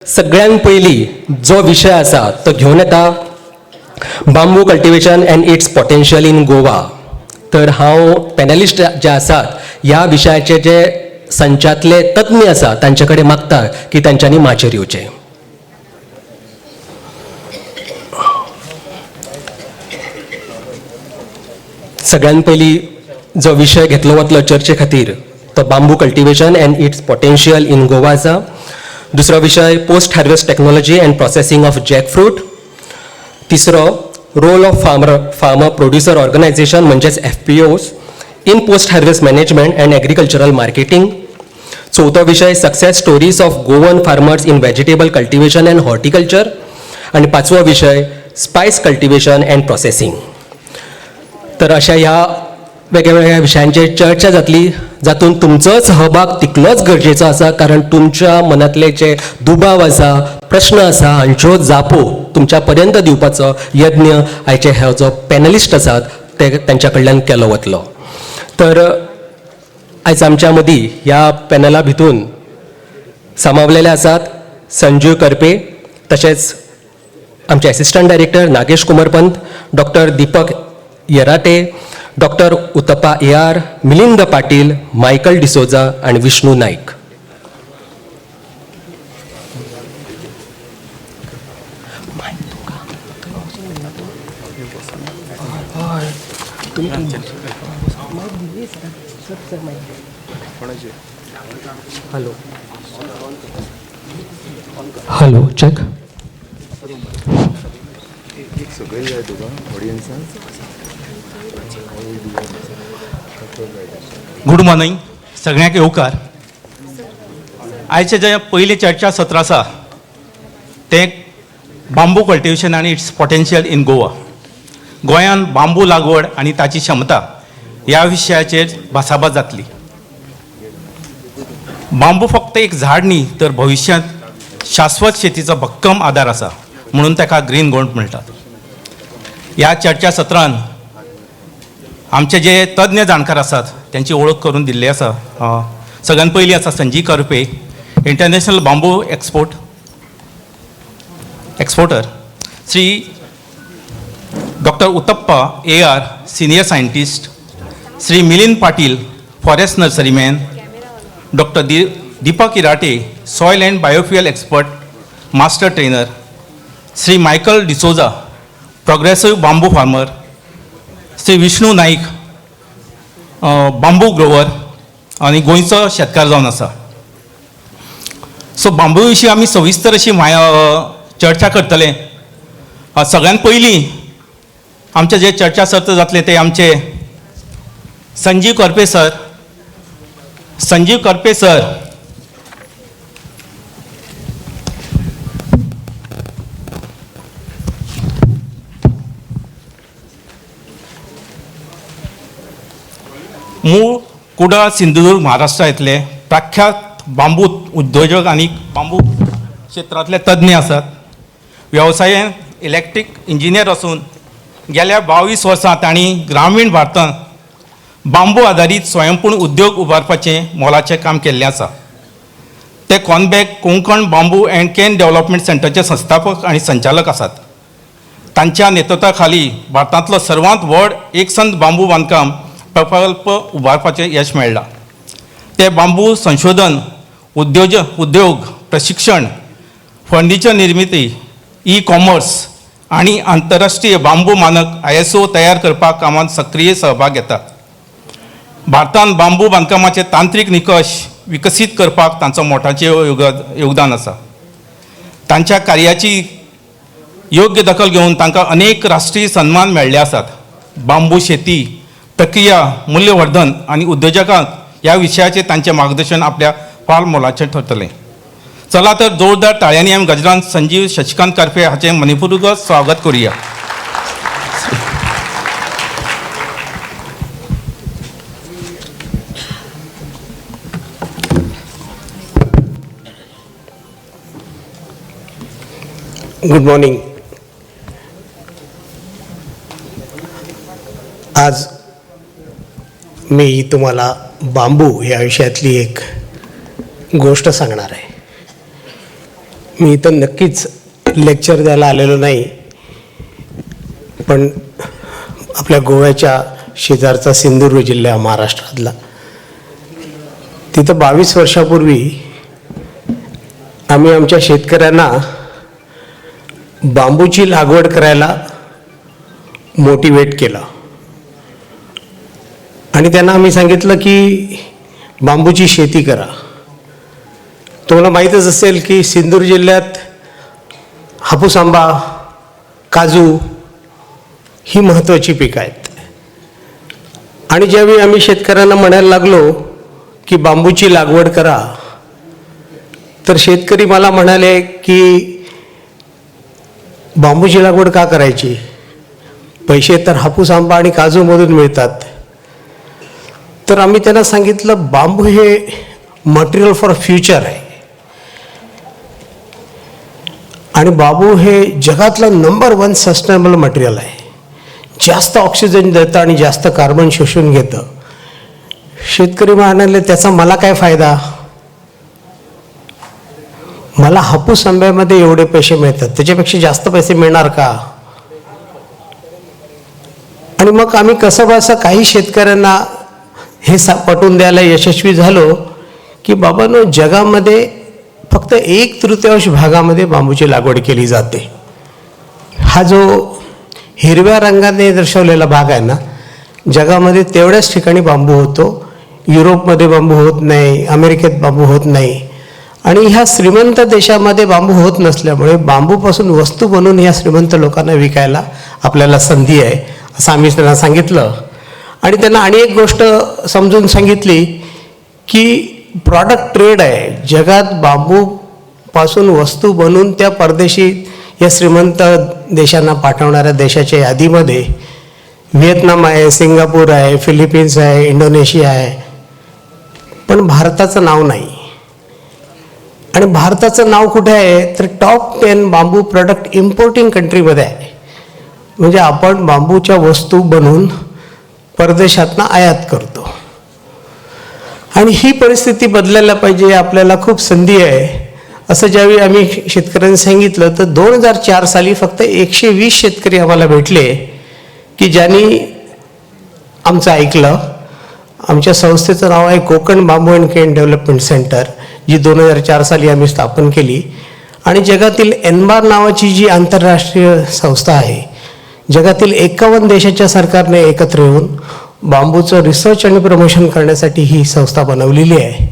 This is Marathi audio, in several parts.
सगळ्यात पयली जो विषय आसा तो घेवन येता bamboo cultivation and its potential in Goa. तर हांव पॅनलिस्ट जे आसात ह्या विशयाचे जे संचातले तज्ञ आसा तांचे कडेन मागता की तांच्यांनी माचेर येवचें. सगळ्यात पयली जो विशय घेतलो वतलो चर्चे खातीर तो bamboo cultivation and its potential in Goa आसा. दुसरो विषय post harvest technology and processing of jackfruit. तिसरो role of farmer producer organization म्हणजेच FPOs in post harvest management and agricultural marketing. चौथो विषय success stories of Goan farmers in vegetable cultivation and horticulture. आणि पाचवो विषय स्पायस कल्टिवेशन अँड प्रोसेसिंग. तर अशा ह्या वेगवेगळ्या विशयांचेर चर्चा जातली जातून तुमचो सहभाग तितलोच गरजेचो आसा, कारण तुमच्या मनातले जे दुबाव आसा, प्रश्न आसा हांच्यो जापो तुमच्या पर्यंत दिवपाचो यत्न आयचे हे जो पॅनलिस्ट आसात ते तांच्या कडल्यान केलो वतलो. तर आयज आमच्या मदीं ह्या पॅनला भितून सामावलेले आसात संजीव करपे, तशेंच आमचे assistant director Nagesh Kumarpant, doctor Deepak Yerate, doctor Uthappa AR, Milind Patil, Michael D'Souza आणि Vishnu Naik. Hello hello check. Good morning सगळ्यांक येवकार. आयचे जे पयले चर्चा सत्र आसा ते बांबू कल्टिवेशन आनी इट्स पोटेन्शियल इन गोवा. गोंयांत बांबू लागवड आनी ताची क्षमता ह्या विशयाचेर भासाभास जातली. बांबू फक्त एक झाड न्ही तर भविश्यांत शाश्वत शेतीचो भक्कम आधार आसा, म्हणून ताका ग्रीन गोल्ड म्हणटात. ह्या चर्चा सत्रांत आमचे जे तज्ञ जाणकार आसात त्यांची ओळख करून दिल्ली आसा. सगळ्यात पयली आसा Sanjeev Karpe, international bamboo exporter. Shri doctor Uthappa AR, senior scientist. Shri Milind Patil, forest nurseryman. Doctor Deepak Yerate, soil and biofuel expert, master trainer. Shri Michael D'Souza, progressive bamboo farmer. Shri Vishnu Naik, bamboo grower आणि गोंयचो शेतकार जावन आसा. सो बांबू विशीं आमी सविस्तर अशी चर्चा करतले. सगळ्यात पयलीं आमचे जे चर्चा सत्र जातले ते आमचे संजीव करपे सर. संजीव करपे सर मूळ कुडाळ, सिंधुदुर्ग, महाराष्ट्रांतले प्रख्यात बांबू उद्योजक आणि बांबू क्षेत्रांतले तज्ञ आसात. वेवसायांत इलेक्ट्रीक इंजिनियर असून गेल्या 22 वर्सां तांणी ग्रामीण भारतांत बांबू आधारीत स्वयंपूर्ण उद्योग उबारपाचें मोलाचें काम केल्लें आसा. ते कॉनबॅक कोंकण बांबू अँड केन डेव्हलपमेंट सेंटरचे संस्थापक आनी संचालक आसात. तांच्या नेतृत्वा खाली भारतांतलो सर्वांत व्हड एकसंध बांबू बांदकाम प्रकल्प उबारपाचें यश मेळ्ळां. ते बांबू संशोधन, उद्योग, प्रशिक्षण, फर्निचर निर्मिती, ई-कॉमर्स आणि आंतरराष्ट्रीय बांबू मानक ISO तयार करपा कामांत सक्रिय सहभाग घेतात. भारतांत बांबू बांदकामाचे तांत्रीक निकश विकसीत करपाक तांचो मोठाचें योगदान आसा. तांच्या कार्याची योग्य दखल घेवन तांकां अनेक राष्ट्रीय सन्मान मेळ्ळे आसात. बांबू शेती, प्रक्रिया, मूल्यवर्धन आणि उद्योजकांक ह्या विशयाचेर तांचें मार्गदर्शन आपल्या फार मोलाचें ठरतलें. चला तर जोरदार ताळयांनी आमी गजरांत संजीव शशिकांत करपे हाचें मनपूर्वक स्वागत करुया. Good morning. आज मी तुम्हाला बांबू या विषयातली एक गोष्ट सांगणार आहे. मी इथं नक्कीच लेक्चर द्यायला आलेलो नाही, पण आपल्या गोव्याच्या शेजारचा सिंधुदुर्ग जिल्हा महाराष्ट्रातला, तिथं 22 वर्षापूर्वी आम्ही आमच्या शेतकऱ्यांना बांबूची लागवड करायला मोटिवेट केलं आणि त्यांना आम्ही सांगितलं की बांबूची शेती करा. तुम्हाला माहीतच असेल की सिंधुदुर्ग जिल्ह्यात हापूस आंबा, काजू ही महत्त्वाची पिकं आहेत. आणि ज्यावेळी आम्ही शेतकऱ्यांना म्हणायला लागलो की बांबूची लागवड करा, तर शेतकरी मला म्हणाले की बांबूची लागवड का करायची, पैसे तर हापूस आंबा आणि काजूमधून मिळतात. तर आम्ही त्यांना सांगितलं बांबू हे मटेरियल फॉर फ्युचर आहे आणि बांबू हे जगातलं नंबर 1 सस्टेनेबल मटेरियल आहे. जास्त ऑक्सिजन देतं आणि जास्त कार्बन शोषून घेतं. शेतकरी म्हणाले त्याचा मला काय फायदा, मला हापूस आंब्यामध्ये एवढे पैसे मिळतात, त्याच्यापेक्षा जास्त पैसे मिळणार का. आणि मग आम्ही कसं बसं काही शेतकऱ्यांना हे पटवून द्यायला यशस्वी झालो की बाबांनो, जगामध्ये फक्त 1/3 भागामध्ये बांबूची लागवड केली जाते. हा जो हिरव्या रंगाने दर्शवलेला भाग आहे ना, जगामध्ये तेवढ्याच ठिकाणी बांबू होतो. युरोपमध्ये बांबू होत नाही, अमेरिकेत बांबू होत नाही. आणि ह्या श्रीमंत देशामध्ये बांबू होत नसल्यामुळे बांबूपासून वस्तू बनवून ह्या श्रीमंत लोकांना विकायला आपल्याला संधी आहे, असं आम्ही त्यांना सांगितलं. आणि त्यांना आणि एक गोष्ट समजून सांगितली की प्रॉडक्ट ट्रेड आहे. जगात बांबूपासून वस्तू बनवून त्या परदेशी या श्रीमंत देशांना पाठवणाऱ्या देशाच्या यादीमध्ये व्हिएतनाम आहे, सिंगापूर आहे, फिलिपिन्स आहे, इंडोनेशिया आहे, पण भारताचं नाव नाही. आणि भारताचं नाव कुठे आहे तर टॉप 10 बांबू प्रोडक्ट इम्पोर्टिंग कंट्रीमध्ये आहे. म्हणजे आपण बांबूच्या वस्तू बनवून परदेशातनं आयात करतो. आणि ही परिस्थिती बदलायला पाहिजे, आपल्याला खूप संधी आहे, असं ज्यावेळी आम्ही शेतकऱ्यांनी सांगितलं तर 2004 साली फक्त 120 शेतकरी आम्हाला भेटले की ज्यांनी आमचं ऐकलं. आमच्या संस्थेचं नाव आहे कोकण बांबू अँड केन डेव्हलपमेंट सेंटर, जी 2004 साली आम्ही स्थापन केली. आणि जगातील एनबार नावाची जी आंतरराष्ट्रीय संस्था आहे, जगातील 51 देशाच्या सरकारने एकत्र येऊन बांबूचं रिसर्च आणि प्रमोशन करण्यासाठी ही संस्था बनवलेली आहे.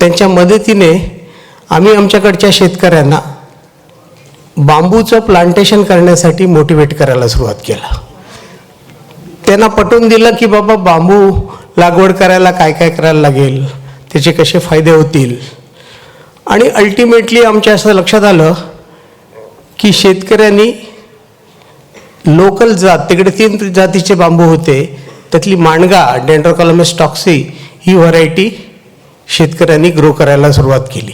त्यांच्या मदतीने आम्ही आमच्याकडच्या शेतकऱ्यांना बांबूचं प्लांटेशन करण्यासाठी मोटिवेट करायला सुरुवात केलं. त्यांना पटवून दिलं की बाबा बांबू लागवड करायला काय काय करायला लागेल, त्याचे कसे फायदे होतील. आणि अल्टिमेटली आमच्या असं लक्षात आलं की शेतकऱ्यांनी लोकल जात, तिकडे 3 जातीचे बांबू होते, त्यातली मांडगा डेंड्रोकॉलमस टॉक्सी ही व्हरायटी शेतकऱ्यांनी ग्रो करायला सुरुवात केली.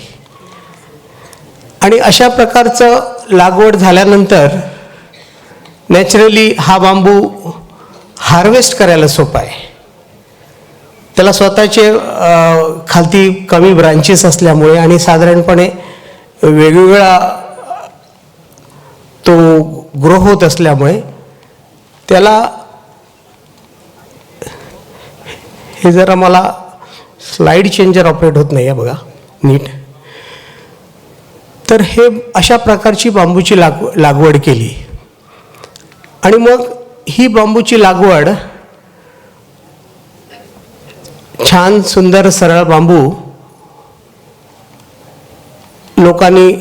आणि अशा प्रकारचं लागवड झाल्यानंतर नॅचरली हा बांबू हार्वेस्ट करायला सोपा आहे. त्याला स्वतःचे खालती कमी ब्रांचेस असल्यामुळे आणि साधारणपणे वेगवेगळा तो ग्रो होत असल्यामुळे त्याला, हे जरा मला स्लाईड चेंजर ऑपरेट होत नाही आहे बघा नीट. तर हे अशा प्रकारची बांबूची लागवड केली. आणि मग ही बांबूची लागवड छान सुंदर सरळ बांबू लोकांनी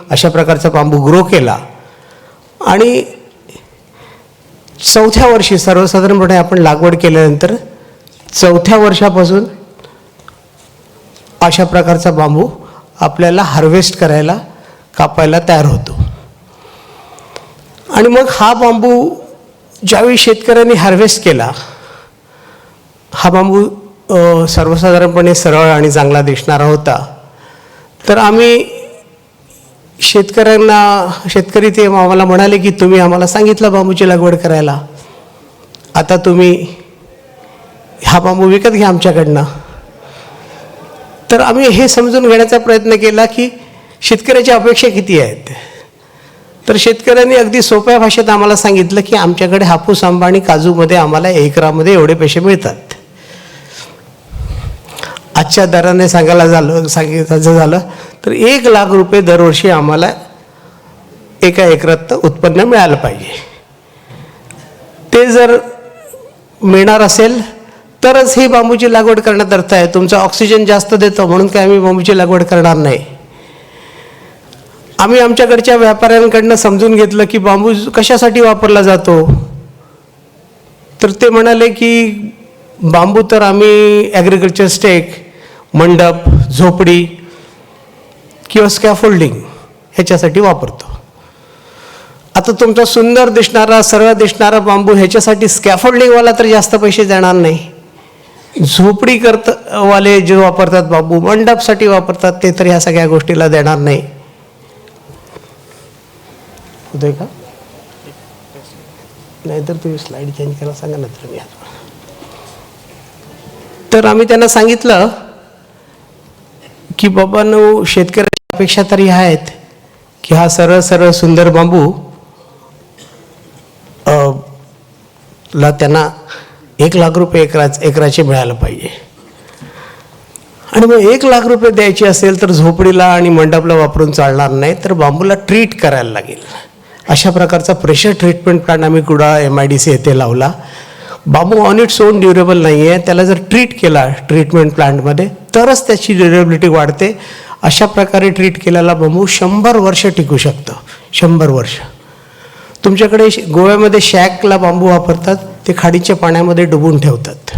अशा प्रकारचा बांबू ग्रो केला. आणि 4थ्या वर्षी सर्वसाधारणपणे आपण लागवड केल्यानंतर 4थ्या वर्षापासून अशा प्रकारचा बांबू आपल्याला हार्वेस्ट करायला, कापायला तयार होतो. आणि मग हा बांबू ज्यावेळी शेतकऱ्यांनी हार्वेस्ट केला, हा बांबू सर्वसाधारणपणे सरळ आणि चांगला दिसणारा होता. तर आम्ही शेतकरी ते आम्हाला म्हणाले की तुम्ही आम्हाला सांगितलं बांबूची लागवड करायला, आता तुम्ही हा बांबू विकत घ्या आमच्याकडनं. तर आम्ही हे समजून घेण्याचा प्रयत्न केला की शेतकऱ्याच्या अपेक्षा किती आहेत. तर शेतकऱ्यांनी अगदी सोप्या भाषेत आम्हाला सांगितलं की आमच्याकडे हापूस, आंबा आणि काजूमध्ये आम्हाला एकरामध्ये एवढे पैसे मिळतात. आजच्या दराने सांगायचं झालं तर 1,00,000 रुपये दरवर्षी आम्हाला एका एकरात उत्पन्न मिळालं पाहिजे. ते जर मिळणार असेल तरच ही बांबूची लागवड करण्यात अर्थ आहे. तुमचा ऑक्सिजन जास्त देतो म्हणून काय आम्ही बांबूची लागवड करणार नाही. आम्ही आमच्याकडच्या व्यापाऱ्यांकडनं समजून घेतलं की बांबू कशासाठी वापरला जातो. तर ते म्हणाले की बांबू तर आम्ही ॲग्रिकल्चर स्टेक, मंडप, झोपडी किंवा स्कॅफोल्डिंग ह्याच्यासाठी वापरतो. आता तुमचा सुंदर दिसणारा, सरळ दिसणारा बांबू ह्याच्यासाठी स्कॅफोल्डिंगवाला तर जास्त पैसे देणार नाही. झोपडी वाले जे वापरतात बांबू, मंडपसाठी वापरतात, ते तर ह्या सगळ्या गोष्टीला देणार नाही. होतोय का? नाहीतर तुम्ही स्लाईड चेंज करायला सांगा ना. तर आम्ही त्यांना सांगितलं की बाबांनो, शेतकऱ्याच्या अपेक्षा तरी आहेत की हा सरळ सरळ सुंदर बांबू ला त्यांना 1,00,000 रुपये एकराचे मिळालं पाहिजे. आणि मग 1,00,000 रुपये द्यायचे असेल तर झोपडीला आणि मंडपला वापरून चालणार नाही, तर बांबूला ट्रीट करायला लागेल. अशा प्रकारचा प्रेशर ट्रीटमेंट प्लांट आम्ही कुडाळ MIDC येथे लावला. बांबू ऑन इट्स ओन ड्युरेबल नाही आहे, त्याला जर ट्रीट केला ट्रीटमेंट प्लांटमध्ये तरच त्याची ड्युरेबिलिटी वाढते. अशा प्रकारे ट्रीट केलेला बांबू 100 वर्ष टिकू शकतं. 100 वर्ष. तुमच्याकडे गोव्यामध्ये शॅकला बांबू वापरतात, ते खाडीच्या पाण्यामध्ये डुबून ठेवतात.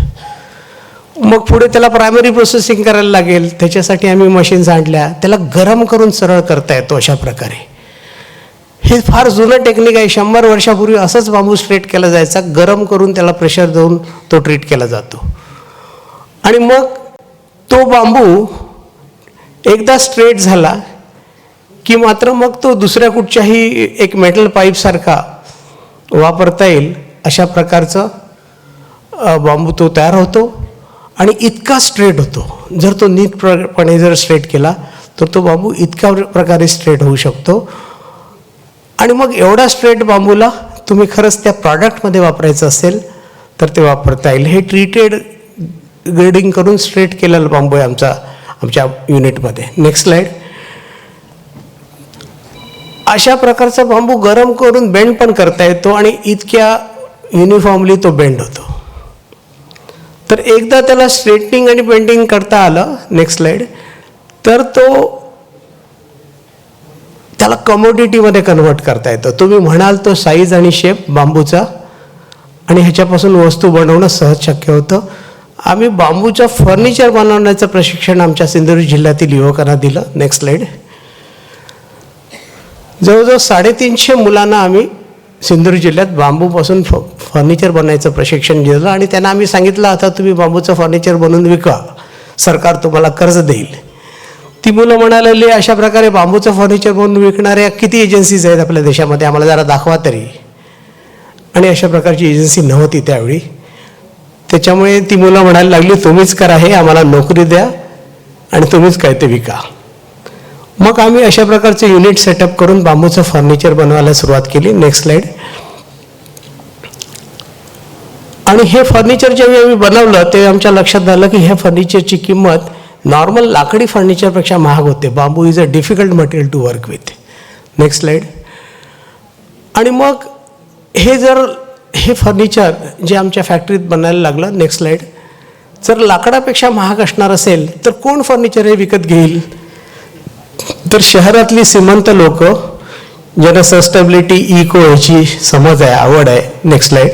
मग पुढे त्याला प्रायमरी प्रोसेसिंग करायला लागेल. त्याच्यासाठी आम्ही मशीन्स आणल्या, त्याला गरम करून सरळ करता येतो. अशा प्रकारे हे फार जुनं टेक्निक आहे. 100 वर्षापूर्वी असंच बांबू स्ट्रेट केला जायचा, गरम करून त्याला प्रेशर देऊन तो ट्रीट केला जातो. आणि मग तो बांबू एकदा स्ट्रेट झाला की मात्र मग तो दुसऱ्या कुठच्याही एक मेटल पाईपसारखा वापरता येईल अशा प्रकारचं बांबू तो तयार होतो आणि इतका स्ट्रेट होतो. जर तो नीटपणे जर स्ट्रेट केला तर तो बांबू इतक्या प्रकारे स्ट्रेट होऊ शकतो. आणि मग एवढा स्ट्रेट बांबूला तुम्ही खरंच त्या प्रॉडक्टमध्ये वापरायचं असेल तर ते वापरता येईल. हे ट्रीटेड ग्रेडिंग करून स्ट्रेट केलेला बांबू आहे आमच्या युनिटमध्ये. Next slide. अशा प्रकारचा बांबू गरम करून बेंड पण करता येतो आणि इतक्या युनिफॉर्मली तो बेंड होतो. तर एकदा त्याला स्ट्रेटनिंग आणि बेंडिंग करता आलं, नेक्स्ट स्लाईड, तर त्याला कमोडिटीमध्ये कन्वर्ट करता येतं. तुम्ही म्हणाल तो साईज आणि शेप बांबूचा आणि ह्याच्यापासून वस्तू बनवणं सहज शक्य होतं. आम्ही बांबूचं फर्निचर बनवण्याचं प्रशिक्षण आमच्या सिंधुदुर्ग जिल्ह्यातील युवकांना दिलं. Next slide. जवळजवळ 350 मुलांना आम्ही सिंधुदुर्ग जिल्ह्यात बांबूपासून फर्निचर बनवायचं प्रशिक्षण दिलं आणि त्यांना आम्ही सांगितलं, आता तुम्ही बांबूचं फर्निचर बनवून विका, सरकार तुम्हाला कर्ज देईल. ती मुलं म्हणालेली, अशा प्रकारे बांबूचं फर्निचर बनवून विकणाऱ्या किती एजन्सीज आहेत आपल्या देशामध्ये, आम्हाला जरा दाखवा तरी. आणि अशा प्रकारची एजन्सी नव्हती त्यावेळी. त्याच्यामुळे ती मुलं म्हणायला लागली, तुम्हीच करा हे, आम्हाला नोकरी द्या आणि तुम्हीच काय ते विका. मग आम्ही अशा प्रकारचे युनिट सेटअप करून बांबूचं फर्निचर बनवायला सुरुवात केली. Next slide. आणि हे फर्निचर जेव्हा आम्ही बनवलं ते आमच्या लक्षात आलं की ह्या फर्निचरची किंमत नॉर्मल लाकडी फर्निचरपेक्षा महाग होते. Bamboo is a difficult material to work with. Next slide. आणि मग हे फर्निचर जे आमच्या फॅक्टरीत बनायला लागलं, नेक्स्ट स्लाईड, जर लाकडापेक्षा महाग असणार असेल तर कोण फर्निचर हे विकत घेईल? तर शहरातली श्रीमंत लोक, ज्यांना सस्टेनेबिलिटी, इको ह्याची समज आहे, आवड आहे, नेक्स्ट स्लाईड,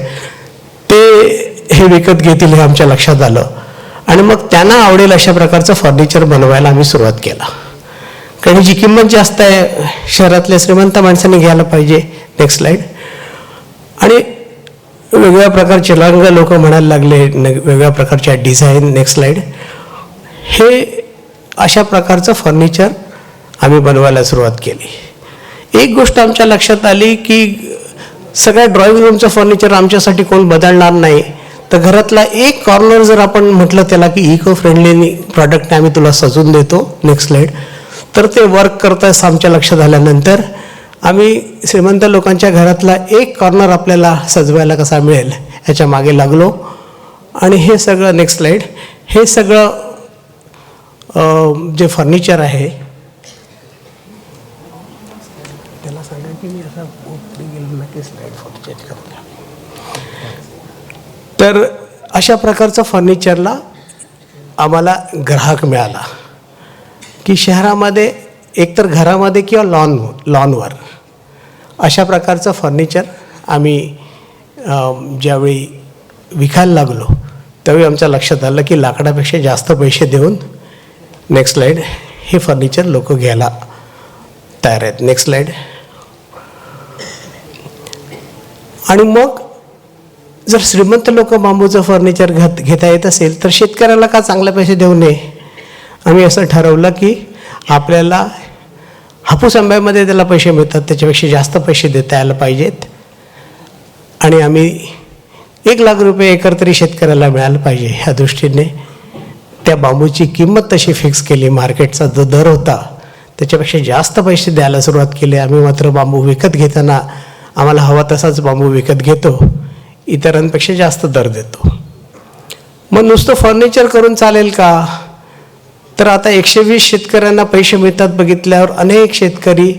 ते हे विकत घेतील हे आमच्या लक्षात आलं. आणि मग त्यांना आवडेल अशा प्रकारचं फर्निचर बनवायला आम्ही सुरुवात केला. कारण जी किंमत जास्त आहे शहरातल्या श्रीमंत माणसांनी घ्यायला पाहिजे. Next slide. आणि वेगवेगळ्या प्रकारचे रंग लोक म्हणायला लागले, वेगवेगळ्या प्रकारच्या डिझाईन. Next slide. हे अशा प्रकारचं फर्निचर आम्ही बनवायला सुरुवात केली. एक गोष्ट आमच्या लक्षात आली की सगळ्या ड्रॉइंग रूमचं फर्निचर आमच्यासाठी कोण बदलणार नाही, तर घरातला एक कॉर्नर जर आपण म्हटलं त्याला की इको फ्रेंडली प्रॉडक्ट आम्ही तुला सजवून देतो, नेक्स्ट स्लाईड, तर ते वर्क करतं असं आमच्या लक्षात आल्यानंतर आम्ही श्रीमंत लोकांच्या घरातला एक कॉर्नर आपल्याला सजवायला कसा मिळेल ह्याच्या मागे लागलो. आणि हे सगळं, नेक्स्ट स्लाईड, हे सगळं जे फर्निचर आहे त्याला सांगा की मी असा पुढे गेलो ना की स्लाईड फोटो चेंज करून घ्या. तर अशा प्रकारचं फर्निचरला आम्हाला ग्राहक मिळाला की शहरामध्ये एकतर घरामध्ये किंवा लॉनवर अशा प्रकारचं फर्निचर आम्ही ज्यावेळी विकायला लागलो त्यावेळी आमच्या लक्षात आलं की लाकडापेक्षा जास्त पैसे देऊन, नेक्स्ट स्लाईड, हे फर्निचर लोक घ्यायला तयार आहेत. Next slide. आणि मग जर श्रीमंत लोक बांबूचं फर्निचर घेता येत असेल तर शेतकऱ्याला का चांगले पैसे देऊ नये. आम्ही असं ठरवलं की आपल्याला हापूस आंब्यामध्ये त्याला पैसे मिळतात त्याच्यापेक्षा जास्त पैसे देता यायला पाहिजेत आणि आम्ही 1 लाख रुपये एकर तरी शेतकऱ्याला मिळायला पाहिजे ह्या दृष्टीने त्या बांबूची किंमत तशी फिक्स केली. मार्केटचा जो दर होता त्याच्यापेक्षा जास्त पैसे द्यायला सुरुवात केली. आम्ही मात्र बांबू विकत घेताना आम्हाला हवा तसाच बांबू विकत घेतो, इतरांपेक्षा जास्त दर देतो. मग नुसतं फर्निचर करून चालेल का? तर आता 120 शेतकऱ्यांना पैसे मिळतात बघितल्यावर अनेक शेतकरी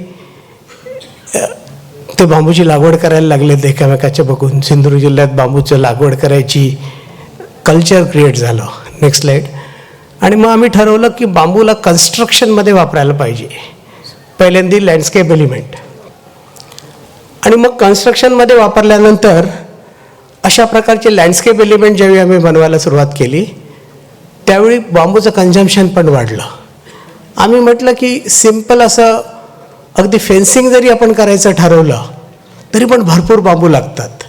ते बांबूची लागवड करायला लागलेत एकामेकाच्या बघून. सिंधुदुर्ग जिल्ह्यात बांबूचं लागवड करायची कल्चर क्रिएट झालं. Next slide. आणि मग आम्ही ठरवलं की बांबूला कन्स्ट्रक्शनमध्ये वापरायला पाहिजे. पहिल्यांदा लँडस्केप एलिमेंट आणि मग कन्स्ट्रक्शनमध्ये वापरल्यानंतर अशा प्रकारचे लँडस्केप एलिमेंट ज्यावेळी आम्ही बनवायला सुरुवात केली त्यावेळी बांबूचं कन्झम्पशन पण वाढलं. आम्ही म्हटलं की सिम्पल असं अगदी फेन्सिंग जरी आपण करायचं ठरवलं तरी पण भरपूर बांबू लागतात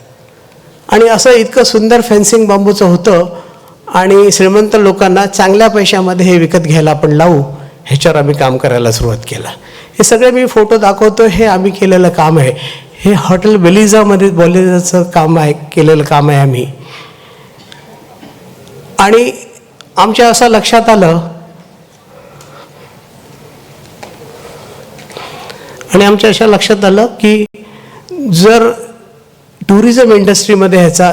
आणि असं इतकं सुंदर फेन्सिंग बांबूचं होतं आणि श्रीमंत लोकांना चांगल्या पैशामध्ये हे विकत घ्यायला आपण लावू ह्याच्यावर आम्ही काम करायला सुरुवात केला. हे सगळे मी फोटो दाखवतो, हे आम्ही केलेलं काम आहे. हे हॉटेल बेलिझाचं काम आहे, केलेलं काम आहे आम्ही. आणि आमच्या असं लक्षात आलं की जर टुरिझम इंडस्ट्रीमध्ये ह्याचा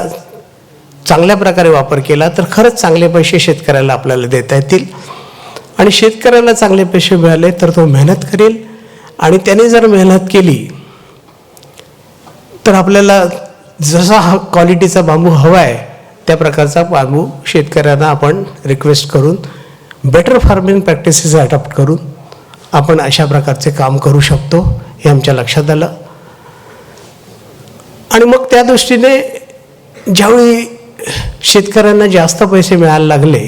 चांगल्या प्रकारे वापर केला तर खरंच चांगले पैसे शेतकऱ्याला आपल्याला देता येतील आणि शेतकऱ्याला चांगले पैसे मिळाले तर तो मेहनत करेल आणि त्याने जर मेहनत केली तर आपल्याला जसा हा क्वालिटीचा बांबू हवा आहे त्या प्रकारचा बांबू शेतकऱ्यांना आपण रिक्वेस्ट करून बेटर फार्मिंग प्रॅक्टिसेस अडॉप्ट करून आपण अशा प्रकारचे काम करू शकतो हे आमच्या लक्षात आलं. आणि मग त्या दृष्टीने ज्यावेळी शेतकऱ्यांना जास्त पैसे मिळायला लागले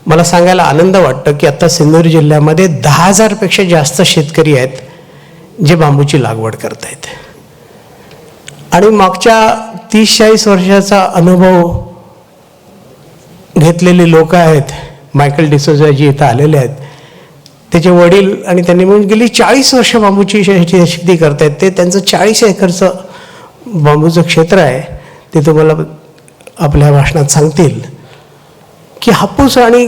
मला सांगायला आनंद वाटतं की आता सिंधुदुर्ग जिल्ह्यामध्ये 10,000पेक्षा जास्त शेतकरी आहेत जे बांबूची लागवड करत आहेत आणि मागच्या 30-40 वर्षाचा अनुभव घेतलेले लोक आहेत. मायकल डिसोजा जी इथं आलेले आहेत त्याचे वडील आणि त्यांनी म्हणून गेली 40 वर्ष बांबूची शेती करतायत. ते त्यांचं 40 एकरचं बांबूचं क्षेत्र आहे. ते तुम्हाला आपल्या भाषणात सांगतील की हापूस आणि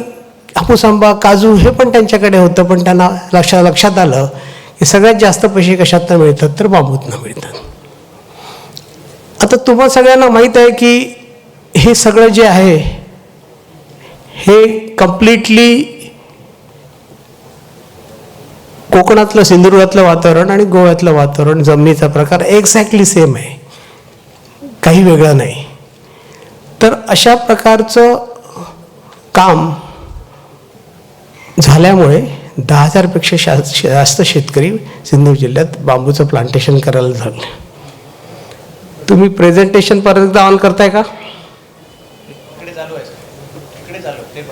हापूस आंबा काजू हे पण त्यांच्याकडे होतं पण त्यांना लक्षात आलं की सगळ्यात जास्त पैसे कशातनं मिळतात तर बांबूतनं मिळतात. आता तुम्हा सगळ्यांना माहीत आहे की हे सगळं जे आहे हे कम्प्लिटली कोकणातलं सिंधुदुर्गातलं वातावरण आणि गोव्यातलं वातावरण जमिनीचा प्रकार एक्झॅक्टली सेम आहे, काही वेगळं नाही. तर अशा प्रकारचं काम झाल्यामुळे 10,000पेक्षा जास्त शेतकरी सिंधुदुर्ग जिल्ह्यात बांबूचं प्लांटेशन करायला लागले. तुम्ही प्रेझेंटेशन परत एकदा ऑन करताय का?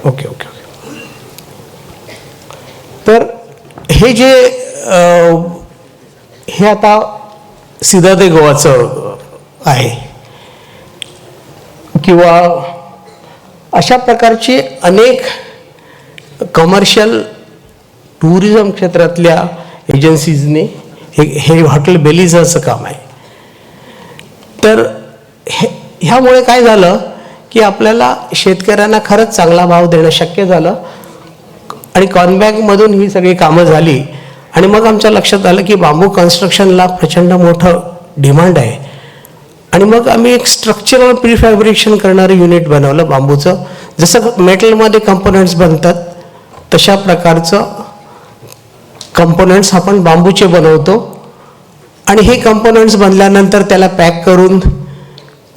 ओके. तर हे जे हे आता सीधा ते गोवाचं आहे किंवा अशा प्रकारचे अनेक कमर्शियल टुरिझम क्षेत्रातल्या एजन्सीजने हे हॉटेल बेलिझाचं काम आहे. तर ह्यामुळे काय झालं की आपल्याला शेतकऱ्यांना खरंच चांगला भाव देणं शक्य झालं आणि कॉनबॅकमधून ही सगळी कामं झाली. आणि मग आमच्या लक्षात आलं की बांबू कन्स्ट्रक्शनला प्रचंड मोठं डिमांड आहे. आणि मग आम्ही एक स्ट्रक्चरल प्रीफॅब्रिकेशन करणारं युनिट बनवलं बांबूचं. जसं मेटलमध्ये कंपोनंट्स बनतात तशा प्रकारचं कंपोनंट्स आपण बांबूचे बनवतो. आणि हे कंपोनंट्स बनल्यानंतर त्याला पॅक करून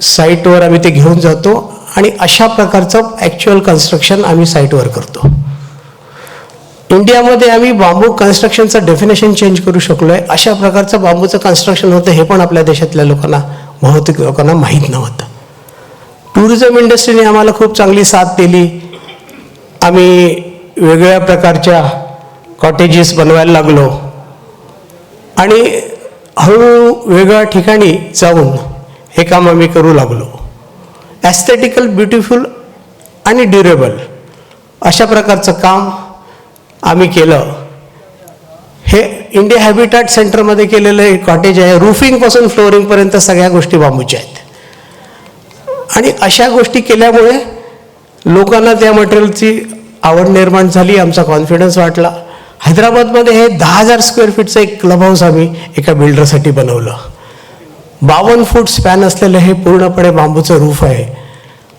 साईटवर आम्ही ते घेऊन जातो आणि अशा प्रकारचं ॲक्च्युअल कन्स्ट्रक्शन आम्ही साईटवर करतो. इंडियामध्ये आम्ही बांबू कन्स्ट्रक्शनचं डेफिनेशन चेंज करू शकलो आहे. अशा प्रकारचं बांबूचं कन्स्ट्रक्शन होतं हे पण आपल्या देशातल्या लोकांना, बहुतेक लोकांना माहीत नव्हतं. टुरिझम इंडस्ट्रीने आम्हाला खूप चांगली साथ दिली. आम्ही वेगवेगळ्या प्रकारच्या कॉटेजेस बनवायला लागलो आणि हळूहळू वेगळ्या ठिकाणी जाऊन हे काम आम्ही करू लागलो. ॲस्थेटिकल, ब्युटिफुल आणि ड्युरेबल अशा प्रकारचं काम आम्ही केलं. हे इंडिया हॅबिटॅट सेंटरमध्ये केलेलं एक कॉटेज आहे. रूफिंगपासून फ्लोअरिंगपर्यंत सगळ्या गोष्टी बांबूच्या आहेत. आणि अशा गोष्टी केल्यामुळे लोकांना त्या मटेरियलची आवड निर्माण झाली, आमचा कॉन्फिडन्स वाटला. हैदराबादमध्ये हे 10,000 स्क्वेअर फीटचं एक क्लब हाऊस आम्ही एका बिल्डरसाठी बनवलं. 52 फूट स्पॅन असलेलं हे पूर्णपणे बांबूचं रूफ आहे.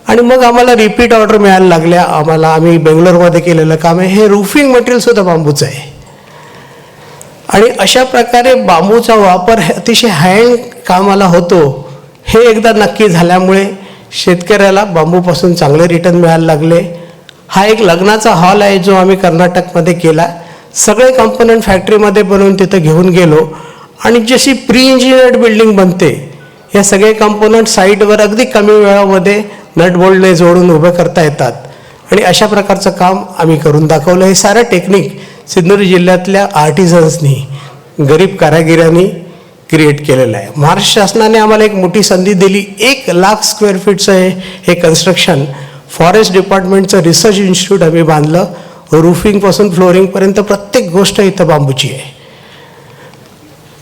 आणि मग आम्हाला रिपीट ऑर्डर मिळायला लागल्या. आम्ही बेंगलोरमध्ये केलेलं काम आहे, हे रूफिंग मटेरियलसुद्धा बांबूचं आहे. आणि अशा प्रकारे बांबूचा वापर अतिशय हँड कामाला होतो हे एकदा नक्की झाल्यामुळे शेतकऱ्याला बांबूपासून चांगले रिटर्न मिळायला लागले. हा एक लग्नाचा हॉल आहे जो आम्ही कर्नाटकमध्ये केला. सगळे कंपोनंट फॅक्टरीमध्ये बनवून तिथं घेऊन गेलो आणि जशी प्री इंजिनियर्ड बिल्डिंग बनते या सगळे कंपोनंट साईटवर अगदी कमी वेळामध्ये नट बोल्टने जोडून उभं करता येतात. आणि अशा प्रकारचं काम आम्ही करून दाखवलं. हे सारं टेक्निक सिंधुदुर्ग जिल्ह्यातल्या आर्टिझन्सनी, गरीब कारागिरांनी क्रिएट केलेलं आहे. महाराष्ट्र शासनाने आम्हाला एक मोठी संधी दिली. 1,00,000 स्क्वेअर फीटचं हे कन्स्ट्रक्शन फॉरेस्ट डिपार्टमेंटचं रिसर्च इन्स्टिट्यूट आम्ही बांधलं. रूफिंगपासून फ्लोअरिंगपर्यंत प्रत्येक गोष्ट इथं बांबूची आहे.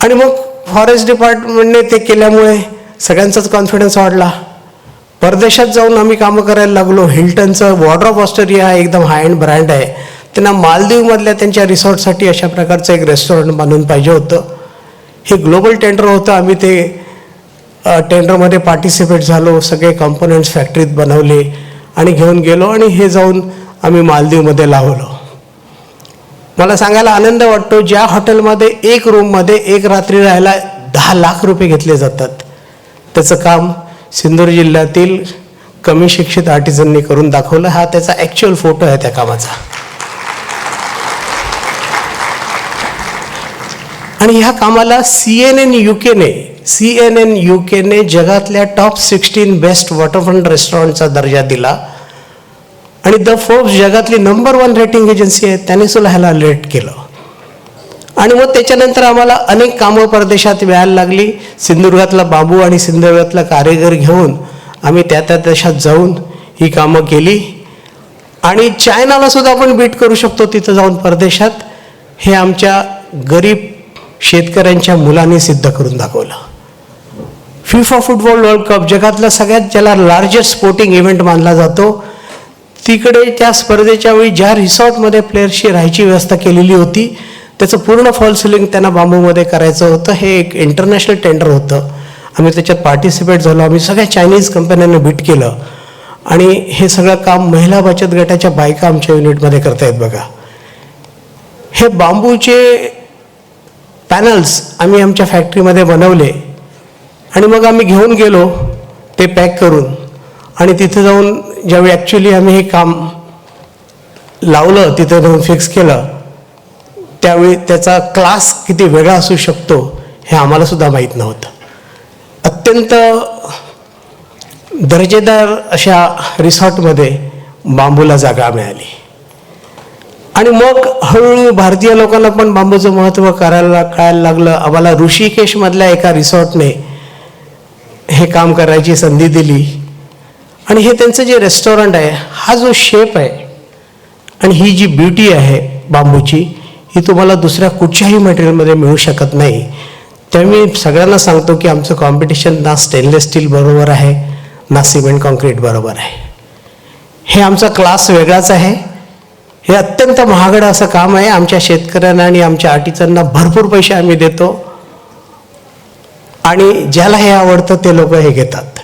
आणि मग फॉरेस्ट डिपार्टमेंटने ते केल्यामुळे सगळ्यांचाच कॉन्फिडन्स वाढला. परदेशात जाऊन आम्ही कामं करायला लागलो. हिल्टनचं वॉर्डर ऑफ ऑस्ट्रेलिया हा एकदम हाय एंड ब्रँड आहे. त्यांना मालदीवमधल्या त्यांच्या रिसॉर्टसाठी अशा प्रकारचं एक रेस्टॉरंट बांधून पाहिजे होतं. हे ग्लोबल टेंडर होतं. आम्ही ते टेंडरमध्ये पार्टिसिपेट झालो. सगळे कंपोनंट्स फॅक्टरीत बनवले आणि घेऊन गेलो आणि हे जाऊन आम्ही मालदीवमध्ये लावलो. मला सांगायला आनंद वाटतो, ज्या हॉटेलमध्ये एक रूममध्ये एक रात्री राहायला 10 लाख रुपये घेतले जातात त्याचं काम सिंधुदुर्ग जिल्ह्यातील कमी शिक्षित आर्टिझननी करून दाखवलं. हा त्याचा ॲक्च्युअल फोटो आहे त्या कामाचा. आणि ह्या कामाला CNN UKने जगातल्या टॉप 16 बेस्ट वॉटरफ्रंट रेस्टॉरंटचा दर्जा दिला. आणि द फोर्ब्स जगातली नंबर 1 रेटिंग एजन्सी आहे, त्याने सुद्धा ह्याला रेट केलं. आणि मग त्याच्यानंतर आम्हाला अनेक कामं परदेशात मिळायला लागली. सिंधुदुर्गातला बांबू आणि सिंधुदुर्गातला कारागीर घेऊन आम्ही त्या देशात जाऊन ही कामं केली. आणि चायनाला सुद्धा आपण बीट करू शकतो तिथं जाऊन परदेशात. हे आमच्या गरीब शेतकऱ्यांच्या मुलांनी सिद्ध करून दाखवलं. फिफा फुटबॉल वर्ल्ड कप जगातला सगळ्यात ज्याला लार्जेस्ट स्पोर्टिंग इव्हेंट मानला जातो, तिकडे त्या स्पर्धेच्या वेळी ज्या रिसॉर्टमध्ये प्लेयर्सची राहायची व्यवस्था केलेली होती त्याचं पूर्ण फॉल सिलिंग त्यांना बांबूमध्ये करायचं होतं. हे एक इंटरनॅशनल टेंडर होतं. आम्ही त्याच्यात पार्टिसिपेट झालो. आम्ही सगळ्या चायनीज कंपन्यांना बीट केलं आणि हे सगळं काम महिला बचत गटाच्या बायका आमच्या युनिटमध्ये करतायत बघा. हे बांबूचे पॅनल्स आम्ही आमच्या फॅक्टरीमध्ये बनवले आणि मग आम्ही घेऊन गेलो ते पॅक करून. आणि तिथे जाऊन ज्यावेळी ॲक्च्युली आम्ही हे काम लावलं, तिथे जाऊन फिक्स केलं, त्यावेळी त्याचा क्लास किती वेगळा असू शकतो हे आम्हाला सुद्धा माहीत नव्हतं. अत्यंत दर्जेदार अशा रिसॉर्टमध्ये बांबूला जागा मिळाली. आणि मग हळूहळू भारतीय लोकांना पण बांबूचं महत्त्व कळायला लागलं. आम्हाला ऋषिकेशमधल्या एका रिसॉर्टने हे काम करायची संधी दिली. आणि हे त्यांचं जे रेस्टॉरंट आहे, हा जो शेप आहे आणि ही जी ब्युटी आहे बांबूची, ही तुम्हाला दुसऱ्या कुठच्याही मटेरियलमध्ये मिळू शकत नाही. त्यामुळे मी सगळ्यांना सांगतो की आमचं कॉम्पिटिशन ना स्टेनलेस स्टील बरोबर आहे, ना सिमेंट कॉन्क्रीट बरोबर आहे. हे आमचा क्लास वेगळाच आहे. हे अत्यंत महागडं असं काम आहे. आमच्या शेतकऱ्यांना आणि आमच्या आर्टिझनना भरपूर पैसे आम्ही देतो आणि ज्याला हे आवडतं ते लोक हे घेतात.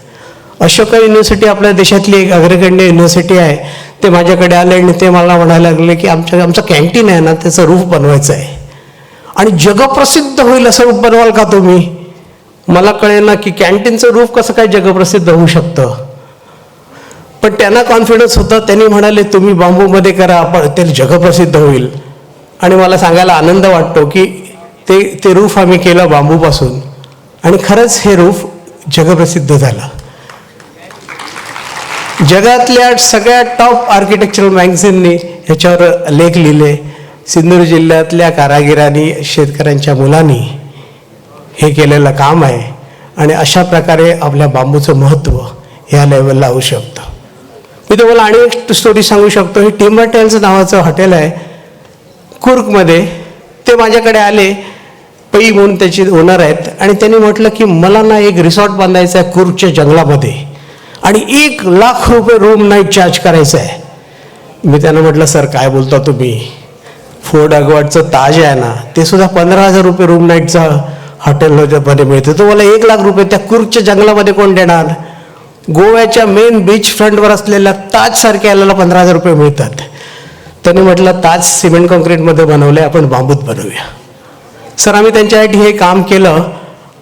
अशोका युनिव्हर्सिटी आपल्या देशातली एक अग्रगण्य युनिव्हर्सिटी आहे. ते माझ्याकडे आले आणि ते मला म्हणायला लागले की आमचं कॅन्टीन आहे ना, त्याचं रूफ बनवायचं आहे आणि जगप्रसिद्ध होईल असं रूफ बनवाल का तुम्ही? मला कळेल ना की कॅन्टीनचं रूफ कसं काय जगप्रसिद्ध होऊ शकतं. पण त्यांना कॉन्फिडन्स होता. त्यांनी म्हणाले तुम्ही बांबूमध्ये करा, आपण ते जगप्रसिद्ध होईल. आणि मला सांगायला आनंद वाटतो की ते रूफ आम्ही केलं बांबूपासून आणि खरंच हे रूफ जगप्रसिद्ध झालं. जगातल्या सगळ्या टॉप आर्किटेक्चरल मॅगझिननी ह्याच्यावर लेख लिहिले. सिंधुदुर्ग जिल्ह्यातल्या कारागिरांनी, शेतकऱ्यांच्या मुलांनी हे केलेलं काम आहे आणि अशा प्रकारे आपल्या बांबूचं महत्त्व ह्या लेवलला होऊ शकतं. मी तुम्हाला आणि एक स्टोरी सांगू शकतो. हे टिम्बर टेल्स नावाचं हॉटेल आहे कुर्गमध्ये. ते माझ्याकडे आले, पै म्हणून त्याचे ओनर आहेत, आणि त्यांनी म्हटलं की मला ना एक रिसॉर्ट बांधायचा आहे कुर्गच्या जंगलामध्ये आणि 1,00,000 रुपये रूम नाईट चार्ज करायचं आहे. मी त्यांना म्हटलं सर काय बोलता तुम्ही? फोर्ट अगवाडचं ताज आहे ना, ते सुद्धा 15,000 रुपये रूम नाईटचा हॉटेलमध्ये मिळते. तुम्हाला 1,00,000 रुपये त्या कुर्गच्या जंगलामध्ये कोण देणार? गोव्याच्या मेन बीच फ्रंटवर असलेल्या ताजसारख्या याला 15,000 रुपये मिळतात. त्यांनी म्हटलं ताज सिमेंट कॉन्क्रीटमध्ये बनवले, आपण बांबूत बनवूया. सर आम्ही त्यांच्यासाठी हे काम केलं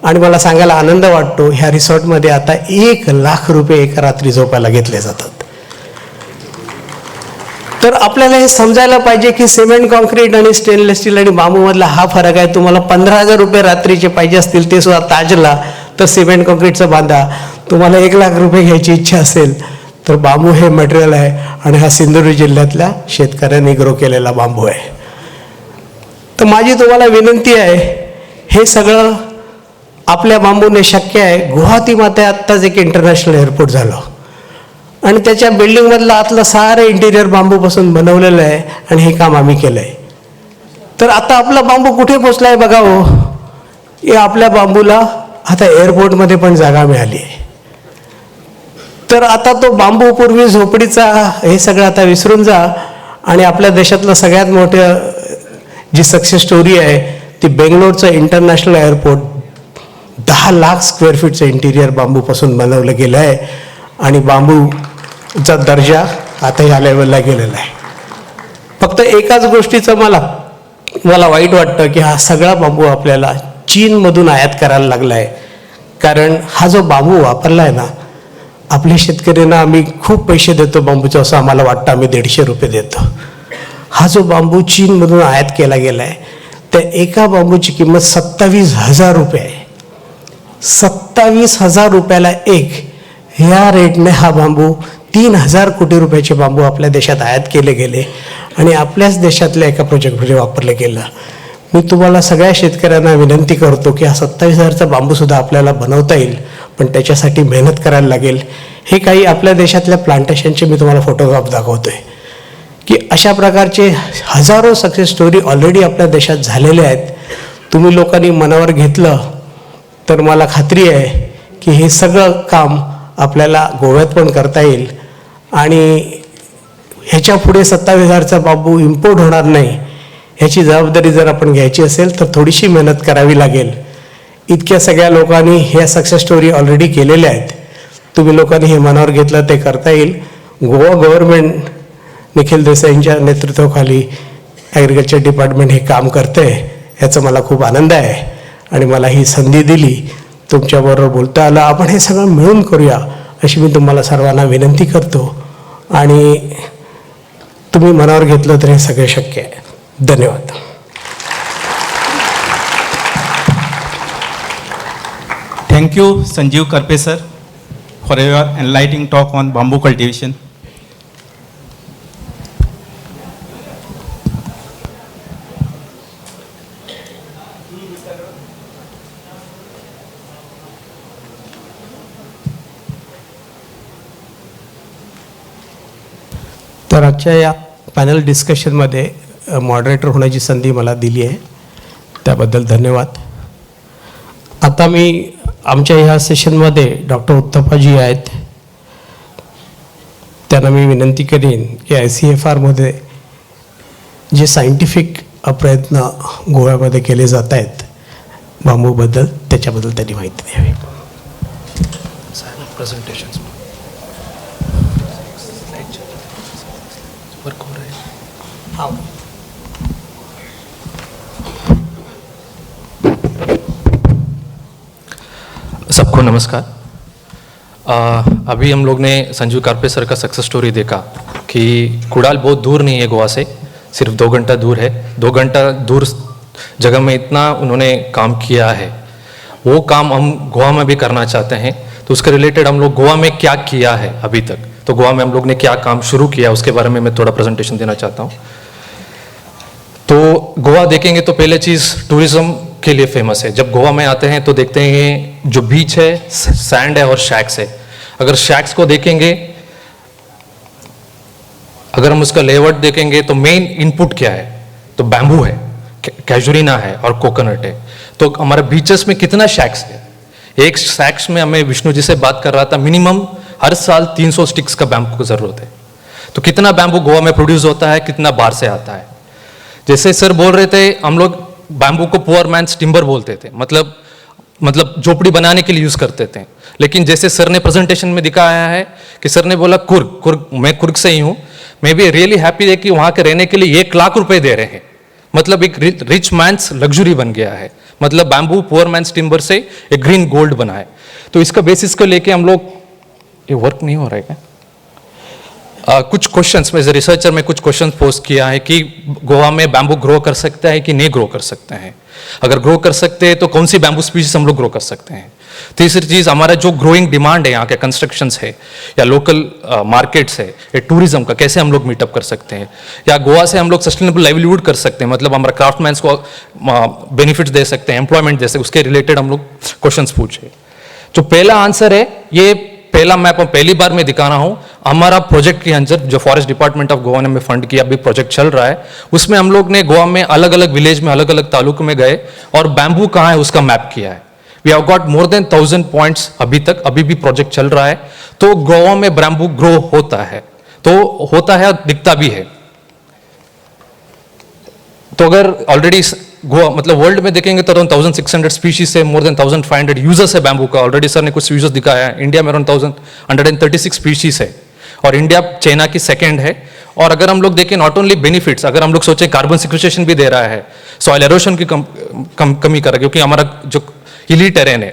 आणि मला सांगायला आनंद वाटतो ह्या रिसॉर्टमध्ये आता 1,00,000 रुपये एका रात्री झोपायला घेतले जातात. तर आपल्याला हे समजायला पाहिजे की सिमेंट कॉन्क्रीट आणि स्टेनलेस स्टील आणि बांबूमधला हा फरक आहे. तुम्हाला 15,000 रुपये रात्रीचे पाहिजे असतील ते सुद्धा ताजला, तर सिमेंट कॉन्क्रीटचं बांधा. तुम्हाला 1,00,000 रुपये घ्यायची इच्छा असेल तर बांबू हे मटेरियल आहे आणि हा सिंधुदुर्ग जिल्ह्यातल्या शेतकऱ्यांनी ग्रो केलेला बांबू आहे. तर माझी तुम्हाला विनंती आहे, हे सगळं आपल्या बांबूने शक्य आहे. गुवाहाटीमध्ये आत्ताच एक इंटरनॅशनल एअरपोर्ट झालं आणि त्याच्या बिल्डिंगमधलं आतलं सारं इंटिरियर बांबूपासून बनवलेलं आहे आणि हे काम आम्ही केलं आहे. तर आता आपला बांबू कुठे पोचला आहे बघावं. हे आपल्या बांबूला आता एअरपोर्टमध्ये पण जागा मिळाली आहे. तर आता तो बांबू पूर्वी झोपडीचा हे सगळं आता विसरून जा आणि आपल्या देशातलं सगळ्यात मोठं जी सक्सेस स्टोरी आहे ती बेंगलोरचं इंटरनॅशनल एअरपोर्ट. 10,00,000 स्क्वेअर फीटचं इंटिरियर बांबूपासून बनवलं गेलं आहे आणि बांबूचा दर्जा आता ह्या लेवलला गेलेला आहे. फक्त एकाच गोष्टीचं मला वाईट वाटतं की हा सगळा बांबू आपल्याला चीनमधून आयात करायला लागला आहे. कारण हा जो बांबू वापरला आहे ना, आपल्या शेतकऱ्यांना आम्ही खूप पैसे देतो बांबूचं असं आम्हाला वाटतं, आम्ही 150 रुपये देतो. हा जो बांबू चीनमधून आयात केला गेला आहे त्या एका बांबूची किंमत 27,000 रुपये आहे. 27,000 रुपयाला एक. ह्या रेटने हा बांबू 3,000 कोटी रुपयाचे बांबू आपल्या देशात आयात केले गेले आणि आपल्याच देशातल्या एका प्रोजेक्टमध्ये वापरलं गेलं. मी तुम्हाला सगळ्या शेतकऱ्यांना विनंती करतो की हा 27,000चा बांबूसुद्धा आपल्याला बनवता येईल, पण त्याच्यासाठी मेहनत करायला लागेल. हे काही आपल्या देशातल्या प्लांटेशनचे मी तुम्हाला फोटोग्राफ दाखवतोय की अशा प्रकारचे हजारो सक्सेस स्टोरी ऑलरेडी आपल्या देशात झालेल्या आहेत. तुम्ही लोकांनी मनावर घेतलं तर मला खात्री आहे की हे सगळं काम आपल्याला गोव्यात पण करता येईल आणि ह्याच्या पुढे 27,000चा बांबू इम्पोर्ट होणार नाही. ह्याची जबाबदारी जर आपण घ्यायची असेल तर थोडीशी मेहनत करावी लागेल. इतक्या सगळ्या लोकांनी ह्या सक्सेस स्टोरी ऑलरेडी केलेल्या आहेत. तुम्ही लोकांनी हे मनावर घेतलं ते करता येईल. गोवा गव्हर्नमेंट निखिल देसाईंच्या नेतृत्वाखाली ॲग्रिकल्चर डिपार्टमेंट हे काम करतं आहे, याचा मला खूप आनंद आहे आणि मला ही संधी दिली, तुमच्याबरोबर बोलता आलं. आपण हे सगळं मिळून करूया अशी मी तुम्हाला सर्वांना विनंती करतो आणि तुम्ही मनावर घेतलं तर हे सगळे शक्य आहे. धन्यवाद. Thank you, Sanjeev Karpe sir, for your enlightening talk on bamboo cultivation. तर आजच्या या पॅनल डिस्कशनमध्ये मॉडरेटर होण्याची संधी मला दिली आहे, त्याबद्दल धन्यवाद. आता मी आमच्या ह्या सेशनमध्ये डॉक्टर उत्तप्पाजी आहेत, त्यांना मी विनंती करीन की ICFRमध्ये जे सायंटिफिक प्रयत्न गोव्यामध्ये केले जात आहेत बांबूबद्दल, त्याच्याबद्दल त्यांनी माहिती द्यावी. सबको नमस्कार. अभी हम लोग ने संजीव कारपे सर का सक्सेस स्टोरी देखा कि कुड़ाल बहुत दूर नहीं है गोवा से, सिर्फ 2 घंटा दूर है. 2 घंटा दूर जगह में इतना उन्होंने काम किया है, वो काम हम गोवा में भी करना चाहते हैं. तो उसके रिलेटेड हम लोग गोवा में क्या किया है अभी तक, तो गोवा में हम लोग ने क्या काम शुरू किया उसके बारे में मैं थोड़ा प्रेजेंटेशन देना चाहता हूँ. तो गोवा देखेंगे तो पहले चीज़ टूरिज्म के लिए फेमस है. जब गोवा में आते हैं तो देखते हैं जो बीच है, सैंड है और शैक्स है. अगर शैक्स को देखेंगे, अगर हम उसका लेआउट देखेंगे तो मेन इनपुट क्या है, तो बैम्बू है, कैजुरीना है और कोकोनट है. तो हमारे बीचेस में कितना शैक्स है, एक शैक्स में हमें विष्णु जी से बात कर रहा था मिनिमम हर साल 300 स्टिक्स का बैम्बू की जरूरत है. तो कितना बैम्बू गोवा में प्रोड्यूस होता है, कितना बाहर से आता है. जैसे सर बोल रहे थे, हम लोग बैम्बू को पुअर मैन्स टिम्बर बोलते थे, मतलब झोपड़ी बनाने के लिए यूज करते थे. लेकिन जैसे सर ने प्रेजेंटेशन में दिखाया है कि सर ने बोला कुर्ग, मैं कुर्ग से ही हूँ, मैं भी रियली हैप्पी है कि वहाँ के रहने के लिए 1 लाख रुपए दे रहे हैं. मतलब एक रिच मैन्स लग्जरी बन गया है. मतलब बैम्बू पुअर मैन्स टिम्बर से एक ग्रीन गोल्ड बना है. तो इसका बेसिस को लेके हम लोग, ये वर्क नहीं हो रहा है क्या? कुछ क्वेश्चंस एज ए रिसर्चर में कुछ क्वेश्चंस पोस्ट किया है कि गोवा में बैम्बू ग्रो कर सकता है कि नहीं ग्रो कर सकते हैं. अगर ग्रो कर सकते हैं तो कौन सी बैम्बू स्पीशीज हम लोग ग्रो कर सकते हैं. तीसरी चीज, हमारा जो ग्रोइंग डिमांड है यहाँ के कंस्ट्रक्शंस है या लोकल मार्केट्स है या टूरिज्म का, कैसे हम लोग मीटअप कर सकते हैं, या गोवा से हम लोग सस्टेनेबल लाइवलीहुड कर सकते हैं, मतलब हमारा क्राफ्टमैन्स को बेनिफिट्स दे सकते हैं, एम्प्लॉयमेंट दे सकते हैं, उसके रिलेटेड हम लोग क्वेश्चंस पूछे. जो पहला आंसर है, ये पहला मैप पहली बार मैं दिखा रहा हूं. हमारा प्रोजेक्ट के अंदर जो फॉरेस्ट डिपार्टमेंट ऑफ गोवा ने में फंड किया, अभी प्रोजेक्ट चल रहा है, उसमें हम लोग ने गोवा में अलग अलग विलेज में अलग अलग तालुकों में गए और बैम्बू कहाँ है उसका मैप किया है. We have got more than 1000 points अभी तक, अभी भी प्रोजेक्ट चल रहा है. तो गोवा में बैम्बू ग्रो होता है, तो होता है और दिखता भी है. तो अगर ऑलरेडी गोवा मतलब वर्ल्ड में देखेंगे तो अराउंड 1600 स्पीशीज से मोर देन 1500 यूजर्स है बैम्बू का. ऑलरेडी सर ने कुछ यूजर्स दिखाया है. इंडिया में अराउंड 1136 स्पीशीज है और इंडिया चाइना की सेकंड है. और अगर हम लोग देखें नॉट ओनली बेनिफिट्स, अगर हम लोग सोचे कार्बन सिक्वेस्ट्रेशन भी दे रहा है, सॉइल एरोशन की कमी कर रहा है, क्योंकि हमारा जो हिली टेरेन है.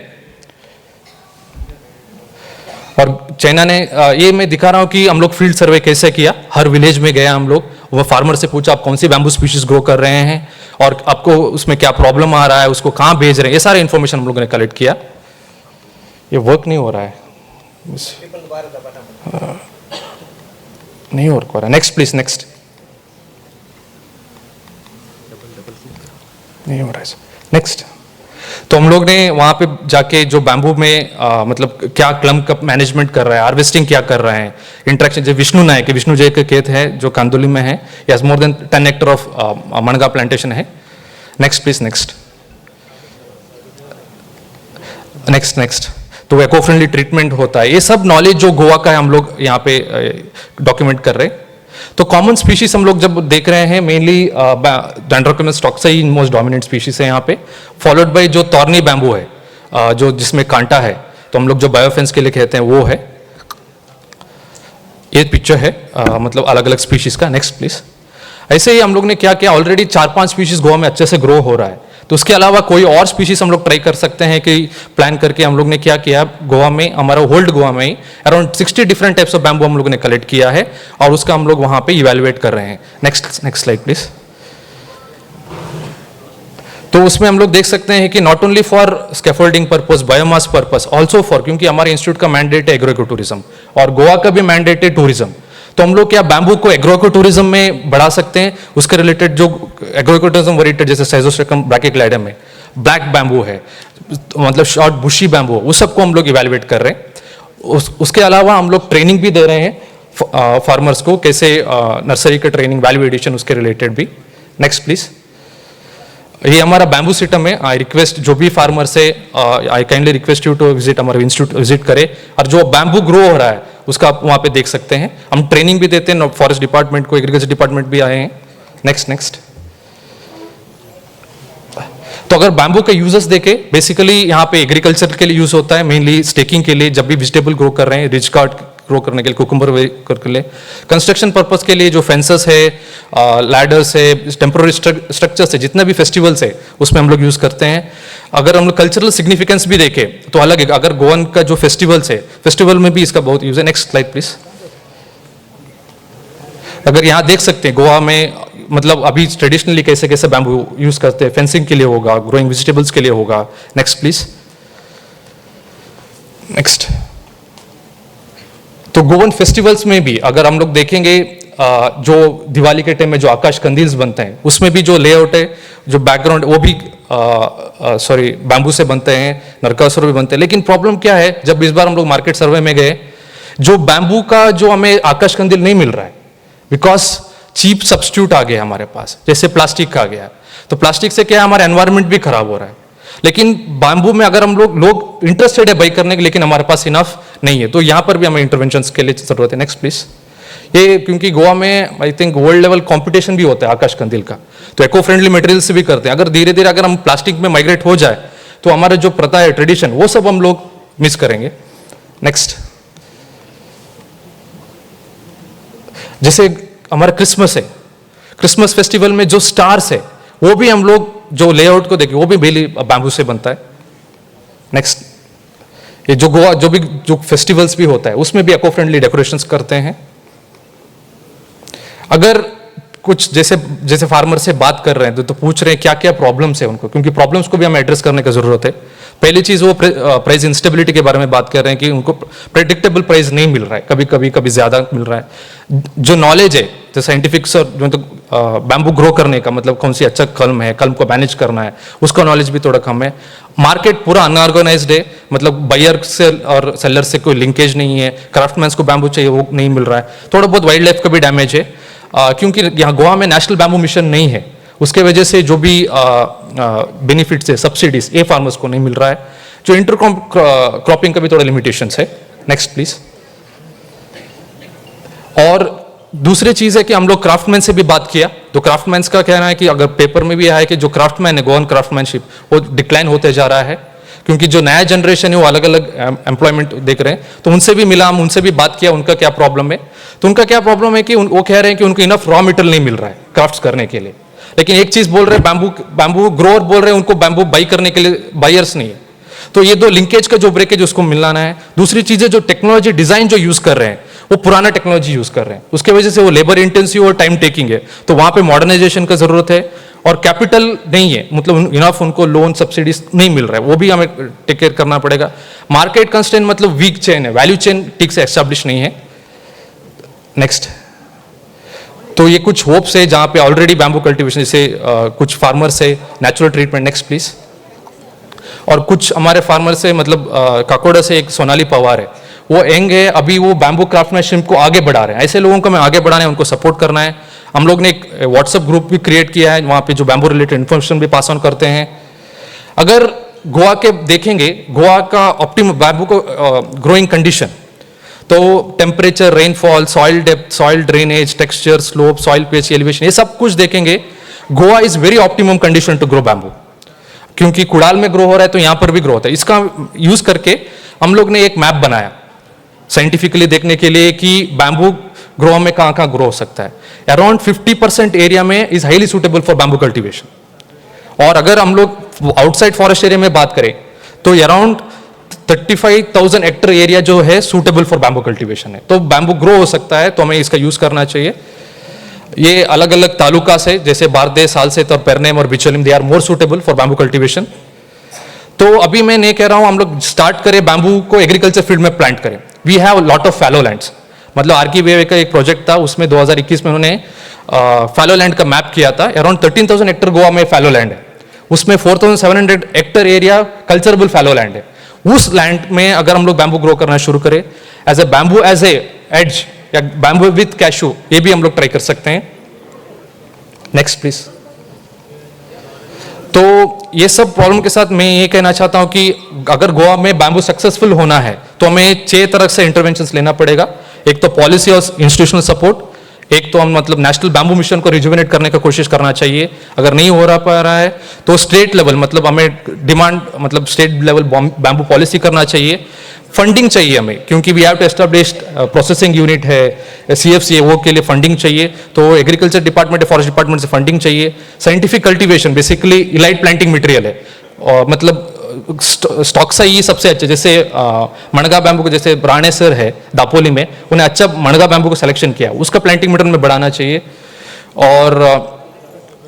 और चाइना ने ये मैं दिखा रहा हूं कि हम लोग फील्ड सर्वे कैसे किया. हर विलेज में गया हम लोग, वो फार्मर से पूछा आप कौन सी बैम्बू स्पीशीज ग्रो कर रहे हैं और आपको उसमें क्या प्रॉब्लम आ रहा है, उसको कहाँ भेज रहे हैं, ये सारे इंफॉर्मेशन हम लोगों ने कलेक्ट किया. ये वर्क नहीं हो रहा है, नहीं वर्क हो रहा है. Next please, next. नहीं हो रहा है, नेक्स्ट. तो हम लोग ने वहाँ पे जाके जो बैम्बू में मतलब क्या क्लम का मैनेजमेंट कर रहा है, हार्वेस्टिंग क्या कर रहे हैं, इंटरेक्शन. जो विष्णु नायक है, विष्णु जय का खेत है जो कांदोली में है, yes more than 10 hectare of मनगा प्लांटेशन है. Next please, next, next, next. तो एको फ्रेंडली ट्रीटमेंट होता है. ये सब नॉलेज जो गोवा का है हम लोग यहाँ पे डॉक्यूमेंट कर रहे हैं. तो कॉमन स्पीशीज हम लोग जब देख रहे हैं, मेनली डेंड्रोक्रोमस टॉक्साई मोस्ट डोमिनेंट स्पीशीज है यहाँ पे, फॉलोड बाय जो तॉर्नी बैम्बू है, जो जिसमें कांटा है, तो हम लोग जो बायोफेंस के लिए कहते हैं वो है. ये पिक्चर है मतलब अलग अलग स्पीशीज का. Next please. ऐसे ही हम लोग ने क्या किया, ऑलरेडी 4-5 स्पीशीज गोवा में अच्छे से ग्रो हो रहा है. तो उसके अलावा कोई और स्पीशीज हम लोग ट्राई कर सकते हैं कि प्लान करके हम लोग ने क्या किया, गोवा में हमारा होल्ड गोवा में ही around 60 different types of bamboo हम लोगों ने कलेक्ट किया है और उसका हम लोग वहां पे इवेलुएट कर रहे हैं. Next, next slide please. तो उसमें हम लोग देख सकते हैं कि not only for scaffolding purpose, biomass purpose, also for, क्योंकि हमारे इंस्टीट्यूट का मैंडेट है एग्रो इको टूरिज्म और गोवा का भी मैंडेट है टूरिज्म. तो हम लोग क्या बैम्बू को एग्रो इको टूरिज्म में बढ़ा सकते हैं. उसके रिलेटेड जो एग्रो इको टूरिज्म वैरायटी जैसे साइजोस्ट्रेकम ब्रैकिक्लाइडम में ब्लैक बैम्बू है, मतलब शॉर्ट बुशी बैम्बू, उस सबको हम लोग इवेलुएट कर रहे हैं. उसके अलावा हम लोग ट्रेनिंग भी दे रहे हैं फार्मर्स को, कैसे नर्सरी का ट्रेनिंग, वैल्यू एडिशन, उसके रिलेटेड भी. Next please. ये हमारा बैम्बू सिस्टम है. आई रिक्वेस्ट जो भी फार्मर से, I kindly request you to visit हमारा इंस्टीट्यूट विजिट करे और जो बैम्बू ग्रो हो रहा है उसका आप वहाँ पे देख सकते हैं। हम ट्रेनिंग भी देते हैं फॉरेस्ट डिपार्टमेंट को, एग्रीकल्चर डिपार्टमेंट भी आए हैं। नेक्स्ट। तो अगर बैम्बू के यूजेस देखें, बेसिकली यहाँ पे एग्रीकल्चर के लिए यूज होता है, मेनली स्टेकिंग के लिए, जब भी वेजिटेबल ग्रो कर रहे हैं, रिच कार्ड ग्रो करने के लिए, कुकुम्बर के लिए, कंस्ट्रक्शन पर्पस के लिए जो फेंसेस है, लैडर्स है, टेम्पोररी स्ट्रक्चर्स है, जितने भी फेस्टिवल्स है उसमें हम लोग यूज करते हैं। अगर हम लोग कल्चरल सिग्निफिकेंस भी देखें तो अलग है। अगर गोवन का जो फेस्टिवल्स है, फेस्टिवल में भी इसका बहुत यूज है। Next slide please. अगर यहाँ देख सकते हैं गोवा में मतलब अभी ट्रेडिशनली कैसे कैसे बैम्बू यूज करते हैं, फेंसिंग के लिए होगा, ग्रोइंग वेजिटेबल्स के लिए होगा। Next please. नेक्स्ट। तो गोवन फेस्टिवल्स में भी अगर हम लोग देखेंगे, जो दिवाली के टाइम में जो आकाश कंदील्स बनते हैं उसमें भी जो लेआउट है, जो बैकग्राउंड, वो भी बैम्बू से बनते हैं, नरकासुर भी बनते हैं। लेकिन प्रॉब्लम क्या है, जब इस बार हम लोग मार्केट सर्वे में गए, जो बैम्बू का जो हमें आकाश कंदील नहीं मिल रहा है, बिकॉज चीप सब्स्टिट्यूट आ गया हमारे पास, जैसे प्लास्टिक का आ गया। तो प्लास्टिक से क्या है, हमारा एनवायरनमेंट भी खराब हो रहा है। लेकिन बैम्बू में अगर हम लोग इंटरेस्टेड है बाई करने के, लेकिन हमारे पास इनफ नहीं है, तो यहां पर भी हमें इंटरवेंशन के लिए जरूरत है। Next please. ये क्योंकि गोवा में I think world level competition भी होता है आकाश कंदील का, तो इको फ्रेंडली मटेरियल से भी करते हैं। अगर धीरे धीरे अगर हम प्लास्टिक में माइग्रेट हो जाए तो हमारे जो प्रथा है, ट्रेडिशन, वो सब हम लोग मिस करेंगे। नेक्स्ट। जैसे हमारा क्रिसमस है, क्रिसमस फेस्टिवल में जो स्टार्स है वो भी हम लोग जो लेआउट को देखें वो भी बेली बैम्बू से बनता है। नेक्स्ट। ये जो गोवा जो फेस्टिवल्स भी होता है उसमें भी इको फ्रेंडली डेकोरेशंस करते हैं। अगर कुछ जैसे फार्मर से बात कर रहे हैं तो पूछ रहे हैं क्या क्या प्रॉब्लम्स है उनको, क्योंकि प्रॉब्लम्स को भी हमें एड्रेस करने की जरूरत है। पहली चीज वो प्राइस इंस्टेबिलिटी के बारे में बात कर रहे हैं कि उनको प्रेडिक्टेबल प्राइस नहीं मिल रहा है, कभी ज्यादा मिल रहा है। जो नॉलेज है, जो साइंटिफिक्स और जो बैम्बू ग्रो करने का, मतलब कौन सी अच्छा कलम है, कलम को मैनेज करना है, उसका नॉलेज भी थोड़ा कम है। मार्केट पूरा अनऑर्गेनाइज्ड है, मतलब बायर से और सेलर से कोई लिंकेज नहीं है। क्राफ्टमैन्स को बैम्बू चाहिए, वो नहीं मिल रहा है। थोड़ा बहुत वाइल्ड लाइफ का भी डैमेज है, क्योंकि यहाँ गोवा में नेशनल बैम्बू मिशन नहीं है, उसके वजह से जो भी बेनिफिट्स है, सब्सिडीज, ये फार्मर्स को नहीं मिल रहा है। जो इंटर क्रॉपिंग का भी थोड़ा लिमिटेशंस है। Next please. और दूसरी चीज है कि हम लोग क्राफ्टमैन से भी बात किया, तो क्राफ्टमैन का कहना है कि अगर पेपर में भी आया है कि जो क्राफ्टमैन है, गोवन क्राफ्टमैनशिप, वो डिक्लाइन होते जा रहा है, क्योंकि जो नया जनरेशन है वो अलग अलग एम्प्लॉयमेंट देख रहे हैं। तो उनसे भी मिला, हम उनसे भी बात किया, उनका क्या प्रॉब्लम है। तो उनका क्या प्रॉब्लम है कि वो कह रहे हैं कि उनको इनफ रॉ मटेरियल नहीं मिल रहा है क्राफ्ट्स करने के लिए। लेकिन एक चीज बोल रहे हैं, बैम्बू ग्रोअर बोल रहे हैं उनको बैम्बू बाई करने के लिए बायर्स नहीं है। तो ये दो लिंकेज का जो ब्रेकेज उसको मिलाना है। दूसरी चीज है जो टेक्नोलॉजी डिजाइन जो यूज कर रहे हैं वो पुराना टेक्नोलॉजी यूज कर रहे हैं, उसके वजह से वो लेबर इंटेंसिव और टाइम टेकिंग है। तो वहां पे मॉडर्नाइजेशन का जरूरत है, और कैपिटल नहीं है, मतलब इनफ उनको लोन सब्सिडीज नहीं मिल रहा है, वो भी हमें टेक केयर करना पड़ेगा। मार्केट कंस्ट्रेंट मतलब वीक चेन है, वैल्यू चेन ठीक से एस्टैब्लिश नहीं है। नेक्स्ट। तो ये कुछ होप्स है जहां पे ऑलरेडी बैम्बू कल्टीवेशन, जैसे कुछ फार्मर्स है, नेचुरल ट्रीटमेंट। Next please. और कुछ हमारे फार्मर्स है, मतलब काकोड़ा से एक सोनाली पवार है, वो यंग है, अभी वो बैम्बू क्राफ्टमैनशिप को आगे बढ़ा रहे हैं। ऐसे लोगों को हमें आगे बढ़ाना है, उनको सपोर्ट करना है। हम लोग ने एक व्हाट्सएप ग्रुप भी क्रिएट किया है, वहाँ पे जो बैम्बू रिलेटेड इन्फॉर्मेशन भी पास ऑन करते हैं। अगर गोवा के देखेंगे, गोवा का ऑप्टिमम बैम्बू को ग्रोइंग कंडीशन, तो temperature, rainfall, soil depth, soil drainage, texture, slope, soil pH, elevation, ये सब कुछ देखेंगे। Goa is very optimum condition to grow bamboo, क्योंकि कुड़ाल में ग्रो हो रहा है तो यहाँ पर भी ग्रो होता है। इसका यूज करके हम लोग ने एक मैप बनाया साइंटिफिकली देखने के लिए कि बैम्बू ग्रो में कहाँ कहाँ ग्रो हो सकता है। अराउंड 50% एरिया में is highly suitable for bamboo cultivation. और अगर हम लोग आउटसाइड फॉरेस्ट एरिया में बात करें तो अराउंड 35,000 हेक्टर एरिया जो है सूटेबल फॉर बैम्बू कल्टीवेशन है। तो बैम्बू ग्रो हो सकता है, तो हमें इसका यूज करना चाहिए। ये अलग अलग तालुका से, जैसे बारदे, सालसेत और पेरनेम और Bicholim, they are more suitable for bamboo cultivation. तो अभी मैं नहीं कह रहा हूं हम लोग स्टार्ट करें बैम्बू को एग्रीकल्चर फील्ड में प्लांट करें। We have lot of fallow lands, मतलब आरकीबीए का एक प्रोजेक्ट था, उसमें 2021 में उन्होंने फैलो लैंड का मैप किया था। अराउंड 13,000 हेक्टर गोवा में फैलो लैंड है, उसमें 4,700 hectare area culturable fallow land है। उस लैंड में अगर हम लोग बैम्बू ग्रो करना शुरू करें, एज ए एज या बैम्बू विथ कैशू, ये भी हम लोग ट्राई कर सकते हैं। Next please. तो ये सब प्रॉब्लम के साथ मैं ये कहना चाहता हूं कि अगर गोवा में बैम्बू सक्सेसफुल होना है तो हमें 6 तरह से इंटरवेंशंस लेना पड़ेगा। एक तो पॉलिसी और इंस्टीट्यूशनल सपोर्ट, एक तो हम मतलब नेशनल बैम्बू मिशन को रिजुविनेट करने का कोशिश करना चाहिए, अगर नहीं हो पा रहा है तो स्टेट लेवल मतलब हमें डिमांड मतलब स्टेट लेवल बैम्बू पॉलिसी करना चाहिए। फंडिंग चाहिए हमें, क्योंकि we have to establish processing unit है, सीएफसी है, वो के लिए फंडिंग चाहिए। तो एग्रीकल्चर डिपार्टमेंट फॉरेस्ट डिपार्टमेंट से फंडिंग चाहिए। Scientific cultivation basically elite planting material है, और मतलब स्टॉक से ही सबसे अच्छे, जैसे मणगा बैम्बू को जैसे राणे सर है दापोली में, उन्हें अच्छा मणगा बैम्बू को सिलेक्शन किया, उसका प्लांटिंग मटेरियल में बढ़ाना चाहिए। और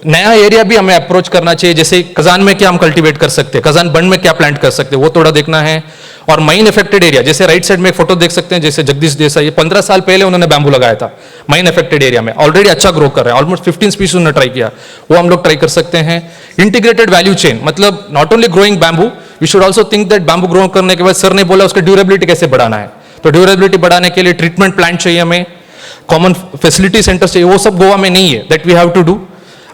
नया एरिया भी हमें अप्रोच करना चाहिए, जैसे खजान में क्या हम कल्टीवेट कर सकते हैं, खजान बंड में क्या प्लांट कर सकते हैं, वो थोड़ा देखना है। और माइन अफेक्टेड एरिया, जैसे राइट साइड में एक फोटो देख सकते हैं, जैसे जगदीश देसाई, ये 15 साल पहले उन्होंने बैम्बू लगाया था माइन अफेक्टेड एरिया में, ऑलरेडी अच्छा ग्रो कर रहा है, ऑलमोस्ट 15 स्पीशीज उन्होंने ट्राई किया, वो हम लोग ट्राई कर सकते हैं। इंटीग्रेटेड वैल्यू चेन, मतलब not only growing bamboo, we should also think that bamboo grow करने के बाद सर ने बोला उसका ड्यूरेबिलिटी कैसे बढ़ाना है, तो ड्यूरेबिलिटी बढ़ाने के लिए ट्रीटमेंट प्लांट चाहिए हमें, कॉमन फैसिलिटी सेंटर चाहिए, वो सब गोवा में नहीं है, that we have to do.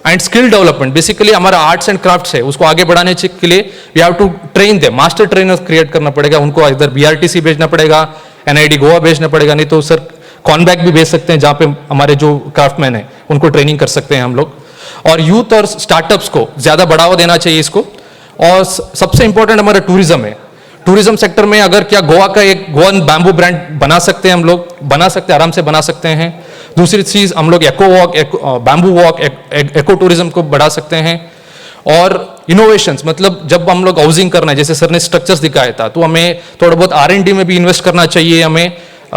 And skill development, basically हमारा आर्ट्स एंड क्राफ्ट्स है, उसको आगे बढ़ाने के लिए we have to train the, master trainers create करना पड़ेगा, उनको इधर बीआरटीसी भेजना पड़ेगा, एनआईडी गोवा भेजना पड़ेगा, नहीं तो सर कॉनबैक भी भेज सकते हैं, जहाँ पे हमारे जो क्राफ्टमैन है उनको ट्रेनिंग कर सकते हैं हम लोग। और यूथ और स्टार्टअप्स को ज्यादा बढ़ावा देना चाहिए इसको। और सबसे इंपॉर्टेंट हमारा टूरिज्म है, टूरिज्म सेक्टर में अगर क्या गोवा का एक गोवन बैम्बू ब्रांड बना सकते हैं, हम लोग बना सकते हैं, आराम से बना सकते हैं। दूसरी चीज हम लोग एको वॉक, बैम्बू वॉक, एको टूरिज्म को बढ़ा सकते हैं। और इनोवेशंस, मतलब जब हम लोग हाउसिंग करना है, जैसे सर ने स्ट्रक्चर्स दिखाया था, तो हमें थोड़ा बहुत R&D में भी इन्वेस्ट करना चाहिए हमें,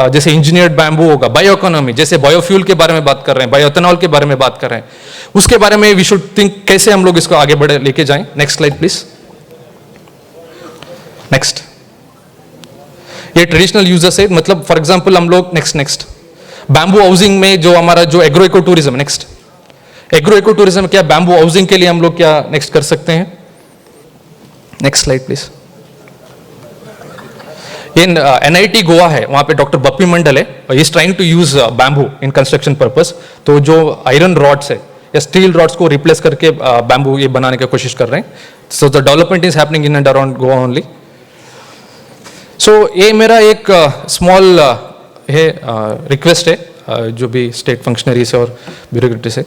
जैसे इंजीनियर्ड बैम्बू होगा, बायो इकोनॉमी, जैसे बायोफ्यूल के बारे में बात कर रहे हैं, बायोएथेनॉल के बारे में बात कर रहे हैं, उसके बारे में वी शुड थिंक कैसे हम लोग इसको आगे बढ़े लेके जाएं। Next slide please. नेक्स्ट, ये ट्रेडिशनल यूजर्स है, मतलब फॉर एग्जांपल हम लोग नेक्स्ट बैम्बू हाउसिंग में जो हमारा जो agro eco tourism, next agro eco tourism क्या बैम्बू हाउसिंग के लिए हम लोग क्या नेक्स्ट कर सकते हैं। Next slide please. ये एनआईटी गोवा है, वहां पे डॉक्टर बप्पी मंडल है, is trying to use bamboo in construction purpose. तो जो आयरन रॉड्स है या स्टील रॉड्स को रिप्लेस करके बैम्बू ये बनाने की कोशिश कर रहे हैं। So the development is happening in end around Goa only. So ये मेरा एक स्मॉल है रिक्वेस्ट है, जो भी स्टेट फंक्शनरी से और ब्यूरोक्रेटी से,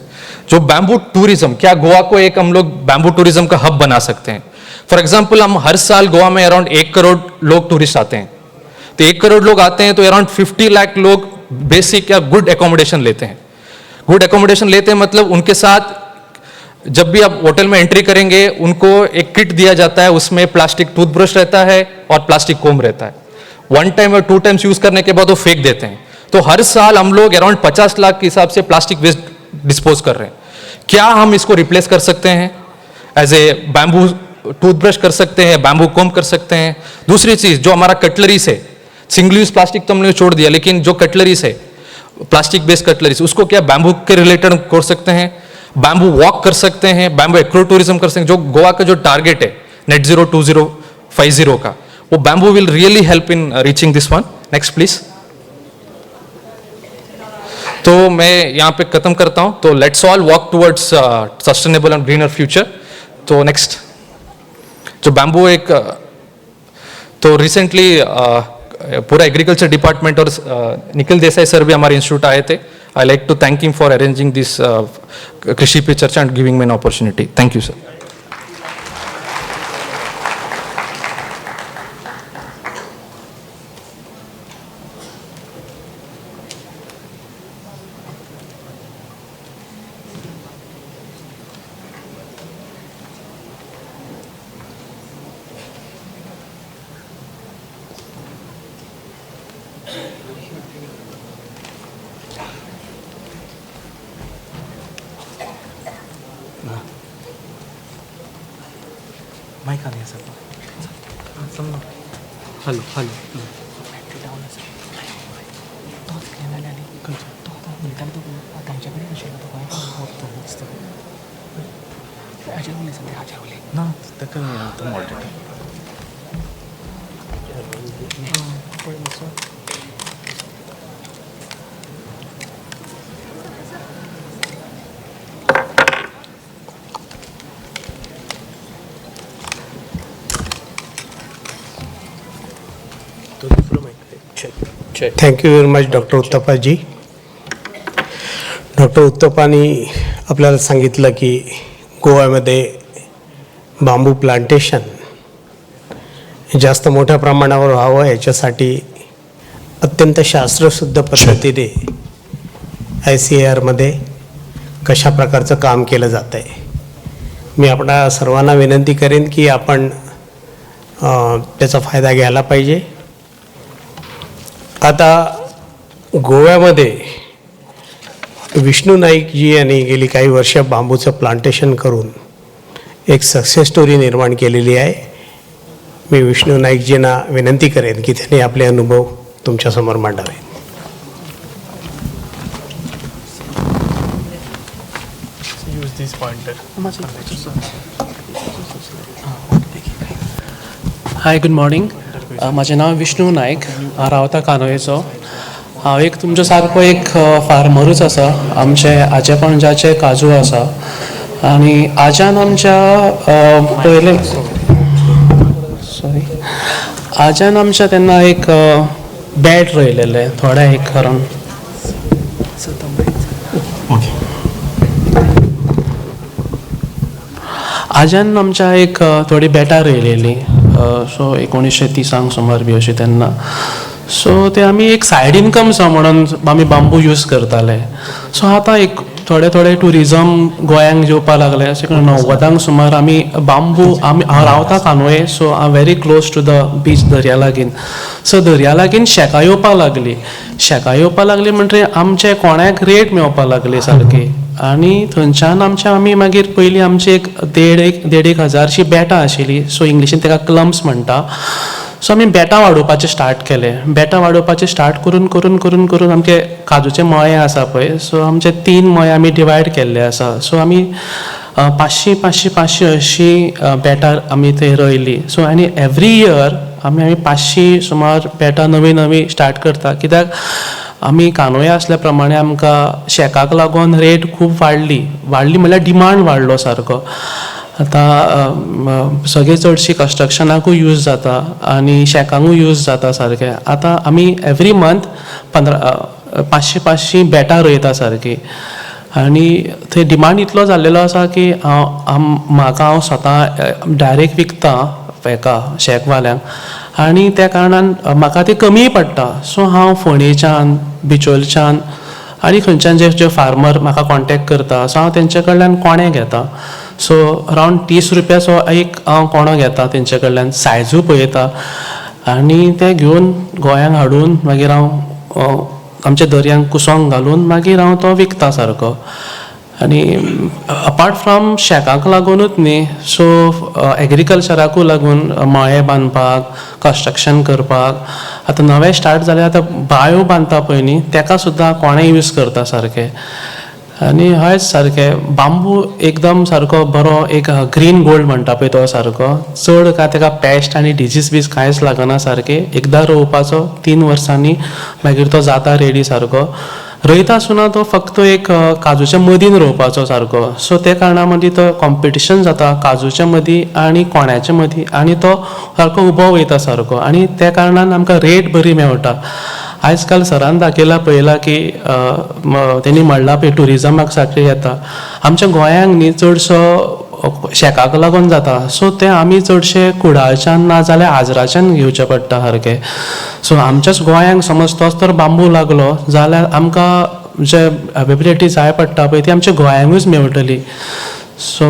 जो बैम्बू टूरिज्म, क्या गोवा को एक हम लोग बैम्बू टूरिज्म का हब बना सकते हैं। फॉर एग्जांपल हम हर साल गोवा में अराउंड 1 करोड़ लोग टूरिस्ट आते हैं, तो 1 करोड़ लोग आते हैं तो अराउंड 50 लाख लोग बेसिक या गुड एकोमोडेशन लेते हैं। गुड एकोमोडेशन लेते हैं मतलब उनके साथ जब भी आप होटल में एंट्री करेंगे उनको एक किट दिया जाता है, उसमें प्लास्टिक टूथब्रश रहता है और प्लास्टिक कोम रहता है। 1 टाइम और 2 टाइम्स यूज करने के बाद वो फेंक देते हैं। तो हर साल हम लोग अराउंड 50 लाख के हिसाब से प्लास्टिक वेस्ट डिस्पोज कर रहे हैं। क्या हम इसको रिप्लेस कर सकते हैं? एज ए बैम्बू टूथब्रश कर सकते हैं, बैम्बू कोम कर सकते हैं। दूसरी चीज जो हमारा कटलरीज है, सिंगल यूज प्लास्टिक तो हमने छोड़ दिया, लेकिन जो कटलरीज है प्लास्टिक बेस्ड कटलरीज, उसको क्या बैम्बू के रिलेटेड कर सकते हैं। बैम्बू वॉक कर सकते हैं, बैम्बू एक्रो टूरिज्म कर सकते हैं। जो गोवा का जो टारगेट है नेट जीरो 2050 का, वो bamboo will really help in reaching this one. Next please. तो मैं यहाँ पे खत्म करता हूँ। तो let's all walk towards sustainable end greener future. तो नेक्स्ट, जो बैम्बू एक तो रिसेंटली पूरा एग्रीकल्चर डिपार्टमेंट और निखिल देसाई सर भी हमारे इंस्टीट्यूट आए थे। I like to thank him for arranging this कृषि पे चर्चा and giving me an opportunity. Thank you sir. Thank you very much doctor उत्तप्पाजी. डॉक्टर उत्तप्पानी आपल्याला सांगितलं की गोव्यामध्ये बांबू प्लांटेशन जास्त मोठ्या प्रमाणावर व्हावं याच्यासाठी अत्यंत शास्त्रशुद्ध पद्धतीने ICARमध्ये कशा प्रकारचं काम केलं जातं आहे. मी आपणा सर्वांना विनंती करेन की आपण त्याचा फायदा घ्यायला पाहिजे. आता गोव्यामध्ये विष्णू नाईकजी यांनी गेली काही वर्ष बांबूचं प्लांटेशन करून एक सक्सेस स्टोरी निर्माण केलेली आहे. मी विष्णू नाईकजींना विनंती करेन की त्यांनी आपले अनुभव तुमच्यासमोर मांडावे. हाय, गुड मॉर्निंग. म्हजें नांव विष्णू नायक. हांव रावता कानोयेचो. हांव एक तुमच्या सारको एक फार्मरूच आसा. आमचे आजे पणजाचे काजू आसा आनी आज्यान आमच्या पयले आज्यान आमच्या तेन्ना एक बॅट रोयलेले थोडे एक करून आज्यान आमच्या एक थोडी बॅटां रोयलेली. सो 1930 सुमार बी अशी तेन्ना. सो ते आमी एक सायड इनकम म्हणून आमी बांबू यूज करताले. सो आतां एक थोडे थोडे टुरिजम गोंयांक येवपाक लागले. अशें करून 90 सुमार आमी बांबू हांव रावता कानोये. सो हांव very close to the beach, दर्या लागीं. सो दर्या लागीं शेकां येवपाक लागली. शेकां येवपाक लागली म्हणटरी आमचे कोण्याक रेट मेळपाक लागली सारकी. आनी थंयच्यान आमी मागीर पयलीं आमची एक देड एक हजारची बॅटां आशिल्ली. सो इंग्लिशीन ताका क्लम्स म्हणटा. सो आमी बॅटां वाडोवपाचें स्टार्ट केलें. बॅटां वाडोवपाचें स्टार्ट करून करून करून करून आमचे काजूचे मळे आसा पळय, सो आमचे 3 मळे आमी डिवायड केल्ले आसा. सो आमी 500 अशी बॅटां आमी थंय रोयली. सो आनी एवरी इयर आमी 500 सुमार बॅटां नवी स्टार्ट करता. कित्याक आमी कानोये आसल्या प्रमाणे आमकां शेकाक लागून रेट खूब वाडली म्हणल्यार डिमांड वाडलो सारको. आतां सगळे चडशी कन्स्ट्रक्शनाकूय यूज जाता आनी शेकांकूय यूज जाता सारकें. आतां आमी एवरी मंथ 500 बॅटां रोयता सारकी. आनी थंय डिमांड इतलो जाल्लेलो आसा की हांव स्वता डायरेक्ट विकता हेका शेकवाल्यांक. आनी त्या कारणान म्हाका ते कमीय पडटा. सो हांव फोंडेच्यान, बिचोलच्यान आनी खंयच्यान जे फार्मर म्हाका कॉन्टेक्ट करता, सो हांव तेंचे कडल्यान कोणे घेता. सो अरावंड 30 रुपयाचो एक हांव कोणो घेता तेंचे कडल्यान. सायजूय पळयता आनी ते घेवन गोंयांक हाडून मागीर हांव आमच्या दर्यांक कुसोंक घालून मागीर हांव तो विकता सारको. आनी अपार्ट फ्रॉम शेकांक लागूनूच न्ही, सो एग्रीकल्चराकूय लागून मळे बांदपाक, कन्स्ट्रक्शन करपाक. आतां नवें स्टार्ट जालें. आतां बांयो बांदता पळय न्ही, ताका सुद्दां कोणें यूज करता सारकें. आनी हयच सारकें बांबू एकदम सारको बरो एक ग्रीन गोल्ड म्हणटा पळय तो सारको. चड काय ताका पॅस्ट आनी डिजीज बीज कांयच लागना सारकें. एकदां रोवपाचो 3 वर्सांनी मागीर तो जाता रेडी सारको. रोयता आसतना तो फक्त एक काजूच्या मदीं रोवपाचो सारको. सो त्या कारणान मदीं तो कॉम्पिटिशन जाता काजूच्या मदीं आनी कोण्याच्या मदीं आनी तो सारको उबो वयता सारको. आनी त्या कारणान आमकां रेट बरी मेळटा. आयज काल सरान दाखयला पळयला की तेणी म्हणला पळय टुरिजमाक सारकें येता. आमच्या गोंयांक न्ही चडसो शेकाक लागून जाता. सो ते आमी चडशे कुडाळच्यान ना जाल्यार आजराच्यान घेवचें पडटा सारकें. सो आमच्याच गोंयांक समज तोच तर बांबू लागलो जाल्यार आमकां जे अवेबिलिटी जाय पडटा पळय ती आमच्या गोंयांकूच मेळटली. सो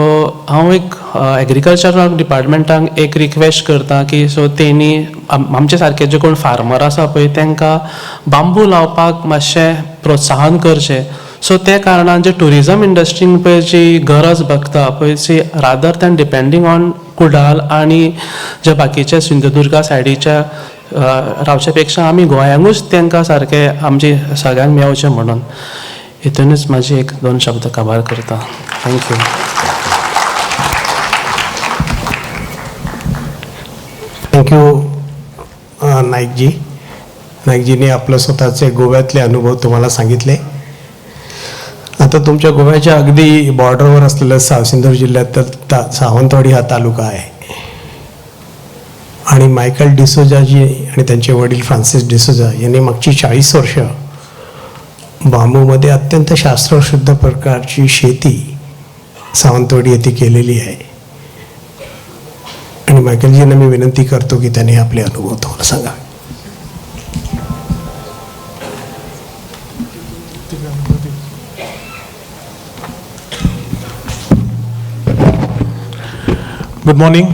हांव एक एग्रीकल्चर डिपार्टमेंटाक एक रिक्वेस्ट करता की सो तेणी आमचे सारके जे कोण फार्मर आसा पळय तांकां बांबू लावपाक मातशें प्रोत्साहन करचें. सो त्या कारणान जे टुरिजम इंडस्ट्रीन पळय जी गरज बघता पळय सी rather than depending on Kudal आनी जे बाकीचे सिंधुदुर्गा सायडीच्या रावचे पेक्षा आमी गोंयांकूच तांकां सारकें आमचे सगळ्यांक मेळचें म्हणून. हितूनच म्हाजी 1-2 शब्द काबार करता. थँक्यू. थँक्यू नाईकजीने आपलं स्वतःचे गोव्यातले अनुभव तुम्हाला सांगितले. आता तुमच्या गोव्याच्या अगदी बॉर्डरवर असलेलं सिंधुदुर्ग जिल्ह्यात तर सावंतवाडी हा तालुका आहे आणि मायकल डिसोजाजी आणि त्यांचे वडील फ्रान्सिस डिसोजा यांनी मागची 40 वर्ष बांबूमध्ये अत्यंत शास्त्रशुद्ध प्रकारची शेती सावंतवाडी येथे केलेली आहे. आणि मायकलजींना मी विनंती करतो की त्यांनी आपले अनुभव थोडं सांगा. Good morning.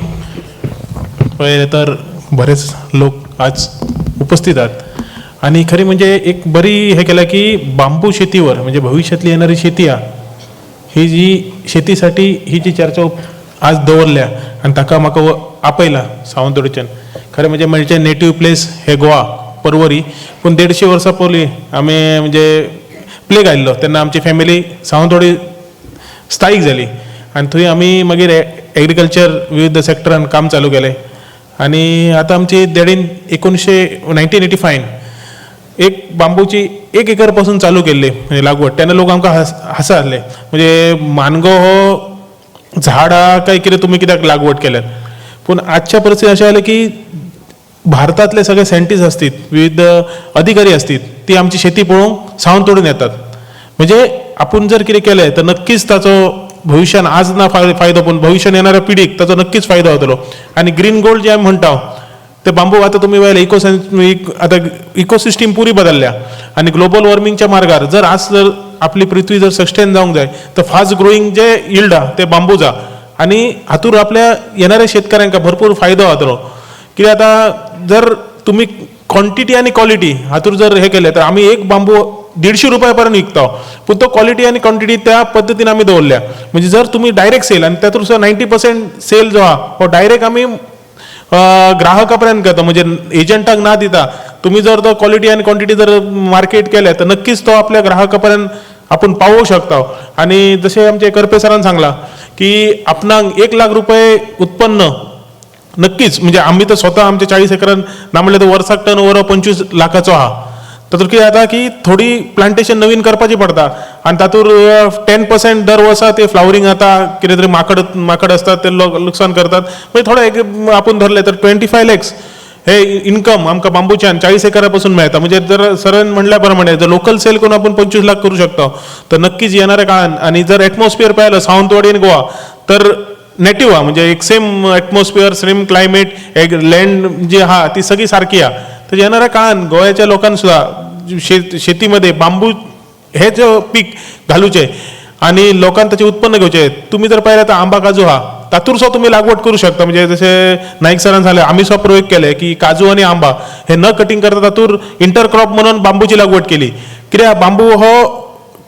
पहिले तर बरेच लोक आज उपस्थित आहेत आणि खरी म्हणजे एक बरी हे केलं की बांबू शेतीवर म्हणजे भविष्यातली येणारी शेती ही जी शेतीसाठी ही जी चर्चा आज दवरल्या आणि ताका म्हाका आपयला सावंतवाडीच्यान खरें म्हणजे नेटिव्ह प्लेस हे गोवा पर्वरी. पूण 150 वर्सां पयलीं आमी म्हणजे प्लेग आयिल्लो तेन्ना आमची फॅमिली सावंतवाडी स्थायीक जाली आणि थंय आमी मागीर एग्रीकल्चर विविध सॅक्टरान काम चालू केलें. आणि आता आमची डॅडीन 1985 एक बांबूची 1 एकर पासून चालू केल्ली म्हणजे लागवड. तेन्ना लोक आमकां हांसा आसले म्हणजे मानगो हो झाड हा काय कितें तुमी कित्याक लागवड केल्यात. पूण आजच्या परिस्थितीत अशें जालें की भारतातले सगळे सायंटिस्ट असतील विविध अधिकारी असतील ती आमची शेती पळोवंक सावंतवाडीन येतात. म्हणजे आपण जर कितें केलें तर नक्कीच ताचो भविष्यान आज ना फायदो पण भविष्यान येणाऱ्या पिढीक ताचो नक्कीच फायदो जातलो. आणि ग्रीन गोल्ड जे आमी म्हणटा ते बांबू आता तुम्ही पळयलें आता इकोसिस्टीम पुरी बदलल्या आणि ग्लोबल वॉर्मिंगच्या मार्गार जर आपली पृथ्वी जर सस्टेन जावंक जाय तर फास्ट ग्रोईंग जे यील्ड हा ते बांबूचा आणि हातूर आपल्या येणाऱ्या शेतकऱ्यांका भरपूर फायदो जातलो. कित्याक आता जर तुम्ही क्वांटिटी आणि क्वालिटी हातूर जर हे केले तर आम्ही एक बांबू 150 रुपयापर्यंत विकता पण तो क्वालिटी आणि क्वांटिटी त्या पद्धतीने आम्ही दवरल्या. म्हणजे जर तुम्ही डायरेक्ट सेल आणि त्यातून 90% सेल जो हा तो डायरेक्ट आम्ही ग्राहकापर्यंत करता म्हणजे एजंटाक ना दिता. तुम्ही जर तो क्वालिटी आणि क्वांटिटी जर मार्केट केले तर नक्कीच तो आपल्या ग्राहकापर्यंत आपण पावू शकता. आणि जसे आमचे करपे सरांनी सांगला की आपणाक 1 लाख रुपये उत्पन्न नक्कीच म्हणजे आम्ही तर स्वतः आमच्या 40 एकरान ना म्हणले तर वर्साक टर्न ओव्हर 25 लाखाचो हा. तर कितें जाता की थोडी प्लांटेशन नवीन करपाची पडता आणि तातूर 10% दर वर्सा ते फ्लावरिंग जाता कितें तरी माकड असतात ते लुकसाण करतात. म्हणजे थोडं एक आपण धरले तर 25 lakhs हे इन्कम आमकां बांबूच्यान 40 एकरापासून मेळटा. म्हणजे जर सरान म्हणल्या प्रमाणे जर लोकल सेल करून आपण 25 लाख करू शकता तर नक्कीच येणाऱ्या काळात. आणि जर एटमॉस्फिअर पाहिलं सावंतवाडी आणि गोवा तर नेटिव्ह हा म्हणजे एक सेम एटमॉस्फिअर सेम क्लायमेट एक लँड जी हा ती सगळी सारखी हा. तर येणाऱ्या काळात गोव्याच्या लोकांना सुद्धा शेतीमध्ये बांबू हे जे पीक घालूचे आणि लोकांना त्याचे उत्पन्न घेवचे. तुम्ही जर पाहिलं तर आंबा काजू हा तातूर सुद्धा तुम्ही लागवड करू शकता. म्हणजे जसे नाईक सरांनी झाले आम्ही सुद्धा प्रयोग केले की काजू आणि आंबा हे न कटिंग करता तातूर इंटरक्रॉप म्हणून बांबूची लागवड केली. कित्याक बांबू हो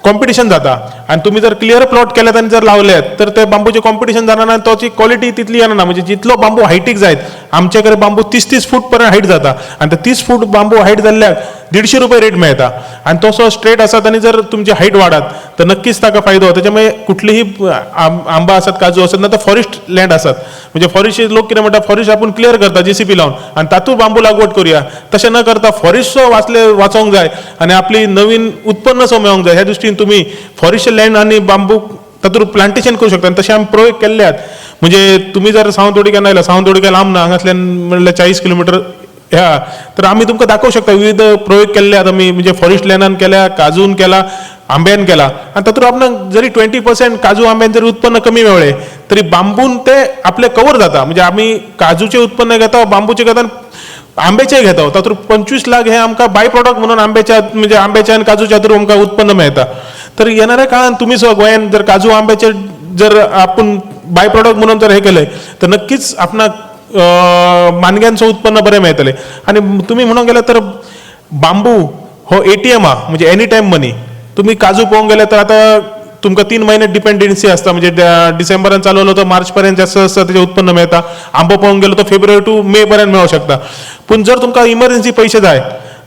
कॉम्पिटिशन जाता आणि तुम्ही जर क्लिअर प्लॉट केल्यात आणि जर लावलेत तर ते बांबूचे कॉम्पिटिशन जाणार नाही त्याची क्वालिटी तितली येणार ना. म्हणजे जितलो बांबू हायटीक जायत आमच्याकडे बांबू 30 फूट पर्यंत हाईट जाता आणि ते 30 फूट बांबू हाईट जाल्ल्याक 150 रुपये रेट मेळटा. आणि तसो स्ट्रेट आसात आणि जर तुमची हाईट वाढत तर नक्कीच ताका फायदो. त्याच्यामुळे कुठलीही आंबा असतात काजू असतात ना तर फॉरेस्ट लँड असतात म्हणजे फॉरेस्ट लोक कितें म्हणटा फॉरेस्ट आपण क्लिअर करता JCB लावून आणि तातूंत बांबू लागवड करूया. तशें न करता फॉरेस्ट वाचोवंक जाय आणि आपली नवीन उत्पन्न सो मेळोंक जाय ह्या दृश्टीन तुम्ही फॉरेस्ट लँड आणि बांबू तातूंत प्लांटेशन करू शकता. तशें आमी प्रयोग केल्ले आहेत. म्हणजे तुम्ही जर सावंतवाडी केन्ना आयला सावंतवाडी काय लांब ना हांगासल्यान म्हणल्यार 40 किलोमीटर ह्या तर आम्ही तुमकां दाखवू शकता विविध प्रयोग केल्ले आहात आमी म्हणजे फॉरेस्ट लँडान केल्या काजून केला आंब्यान केला आणि तातूंत आपणाक जरी 20% काजू आंब्यान जरी उत्पन्न कमी मेळ्ळें तरी बांबून ते आपले कवर जाता. म्हणजे आम्ही काजूचे उत्पन्न घेता बांबूचे घेता आंब्याचे घेता तातूंत 25 लाख हे आमकां बाय प्रॉडक्ट म्हणून आंब्याच्या म्हणजे आंब्याच्या आणि काजूच्या थ्रू आमकां उत्पन्न मेळटा. तर येणाऱ्या काळात तुम्ही सुद्धा गोंयान जर काजू आंब्याचे जर आपण बाय प्रॉडक्ट म्हणून जर हे केले तर नक्कीच आपणाक मानग्यांचं उत्पन्न बरें मेळटलें. आणि तुम्ही म्हणून गेले तर बांबू हो ATM हा म्हणजे एनी टायम मनी. तुम्ही काजू पळोवंक गेले तर आता तुमकां 3 महिने डिपेंडन्सी असता म्हणजे डिसेंबरान चालवलो तर मार्च पर्यंत जास्त त्याचे उत्पन्न मेळटा. आंबो पळोवंक गेलो तर फेब्रुवारी टू मे पर्यंत मेळूंक शकता. पूण जर तुमकां इमर्जन्सी पैसे जाय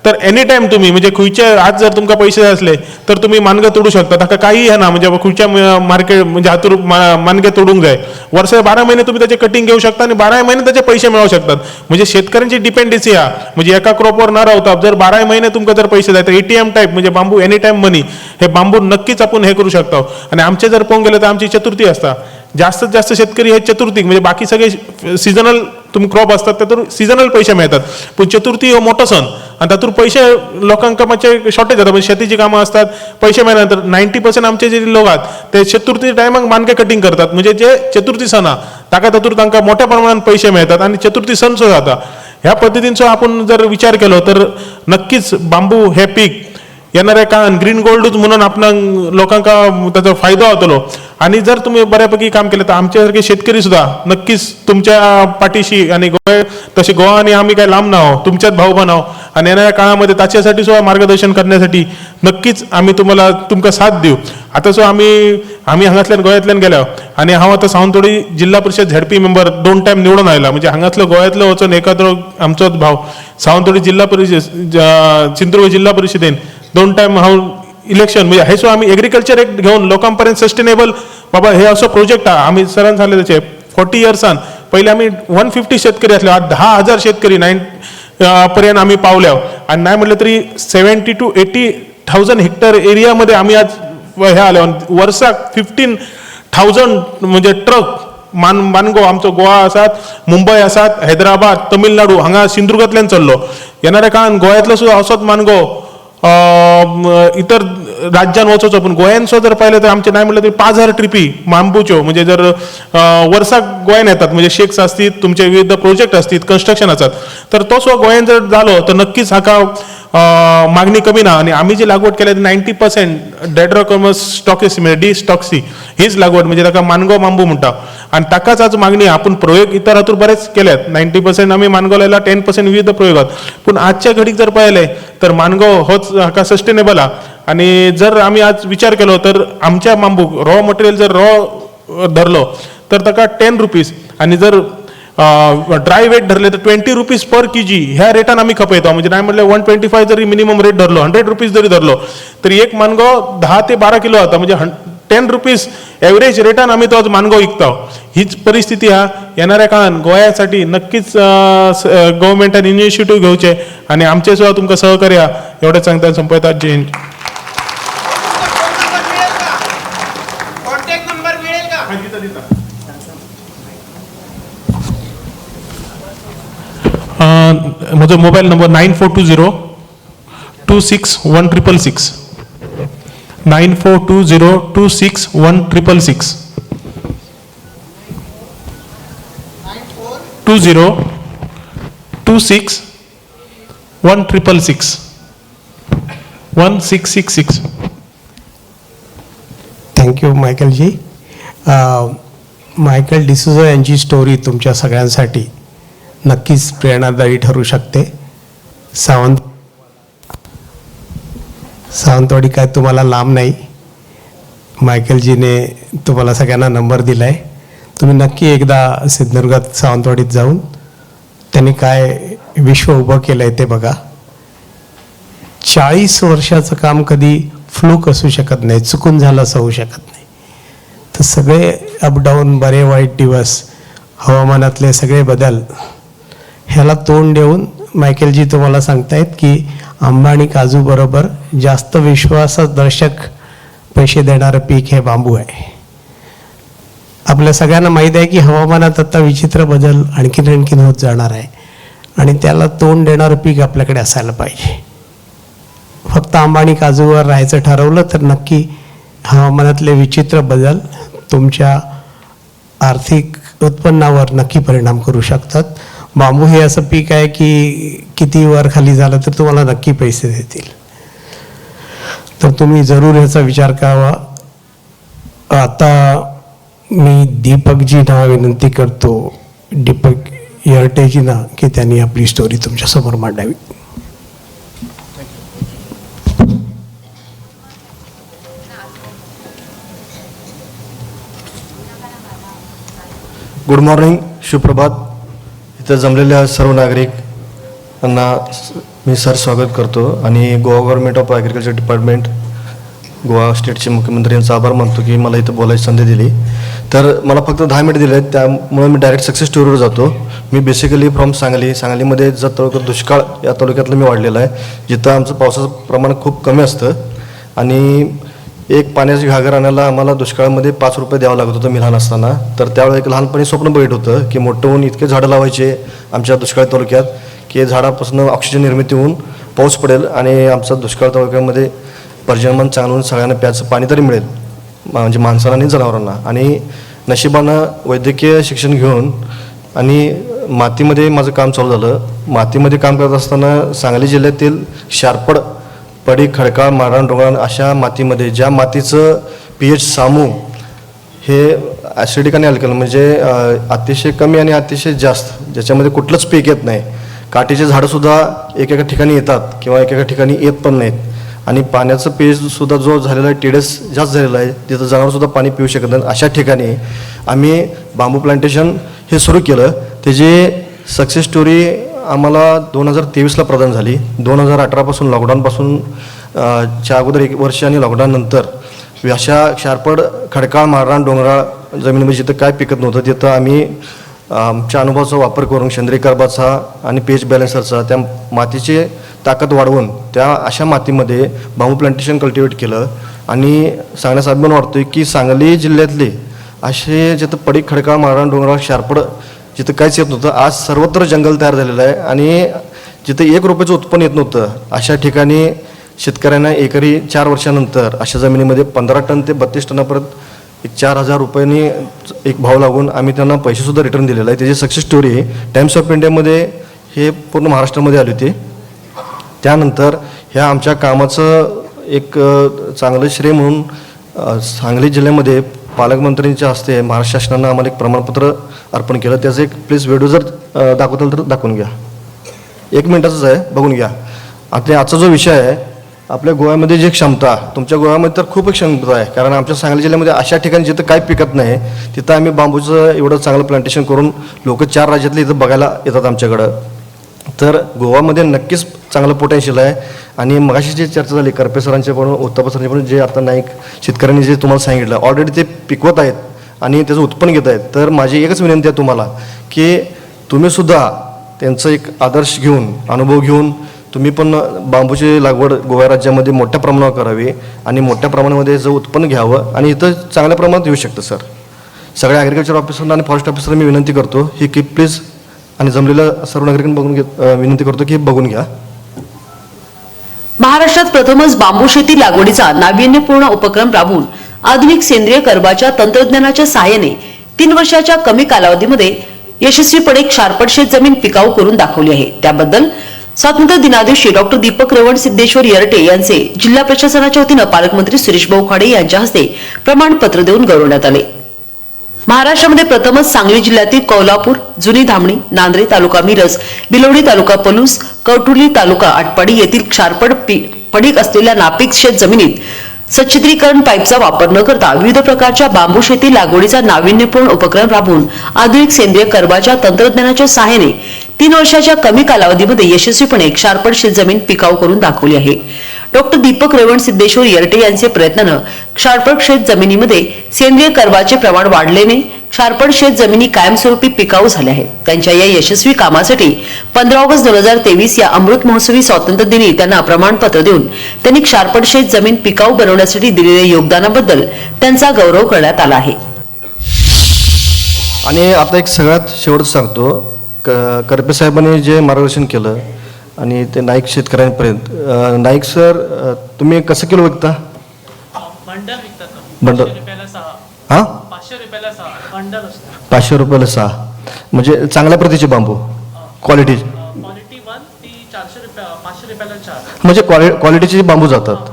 तर एनी टायम तुम्ही म्हणजे खंयचे आज जर तुमकां पैसे जाय असले तर तुम्ही मानगं तोडू शकता. ताका काही हे ना म्हणजे खंयच्या मार्केट म्हणजे हातूर मानगे तोडूंक जाय वर्सा 12 महिने तुम्ही त्याचे कटिंग घेऊ शकता आणि 12 महिने त्याचे पैसे मिळवू शकतात. म्हणजे शेतकऱ्यांची डिपेंडन्सी हा म्हणजे एका क्रॉपवर न रावता जर 12 महिने तुमकां जर पैसे जाय तर ATM टाईप म्हणजे बांबू एनी टाइम मनी हे बांबू नक्कीच आपण हे करू शकता. आणि आमचे जर पळोवंक गेले तर आमची चतुर्थी असता जास्तीत जास्त शेतकरी हे चतुर्थीक म्हणजे बाकी सगळे सीजनल तुम्ही क्रॉप असतात तातूंत सीजनल पैसे मेळटात, पूण चतुर्थी हो मोठो सण आणि तातूंत पैसे लोकांक मातशे शॉर्टेज जाता, म्हणजे शेतीची कामां असतात पैसे मेळना, तर 90% आमचे जे लोक आहात ते चतुर्थी टायमाक मानके कटिंग करतात, म्हणजे जे चतुर्थी सण आहा ताका तातूंत तांकां मोठ्या प्रमाणात पैसे मेळटात आणि चतुर्थी सण सुद्धा जाता. ह्या पद्दतींचो आपण जर विचार केलो तर नक्कीच बांबू हे पीक येणाऱ्या काळात ग्रीन गोल्डूच म्हणून आपणाक लोकांका त्याचा फायदो जातलो. आणि जर तुम्ही बऱ्यापैकी काम केलं तर आमच्या सारखे शेतकरी सुद्धा नक्कीच तुमच्या पाठीशी, आणि गोय तसे गोवा आणि आम्ही काय लांब नाहो, तुमच्याच भाऊ बनाव आणि येणाऱ्या काळामध्ये त्याच्यासाठी सुद्धा मार्गदर्शन करण्यासाठी नक्कीच आम्ही तुमका साथ देऊ. आता सो आम्ही हांगातल्यान गोंयांतल्यान गेल्या आणि हांव आतां सावंतवाडी जिल्हा परिषद झेडपी मेंबर 2 टायम निवडून आयला, म्हणजे हांगातलो गोंयांतलो वचून एखादो आमचोच भाव सावंतवाडी जिल्हा परिषद सिंधुदुर्ग जिल्हा परिषदेन 2 टायम हांव इलेक्शन, म्हणजे हे सो आम्ही एग्रीकल्चर एक्ट घेऊन लोकांपर्यंत सस्टेनेबल बाबा हे असो प्रोजेक्ट हा आम्ही सरांनी सांगले त्याचे 40 इयर्सान पहिले आम्ही 150 शेतकरी असले, आज 10,000 शेतकरी पर्यंत आम्ही पावल्या आणि नाही म्हटलं तरी 70 to 80,000 हेक्टर एरियामध्ये आम्ही आज हे आलो. वर्साक 15,000 म्हणजे ट्रक मानगो आमचो गोवा आसात, मुंबई आसात, हैदराबाद, तमिळनाडू हांगा सिंधुदुर्गांतल्यान चल्लो. येणाऱ्या काळात गोंयांतलो सुद्धा असोच मानगो इतर राज्यात वचोचो, पण गोंयांत जर पाहिलं तर आमचे नाही म्हटलं तरी 5,000 ट्रिपी बांबूच्यो म्हणजे जर वर्साक गोंयांत येतात, म्हणजे शेक्स असतील, तुमचे विविध प्रोजेक्ट असतील, कन्स्ट्रक्शन असतात, तर तो सुद्धा गोंयांत जर झालो तर नक्कीच हाका मागणी कमी ना. आणि आम्ही जी लागवड केल्या 90% डेड्रोकॉमस स्टॉक्सी म्हणजे डी स्टॉक्सी हीच लागवड, म्हणजे ताका मानगो बांबू म्हणटा आणि ताकाच आज मागणी. आपण प्रयोग इतर हातून बरेच केल्यात, 90% आम्ही मानगो लायला, 10% विविध प्रयोगात, पण आजच्या घडीक जर पळयले तर मानगो होच हाका सस्टेनेबल हा. आणि जर आम्ही आज विचार केलो तर आमच्या बांबूक रॉ मटेरियल जर रॉ धरलो तर ताका 10 रुपीज आणि जर ड्राय वेट धरले तर 20 रुपीज पर kg ह्या रेटान आम्ही खपयतो. म्हणजे नाही म्हटलं 125 जरी मिनिमम रेट धरलो, 100 रुपीज जरी धरलो तरी एक मानगो 10 ते 12 किलो आता, म्हणजे 10 रुपीज एव्हरेज रेटान आम्ही तो आज मानगो विकता. हीच परिस्थिती हा येणाऱ्या काळात गोंयासाठी नक्कीच गव्हर्नमेंटान इनिशिएटिव्ह घेवचे आणि आमचे सुद्धा तुमकां सहकार्य एवढे सांगता संपयतात. जय हिंद. कॉन्टॅक्ट नंबर मिळेल का? म्हजो मोबाईल नंबर 9420261666 9420261666 20261666 1666. थँक्यू मायकलजी. मायकल डिसूजा यांची स्टोरी तुमच्या सगळ्यांसाठी नक्कीच प्रेरणादायी ठरू शकते. सावंतवाडी काय तुम्हाला लांब नाही. मायकलजीने तुम्हाला सगळ्यांना नंबर दिला आहे. तुम्ही नक्की एकदा सिंधुदुर्गात सावंतवाडीत जाऊन त्यांनी काय विश्व उभं केलं आहे ते बघा. 40 वर्षाचं काम कधी फ्लूक असू शकत नाही, चुकून झालं असं होऊ शकत नाही. तर सगळे अपडाऊन, बरे वाईट दिवस, हवामानातले सगळे बदल ह्याला तोंड देऊन मायकेलजी तुम्हाला सांगतायत की आंबा आणि काजू बरोबर जास्त विश्वासदर्शक पैसे देणारं पीक हे बांबू आहे. आपल्या सगळ्यांना माहीत आहे की हवामानात आता विचित्र बदल आणखीन होत जाणार आहे आणि त्याला तोंड देणारं पीक आपल्याकडे असायला पाहिजे. फक्त आंबा आणि काजूवर राहायचं ठरवलं तर नक्की हवामानातले विचित्र बदल तुमच्या आर्थिक उत्पन्नावर नक्की परिणाम करू शकतात. बांबू हे असं पीक आहे की किती वर खाली झालं तर तुम्हाला नक्की पैसे देतील. तर तुम्ही जरूर ह्याचा विचार करावा. आता मी दीपकजींना विनंती करतो, दीपक यरटेजींना, की त्यांनी आपली स्टोरी तुमच्यासमोर मांडावी. गुड मॉर्निंग, सुप्रभात. इथं जमलेल्या सर्व नागरिकांना मी स्वागत करतो आणि Goa government of agriculture department, Goa स्टेटचे मुख्यमंत्री यांचा आभार मानतो की मला इथं बोलायची संधी दिली. तर मला फक्त 10 मिनिट दिले आहेत, त्यामुळे मी डायरेक्ट सक्सेस स्टोरीवर जातो. मी बेसिकली फ्रॉम सांगलीमध्ये जत तालुक्यात दुष्काळ या तालुक्यातलं मी वाढलेलं आहे, जिथं आमचं पावसाचं प्रमाण खूप कमी असतं आणि एक पाण्याची घागर आणायला आम्हाला दुष्काळामध्ये 5 रुपये द्यावं लागत होतं मी लहान असताना. तर त्यावेळेला एक लहानपणी स्वप्न बघितलं होतं की मोठं होऊन इतके झाडं लावायचे आमच्या दुष्काळ तालुक्यात की झाडापासून ऑक्सिजन निर्मिती होऊन पाऊस पडेल आणि आमचा दुष्काळ तालुक्यामध्ये पर्जन्यमान चांगलं होऊन सगळ्यांना प्यायचं पाणी तरी मिळेल, म्हणजे माणसांना आणि जनावरांना. आणि नशिबानं वैद्यकीय शिक्षण घेऊन आणि मातीमध्ये माझं काम चालू झालं. मातीमध्ये काम करत असताना सांगली जिल्ह्यातील शारपड, पडी, खडकाळ, मारहाण, डोंगराळ अशा मातीमध्ये ज्या मातीचं pH सामू हे ॲसिडिक आणि अल्कल म्हणजे अतिशय कमी आणि अतिशय जास्त, ज्याच्यामध्ये कुठलंच पीक येत नाही. काठीचे झाडंसुद्धा एकेका ठिकाणी येतात किंवा एकेका ठिकाणी येत पण नाहीत. आणि पाण्याचं pH-सुद्धा जो झालेला आहे TDS जास्त झालेला आहे, तिथं जनावरसुद्धा पाणी पिऊ शकत नाहीत. अशा ठिकाणी आम्ही बांबू प्लांटेशन हे सुरू केलं. त्याची सक्सेस स्टोरी आम्हाला 2023ला प्रदान झाली. 2018पासून लॉकडाऊनपासून च्या अगोदर 1 वर्ष आणि लॉकडाऊननंतर अशा शारपड, खडकाळ, माररान, डोंगराळ जमिनीमध्ये जिथं काय पिकत नव्हतं तिथं आम्ही आमच्या अनुभवाचा वापर करून सेंद्रिय कर्बाचा आणि pH बॅलन्सरचा त्या मातीची ताकद वाढवून त्या अशा मातीमध्ये बांबू प्लांटेशन कल्टिवेट केलं. आणि सांगण्याचा अभिमान वाटतोय की सांगली जिल्ह्यातले असे जिथं पडीक, खडकाळ, माररान, डोंगराळ, शारपड जिथं काहीच येत नव्हतं आज सर्वत्र जंगल तयार झालेलं आहे. आणि जिथं 1 रुपयाचं उत्पन्न येत नव्हतं अशा ठिकाणी शेतकऱ्यांना एकरी 4 वर्षानंतर अशा जमिनीमध्ये 15 टन ते 32 टनापर्यंत 4,000 रुपयांनी एक भाव लागून आम्ही त्यांना पैसेसुद्धा रिटर्न दिलेला आहे. त्याची सक्सेस स्टोरी टाइम्स ऑफ इंडियामध्ये हे पूर्ण महाराष्ट्रामध्ये आली होती. त्यानंतर ह्या आमच्या कामाचं एक चांगलं श्रेय म्हणून सांगली जिल्ह्यामध्ये पालकमंत्र्यांच्या हस्ते महाराष्ट्र शासनानं आम्हाला एक प्रमाणपत्र अर्पण केलं. त्याचं एक प्लीज व्हिडिओ जर दाखवताल तर दाखवून घ्या. 1 मिनिटाचंच आहे, बघून घ्या. आता आजचा जो विषय आहे आपल्या गोव्यामध्ये जी क्षमता, तुमच्या गोव्यामध्ये तर खूप क्षमता आहे. कारण आमच्या सांगली जिल्ह्यामध्ये अशा ठिकाणी जिथं काय पिकत नाही तिथं आम्ही बांबूचं एवढं चांगलं प्लांटेशन करून लोक 4 राज्यातले इथं बघायला येतात आमच्याकडं. तर गोवामध्ये नक्कीच चांगलं पोटेन्शियल आहे. आणि मगाशी जी चर्चा झाली करपे सरांच्याकडून, उत्तप्पा सरांच्याकडून, जे आता नाईक शेतकऱ्यांनी जे तुम्हाला सांगितलं ऑलरेडी ते पिकवत आहेत आणि त्याचं उत्पन्न घेत आहेत. तर माझी एकच विनंती आहे तुम्हाला की तुम्हीसुद्धा त्यांचं एक आदर्श घेऊन, अनुभव घेऊन तुम्ही पण बांबूची लागवड गोवा राज्यामध्ये मोठ्या प्रमाणावर करावी आणि मोठ्या प्रमाणामध्ये जर उत्पन्न घ्यावं आणि इथं चांगल्या प्रमाणात येऊ शकतं. सर सगळ्या ॲग्रिकल्चर ऑफिसरना आणि फॉरेस्ट ऑफिसरला मी विनंती करतो ही की प्लीज, आणि जमलेल्या सर्व नागरिकांनी बघून विनंती करतो की बघून घ्या. महाराष्ट्रात प्रथमच बांबू शेती लागवडीचा नाविन्यपूर्ण उपक्रम राबवून आधुनिक सेंद्रिय कर्बाच्या तंत्रज्ञानाच्या सहाय्याने 3 वर्षाच्या कमी कालावधीमध्ये यशस्वीपणे क्षारपड शेत जमीन पिकाऊ करून दाखवली आहे. त्याबद्दल स्वातंत्र्य दिनादिवशी डॉक्टर दीपक रेवण सिद्धेश्वर यरटे यांचे जिल्हा प्रशासनाच्या वतीनं पालकमंत्री सुरेश भाऊ खाडे यांच्या हस्ते प्रमाणपत्र देऊन गौरवण्यात आले. महाराष्ट्रामध्ये प्रथमच सांगली जिल्ह्यातील कोल्हापूर, जुनी धामणी, नांद्रे तालुका मिरज, बिलोडी तालुका पलूस, कवठुली तालुका आटपाडी येथील क्षारपड पडीक असलेल्या नापीक शेत जमिनीत सच्छिद्रीकरण पाईपचा वापर न करता विविध प्रकारच्या बांबू शेती लागवडीचा नाविन्यपूर्ण उपक्रम राबवून आधुनिक सेंद्रिय कर्बाच्या तंत्रज्ञानाच्या सहाय्याने 3 वर्षाच्या कमी कालावधीमध्ये यशस्वीपणे क्षारपड शेत जमीन पिकाऊ करून दाखवली आहे. डॉक्टर दीपक रेवण सिद्धेश्वर यरटे यांचे प्रयत्नानं क्षारपड शेत जमिनीमध्ये सेंद्रिय कर्बाचे प्रमाण वाढल्याने क्षारपड शेत जमिनी कायमस्वरूपी पिकाऊ झाल्या आहेत. त्यांच्या या यशस्वी कामासाठी 15 ऑगस्ट 2023 या अमृत महोत्सवी स्वातंत्र्य दिनी त्यांना प्रमाणपत्र देऊन त्यांनी क्षारपड शेत जमीन पिकाऊ बनवण्यासाठी दिलेल्या योगदानाबद्दल त्यांचा गौरव करण्यात आला आहे. आणि आता एक सगळ्यात शेवटचं सांगतो, करपे साहेबांनी जे मार्गदर्शन केलं आणि ते नाईक शेतकऱ्यांपर्यंत, नाईक सर तुम्ही कसं किलो विकता? बंडल हां 500 रुपयाला 6, म्हणजे चांगल्या प्रतीचे बांबू क्वालिटी, म्हणजे क्वालिटीचे बांबू जातात.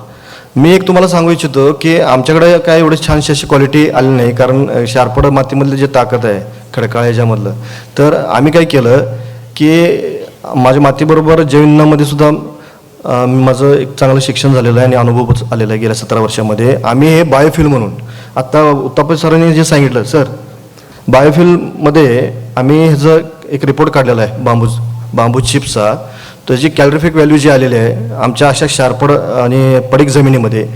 मी एक तुम्हाला सांगू इच्छितो की आमच्याकडे काय एवढी छानशी अशी क्वालिटी आली नाही, कारण शारपड मातीमधलं जे ताकद आहे खडकाळ ह्याच्यामधलं. तर आम्ही काय केलं की माझ्या मातीबरोबर जैवइंधनामध्ये सुद्धा माझं एक चांगलं शिक्षण झालेलं आहे आणि अनुभव आलेला आहे गेल्या 17 वर्षामध्ये. आम्ही हे बायोफ्युल म्हणून, आत्ता उत्तप्पा सरांनी जे सांगितलं सर, बायोफ्युलमध्ये आम्ही ह्याचं एक रिपोर्ट काढलेला आहे बांबू चिप्सचा. त्याची कॅलरिफिक व्हॅल्यू जी आलेली आहे आमच्या अशा शारपड आणि पडीक जमिनीमध्ये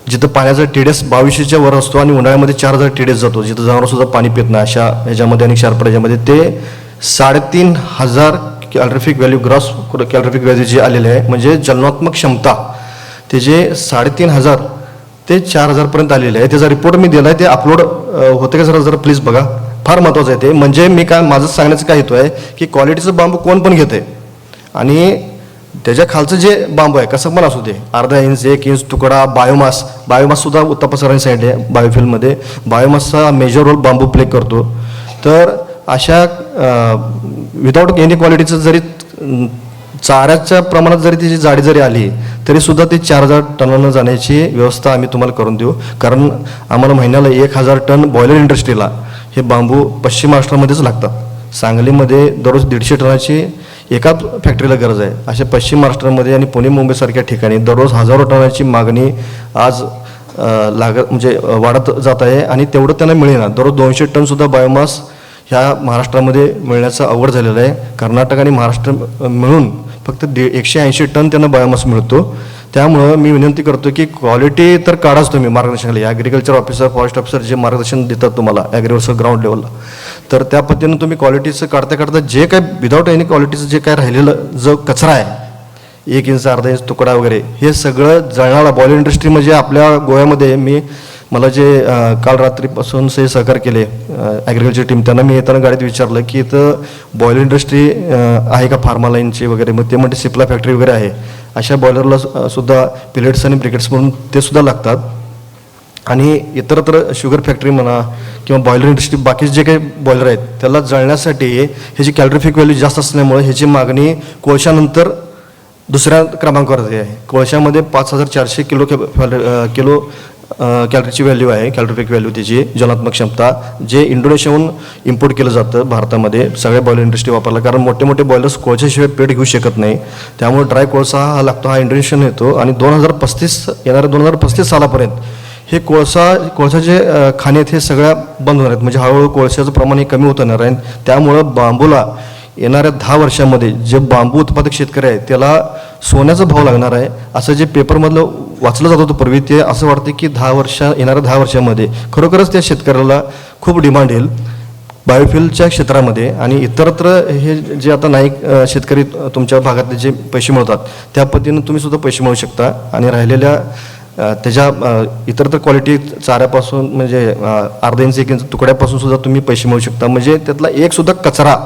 जिथं पाण्याचा TDS 2200च्या वर असतो आणि उन्हाळ्यामध्ये 4000 TDS जातो, जिथं जनावरसुद्धा पाणी पित नाही अशा ह्याच्यामध्ये आणि शारपड ह्याच्यामध्ये ते 3500 कॅलरिफिक व्हॅल्यू, ग्रॉस कॅलरिफिक व्हॅल्यू जी आलेली आहे, म्हणजे ज्वलनात्मक क्षमता त्याचे 3500 ते 4,000पर्यंत आलेले आहे. त्याचा रिपोर्ट मी दिला आहे, ते अपलोड होते का जरा प्लीज बघा. फार महत्त्वाचं आहे ते. म्हणजे मी काय माझं सांगण्याचं काय हेतू आहे की क्वालिटीचं बांबू कोण पण घेतं आहे आणि त्याच्या खालचं जे बांबू आहे कसं पण असू दे, अर्धा इंच 1 इंच तुकडा, बायोमाससुद्धा उत्तप्पा सरांनी सांगितले बायोफिल्डमध्ये बायोमासचा मेजर रोल बांबू प्ले करतो. तर अशा विदाऊट एनी क्वालिटीचं जरी चाऱ्याच्या प्रमाणात जरी त्याची जाडी जरी आली तरीसुद्धा ते 4,000 टनांना जाण्याची व्यवस्था आम्ही तुम्हाला करून देऊ. कारण आम्हाला महिन्याला 1,000 टन बॉयलर इंडस्ट्रीला हे बांबू पश्चिम महाराष्ट्रामध्येच लागतात. सांगलीमध्ये दररोज 150 टनाची एका फॅक्टरीला गरज आहे. अशा पश्चिम महाराष्ट्रामध्ये आणि पुणे मुंबईसारख्या ठिकाणी दररोज हजारो टनाची मागणी आज म्हणजे वाढत जात आहे आणि तेवढं त्यांना मिळेना. दररोज 200 टनसुद्धा बायोमास ह्या महाराष्ट्रामध्ये मिळण्याचं अवघड झालेलं आहे. कर्नाटक आणि महाराष्ट्र मिळून फक्त 180 टन त्यांना बायोमास मिळतो. त्यामुळं मी विनंती करतो की क्वालिटी तर काढाच तुम्ही मार्गदर्शनाला. ॲग्रिकल्चर ऑफिसर, फॉरेस्ट ऑफिसर जे मार्गदर्शन देतात तुम्हाला ॲग्रिकल्चर ग्राउंड लेवलला, तर त्या पद्धतीनं तुम्ही क्वालिटीचं काढता जे काय विदाऊट एनी क्वालिटीचं जे काय राहिलेलं जो कचरा आहे 1 इंच, अर्धा इंच तुकडा वगैरे, हे सगळं जळणाला बॉयलर इंडस्ट्री म्हणजे आपल्या गोव्यामध्ये मला जे काल रात्रीपासून सहकार्य केले ॲग्रिकल्चर टीम, त्यांना मी येताना गाडीत विचारलं की इथं बॉयलर इंडस्ट्री आहे का फार्मा लाईनची वगैरे. मग ते म्हणजे सिप्ला फॅक्टरी वगैरे आहे. अशा बॉयलरला सुद्धा पिलेट्स आणि ब्रिकेट्स म्हणून ते सुद्धा लागतात. आणि इतरत्र शुगर फॅक्टरी म्हणा किंवा बॉयलर इंडस्ट्री बाकीचे जे काही बॉयलर आहेत त्याला जळण्यासाठी ह्याची कॅलरिफिक व्हॅल्यू जास्त असल्यामुळे ह्याची मागणी कोळशानंतर दुसऱ्या क्रमांकावर आहे. कोळशामध्ये 5,400 किलो कॅलरीची व्हॅल्यू आहे, कॅलरिफिक व्हॅल्यू त्याची ज्वलनात्मक क्षमता, जे इंडोनेशियाहून इम्पोर्ट केलं जातं भारतामध्ये सगळ्या बॉयलर इंडस्ट्री वापरला. कारण मोठे मोठे बॉयलर्स कोळशाशिवाय पेट घेऊ शकत नाही. त्यामुळे ड्राय कोळसा हा लागतो, हा इंडोनेशियन येतो. आणि 2035 सालापर्यंत हे कोळशाचे खाणे आहेत हे सगळ्या बंद होणार आहेत. म्हणजे हळूहळू कोळशाचं प्रमाण हे कमी होत येणार आहे. त्यामुळं बांबूला येणाऱ्या 10 वर्षामध्ये जे बांबू उत्पादक शेतकरी आहेत त्याला सोन्याचा भाव लागणार आहे. असं जे पेपरमधलं वाचलं जात होतं पूर्वी, ते असं वाटतं की येणाऱ्या 10 वर्षामध्ये खरोखरच त्या शेतकऱ्याला खूप डिमांड येईल बायोफ्युलच्या क्षेत्रामध्ये. आणि इतरत्र हे जे आता नाईक शेतकरी तुमच्या भागातले जे पैसे मिळतात त्या पद्धतीनं तुम्ही सुद्धा पैसे मिळू शकता. आणि राहिलेल्या त्याच्या इतरत्र क्वालिटी चाऱ्यापासून म्हणजे अर्धा इंच 1 इंच तुकड्यापासून सुद्धा तुम्ही पैसे मिळू शकता. म्हणजे त्यातला एक सुद्धा कचरा,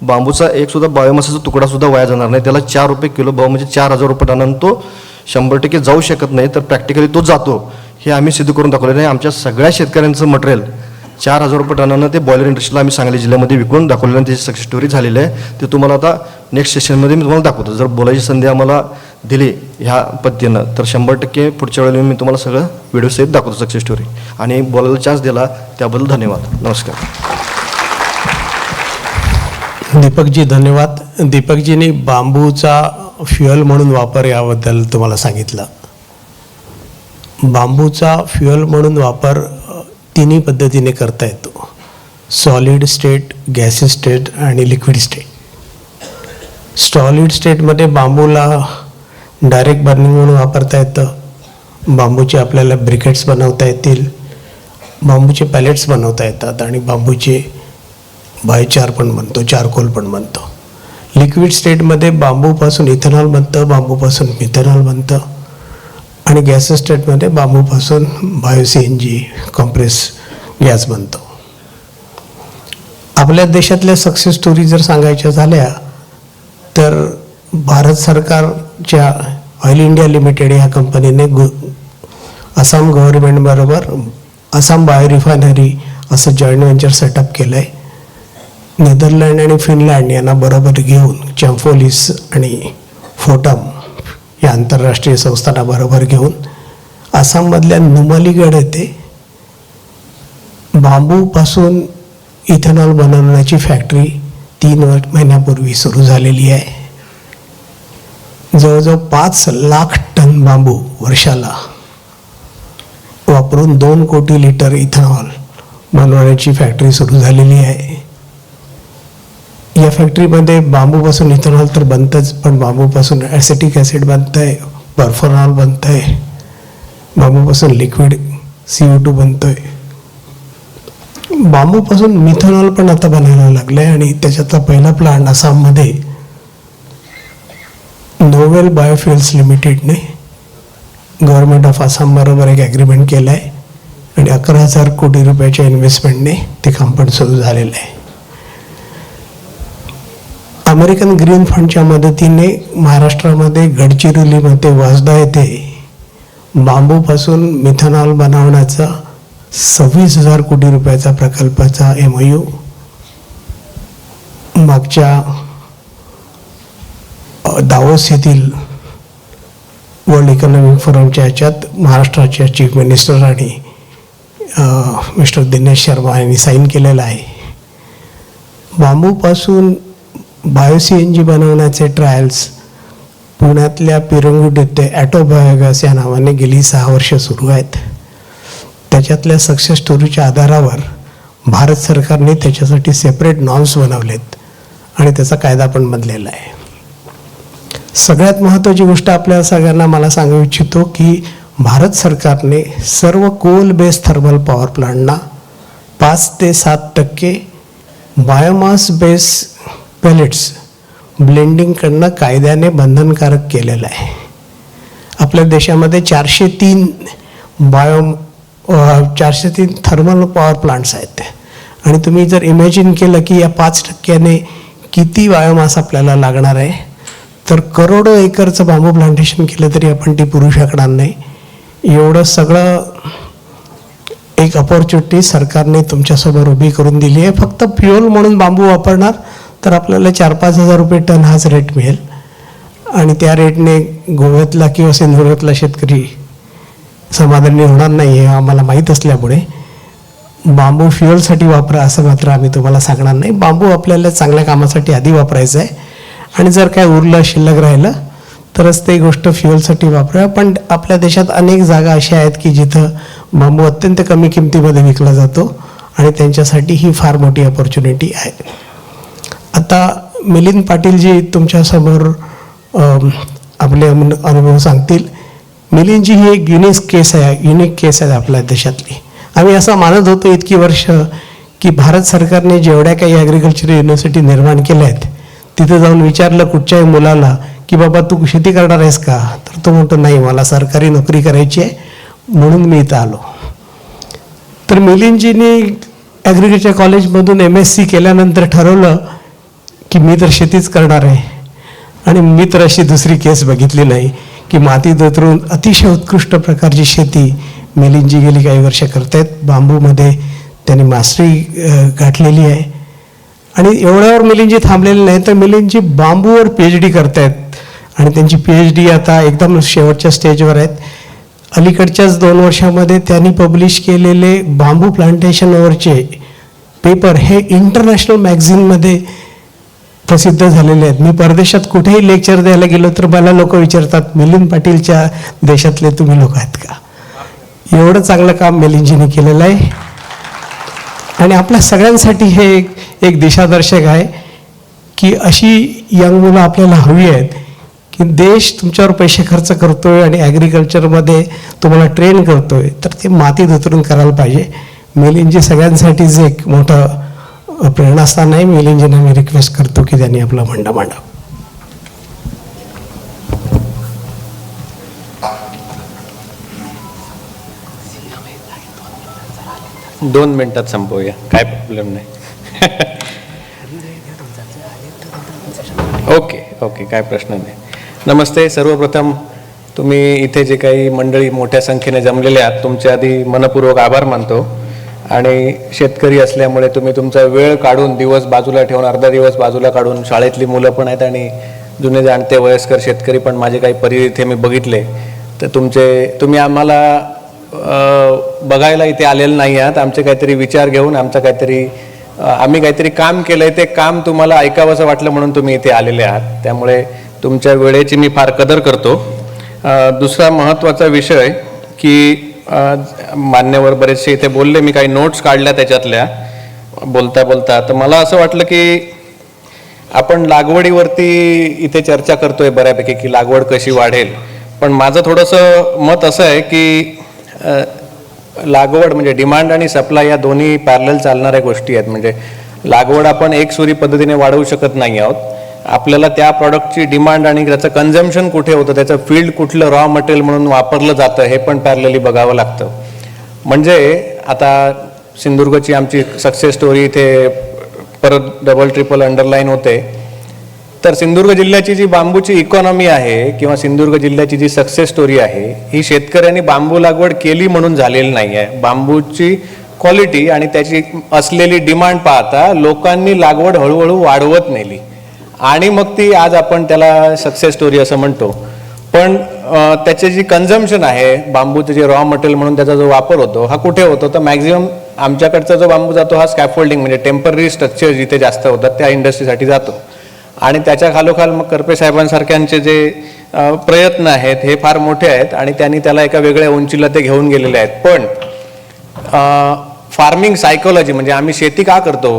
बांबूचा एक सुद्धा बायोमासाचा तुकडा सुद्धा वाया जाणार नाही. त्याला 4 रुपये किलो भाव म्हणजे 4,000 रुपये टनानं तो 100% जाऊ शकत नाही. तर प्रॅक्टिकली तो जातो हे आम्ही सिद्ध करून दाखवलेलं आहे. आमच्या सगळ्या शेतकऱ्यांचं मटेरियल 4,000 रुपये टनानं ते बॉयलर इंडस्ट्रीला आम्ही सांगली जिल्ह्यामध्ये विकून दाखवलेलं आहे. त्याची सक्सेस स्टोरी झालेली आहे. ते तुम्हाला आता नेक्स्ट सेशनमध्ये मी तुम्हाला दाखवतो. जर बोलायची संधी आम्हाला दिली ह्या पद्धतीनं तर 100% पुढच्या वेळेला मी तुम्हाला सगळं व्हिडिओ सहित दाखवतो सक्सेस स्टोरी. आणि बोलायला चान्स दिला त्याबद्दल धन्यवाद. नमस्कार. दीपकजी धन्यवाद. दीपकजींनी बांबूचा फ्युअल म्हणून वापर याबद्दल तुम्हाला सांगितलं. बांबूचा फ्युअल म्हणून वापर तिन्ही पद्धतीने करता येतो: सॉलिड स्टेट, गॅसेस स्टेट आणि लिक्विड स्टेट. सॉलिड स्टेटमध्ये बांबूला डायरेक्ट बर्निंग म्हणून वापरता येतं. बांबूचे आपल्याला ब्रिकेट्स बनवता येतील, बांबूचे पॅलेट्स बनवता येतात आणि बांबूचे बायोचार पण बनतो, चारकोल पण बनतो. लिक्विड स्टेटमध्ये बांबूपासून इथेनॉल बनतं, बांबूपासून मिथेनॉल बनतं आणि गॅस स्टेटमध्ये बांबूपासून बायो-CNG कॉम्प्रेस गॅस बनतो. आपल्या देशातल्या सक्सेस स्टोरी जर सांगायच्या झाल्या तर भारत सरकारच्या ऑइल इंडिया लिमिटेड ह्या कंपनीने आसाम गव्हर्नमेंटबरोबर आसाम बायो रिफायनरी असं जॉईंट व्हेंचर सेटअप केलं आहे. नेदरलँड आणि फिनलँड यांना बरोबर घेऊन चॅम्फोलिस आणि फोटम या आंतरराष्ट्रीय संस्थांना बरोबर घेऊन आसाममधल्या नुमालीगड येथे बांबूपासून इथेनॉल बनवण्याची फॅक्टरी 3 महिन्यापूर्वी सुरू झालेली आहे. जवळजवळ 5 लाख टन बांबू वर्षाला वापरून 2 कोटी लिटर इथेनॉल बनवण्याची फॅक्टरी सुरू झालेली आहे. या फॅक्टरीमध्ये बांबूपासून इथेनॉल तर बनतंच, पण बांबूपासून ॲसिटिक ॲसिड बनतं आहे, परफॉनॉल बनतं आहे, बांबूपासून लिक्विड CO2 बनतो आहे, बांबूपासून मिथेनॉल पण आता बनायला लागलं आहे. आणि त्याच्यातला पहिला प्लांट आसाममध्ये नोवेल बायोफ्युएल्स लिमिटेडने गव्हर्नमेंट ऑफ आसाम बरोबर एक ॲग्रीमेंट केलं आहे आणि 11,000 कोटी रुपयाच्या इन्व्हेस्टमेंटने ते काम पण सुरू झालेलं आहे. अमेरिकन ग्रीन फंडच्या मदतीने महाराष्ट्रामध्ये गडचिरोलीमध्ये वाजदा येथे बांबूपासून मिथेनॉल बनवण्याचा 26,000 कोटी रुपयाचा प्रकल्पाचा MOU मागच्या दावोस येथील वर्ल्ड इकॉनॉमिक फोरमच्या ह्याच्यात महाराष्ट्राच्या चीफ मिनिस्टर आणि मिस्टर दिनेश शर्मा यांनी साईन केलेलं आहे. बांबूपासून बायोCNG बनवण्याचे ट्रायल्स पुण्यातल्या पिरंगुट येथे ॲटोबायोगॅस या नावाने गेली 6 वर्ष सुरू आहेत. त्याच्यातल्या सक्सेस स्टोरीच्या आधारावर भारत सरकारने त्याच्यासाठी सेपरेट नॉर्म्स बनवलेत आणि त्याचा कायदा पण बदलेला आहे. सगळ्यात महत्त्वाची गोष्ट आपल्या सगळ्यांना मला सांगू इच्छितो की भारत सरकारने सर्व कोल बेस थर्मल पॉवर प्लांटना 5 ते 7% बायोमास बेस पेलेट्स ब्लेंडिंगकडनं कायद्याने बंधनकारक केलेलं आहे. आपल्या देशामध्ये 403 थर्मल पॉवर प्लांट्स आहेत आणि तुम्ही जर इमॅजिन केलं की या 5%ने किती बायोमास आपल्याला लागणार आहे तर करोडो एकरचं बांबू प्लांटेशन केलं तरी आपण ती पुरू शकणार नाही. एवढं सगळं एक अपॉर्च्युनिटी सरकारने तुमच्यासमोर उभी करून दिली आहे. फक्त फ्युअल म्हणून बांबू वापरणार तर आपल्याला 4-5 हजार रुपये टन हाच रेट मिळेल आणि त्या रेटने गोव्यातला किंवा सिंधुदुर्गातला शेतकरी समाधानी होणार नाही हे आम्हाला माहीत असल्यामुळे बांबू फ्युअलसाठी वापरा असं मात्र आम्ही तुम्हाला सांगणार नाही. बांबू आपल्याला चांगल्या कामासाठी आधी वापरायचं आहे आणि जर काय उरलं शिल्लक राहिलं तरच ते गोष्ट फ्युअलसाठी वापरूया. पण आपल्या देशात अनेक जागा अशा आहेत की जिथं बांबू अत्यंत कमी किमतीमध्ये विकला जातो आणि त्यांच्यासाठी ही फार मोठी अपॉर्च्युनिटी आहे. आता मिलिंद पाटील जी तुमच्यासमोर आपले अनुभव सांगतील. मिलिंदजी ही एक युनिक केस आहे आपल्या देशातली. आम्ही असं मानत होतो इतकी वर्ष की भारत सरकारने जेवढ्या काही ॲग्रिकल्चर युनिव्हर्सिटी निर्माण केल्या आहेत तिथं जाऊन विचारलं कुठच्याही मुलाला की बाबा तू शेती करणार आहेस का तर तो म्हणतो नाही मला सरकारी नोकरी करायची आहे म्हणून मी इथं आलो. तर मिलिंदजींनी ॲग्रिकल्चर कॉलेजमधून MSc केल्यानंतर ठरवलं की मी तर शेतीच करणार आहे आणि मी तर अशी दुसरी केस बघितली नाही की मातीत उतरून अतिशय उत्कृष्ट प्रकारची शेती मिलिंदजी गेली काही वर्ष करतायत. बांबूमध्ये त्यांनी मास्टरी गाठलेली आहे आणि एवढ्यावर मिलिंदजी थांबलेले नाही तर मिलिंदजी बांबूवर PhD करतायत आणि त्यांची PhD आता एकदम शेवटच्या स्टेजवर आहेत. अलीकडच्याच 2 वर्षामध्ये त्यांनी पब्लिश केलेले बांबू प्लांटेशनवरचे पेपर हे इंटरनॅशनल मॅगझिनमध्ये प्रसिद्ध झालेले आहेत. मी परदेशात कुठेही लेक्चर द्यायला गेलो तर मला लोक विचारतात मिलिंद पाटीलच्या देशातले तुम्ही लोक आहेत का. एवढं चांगलं काम मिलिंदजींनी केलेलं आहे आणि आपल्या सगळ्यांसाठी हे एक दिशादर्शक आहे की अशी यंग मुलं आपल्याला हवी आहेत की देश तुमच्यावर पैसे खर्च करतोय आणि ॲग्रिकल्चरमध्ये तुम्हाला ट्रेन करतोय तर ते मातीत उतरून करायला पाहिजे. मिलिंदजी सगळ्यांसाठीच एक मोठं प्रेरणास्थान आहे. मिलिंदजींना मी रिक्वेस्ट करतो की त्यांनी आपला म्हणणं मांडावं. 2 मिनिटात संपवूया काय प्रॉब्लेम नाही. ओके काय प्रश्न नाही. नमस्ते. सर्वप्रथम तुम्ही इथे जे काही मंडळी मोठ्या संख्येने जमलेले आहात तुमचे आधी मनपूर्वक आभार मानतो आणि शेतकरी असल्यामुळे तुम्ही तुमचा वेळ काढून दिवस बाजूला ठेवून अर्धा दिवस बाजूला काढून शाळेतली मुलं पण आहेत आणि जुने जाणते वयस्कर शेतकरी पण माझे काही परी इथे मी बघितले तर तुम्ही आम्हाला बघायला इथे आलेलं नाही आहात. आमचे काहीतरी विचार घेऊन आम्ही काहीतरी काम केलंय ते काम तुम्हाला ऐकावंसं वाटलं म्हणून तुम्ही इथे आलेले आहात. त्यामुळे तुमच्या वेळेची मी फार कदर करतो. दुसरा महत्त्वाचा विषय की मान्यवर बरेचसे इथे बोलले मी काही नोट्स काढल्या त्याच्यातल्या बोलता तर मला असं वाटलं की आपण लागवडीवरती इथे चर्चा करतोय बऱ्यापैकी की लागवड कशी वाढेल. पण माझं थोडंसं मत असं आहे की लागवड म्हणजे डिमांड आणि सप्लाय या दोन्ही पॅरलल चालणाऱ्या गोष्टी आहेत. म्हणजे लागवड आपण एकसुरी पद्धतीने वाढवू शकत नाही आहोत. आपल्याला त्या प्रॉडक्टची डिमांड आणि त्याचं कन्झम्पशन कुठे होतं, त्याचं फील्ड कुठलं रॉ मटेरियल म्हणून वापरलं जातं हे पण पॅरलली बघावं लागतं. म्हणजे आता सिंधुदुर्गची आमची सक्सेस स्टोरी इथे परत डबल ट्रिपल अंडरलाईन होते. तर सिंधुदुर्ग जिल्ह्याची जी बांबूची इकॉनॉमी आहे किंवा सिंधुदुर्ग जिल्ह्याची जी सक्सेस स्टोरी आहे ही शेतकऱ्यांनी बांबू लागवड केली म्हणून झालेली नाही आहे. बांबूची क्वालिटी आणि त्याची असलेली डिमांड पाहता लोकांनी लागवड हळूहळू वाढवत नेली आणि मग ती आज आपण त्याला सक्सेस स्टोरी असं म्हणतो. पण त्याचे जी कन्झम्पशन आहे, बांबूचं जे रॉ मटेरियल म्हणून त्याचा जो वापर होतो हा कुठे होतो, तर मॅक्झिमम आमच्याकडचा जो बांबू जातो हा स्कॅफोल्डिंग म्हणजे टेम्पररी स्ट्रक्चर जिथे जास्त होतात त्या इंडस्ट्रीसाठी जातो. आणि त्याच्या खालोखाल मग करपे साहेबांसारख्यांचे जे प्रयत्न आहेत हे फार मोठे आहेत आणि त्यांनी त्याला एका वेगळ्या उंचीला ते घेऊन गेलेले आहेत. पण फार्मिंग सायकोलॉजी म्हणजे आम्ही शेती का करतो,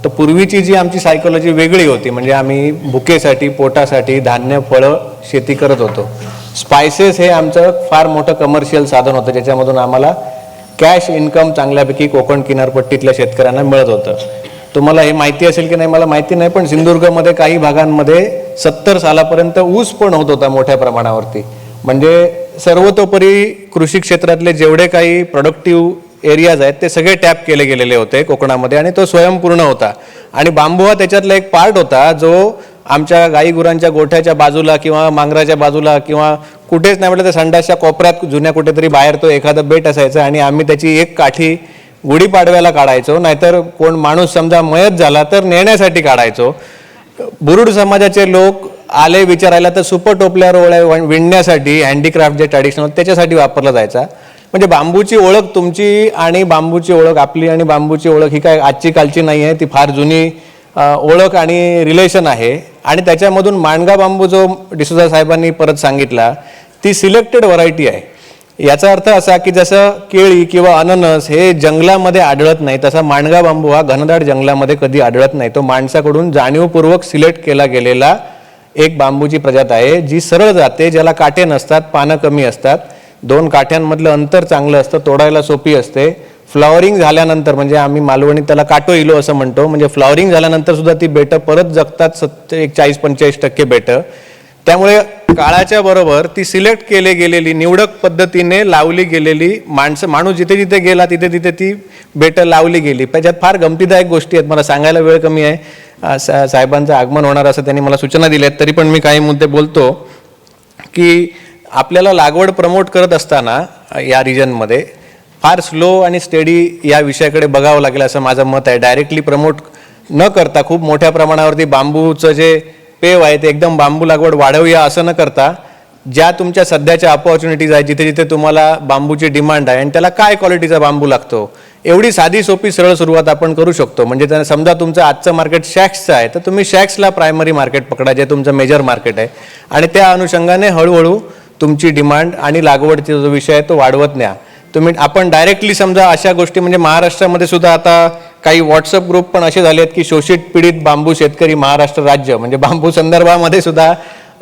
तर पूर्वीची जी आमची सायकोलॉजी वेगळी होती. म्हणजे आम्ही भुकेसाठी, पोटासाठी धान्य, फळं शेती करत होतो. स्पायसेस हे आमचं फार मोठं कमर्शियल साधन होतं ज्याच्यामधून आम्हाला कॅश इन्कम चांगल्यापैकी कोकण किनारपट्टीतल्या शेतकऱ्यांना मिळत होतं. तुम्हाला हे माहिती असेल की नाही मला माहिती नाही, पण सिंधुदुर्गमध्ये काही भागांमध्ये 70 सालापर्यंत ऊस पण होत होता मोठ्या प्रमाणावरती. म्हणजे सर्वतोपरी कृषी क्षेत्रातले जेवढे काही प्रोडक्टिव्ह एरियाज आहेत ते सगळे टॅप केले गेलेले होते कोकणामध्ये आणि तो स्वयंपूर्ण होता. आणि बांबू हा त्याच्यातला एक पार्ट होता जो आमच्या गाई गुरांच्या गोठ्याच्या बाजूला किंवा मांगराच्या बाजूला किंवा कुठेच नाही म्हटलं तर संडासच्या कोपऱ्यात जुन्या कुठेतरी बाहेर तो एखादं बेट असायचं आणि आम्ही त्याची एक काठी गुढीपाडव्याला काढायचो, नाहीतर कोण माणूस समजा मयत झाला तर नेण्यासाठी काढायचो. बुरुड समाजाचे लोक आले विचारायला तर सुपर टोपल्यावर विणण्यासाठी हँडीक्राफ्ट जे ट्रॅडिशनल त्याच्यासाठी वापरला जायचा. म्हणजे बांबूची ओळख तुमची आणि बांबूची ओळख आपली आणि बांबूची ओळख ही काय आजची कालची नाही आहे, ती फार जुनी ओळख आणि रिलेशन आहे. आणि त्याच्यामधून मांडगा बांबू जो डिसोजा साहेबांनी परत सांगितला ती सिलेक्टेड व्हरायटी आहे. याचा अर्थ असा की जसं केळी किंवा अननस हे जंगलामध्ये आढळत नाही तसा मांडगा बांबू हा घनदाट जंगलामध्ये कधी आढळत नाही. तो माणसाकडून जाणीवपूर्वक सिलेक्ट केला गेलेला एक बांबूची प्रजात आहे जी सरळ जाते, ज्याला काटे नसतात, पानं कमी असतात, 2 काठ्यांमधलं अंतर चांगलं असतं, तोडायला सोपी असते. फ्लॉवरिंग झाल्यानंतर म्हणजे आम्ही मालवणीत त्याला काटो इलो असं म्हणतो, म्हणजे फ्लॉवरिंग झाल्यानंतर सुद्धा ती बेटं परत जगतात 40-45% बेटं. त्यामुळे काळाच्या बरोबर ती सिलेक्ट केली गेलेली निवडक पद्धतीने लावली गेलेली माणूस जिथे जिथे गेला तिथे तिथे ती बेटं लावली गेली. त्याच्यात फार गमतीदायक गोष्टी आहेत, मला सांगायला वेळ कमी आहे. साहेबांचं आगमन होणार असं त्यांनी मला सूचना दिल्या आहेत, तरी पण मी काही मुद्दे बोलतो. की आपल्याला लागवड प्रमोट करत असताना या रिजनमध्ये फार स्लो आणि स्टेडी या विषयाकडे बघावं लागेल असं माझं मत आहे. डायरेक्टली प्रमोट न करता खूप मोठ्या प्रमाणावरती बांबूचं जे पेव आहे ते एकदम बांबू लागवड वाढवूया असं न करता ज्या तुमच्या सध्याच्या अपॉर्च्युनिटीज आहेत जिथे जिथे तुम्हाला बांबूची डिमांड आहे आणि त्याला काय क्वालिटीचा बांबू लागतो एवढी साधी सोपी सरळ सुरुवात आपण करू शकतो. म्हणजे त्यांना समजा तुमचं आजचं मार्केट शॅक्सचं आहे तर तुम्ही शॅक्सला प्रायमरी मार्केट पकडा जे तुमचं मेजर मार्केट आहे आणि त्या अनुषंगाने हळूहळू तुमची डिमांड आणि लागवडचा जो विषय आहे तो वाढवत न्या. आपण डायरेक्टली समजा अशा गोष्टी म्हणजे महाराष्ट्रामध्ये सुद्धा आता काही व्हॉट्सअप ग्रुप पण असे झाले आहेत की शोषित पीडित बांबू शेतकरी महाराष्ट्र राज्य म्हणजे बांबू संदर्भामध्ये सुद्धा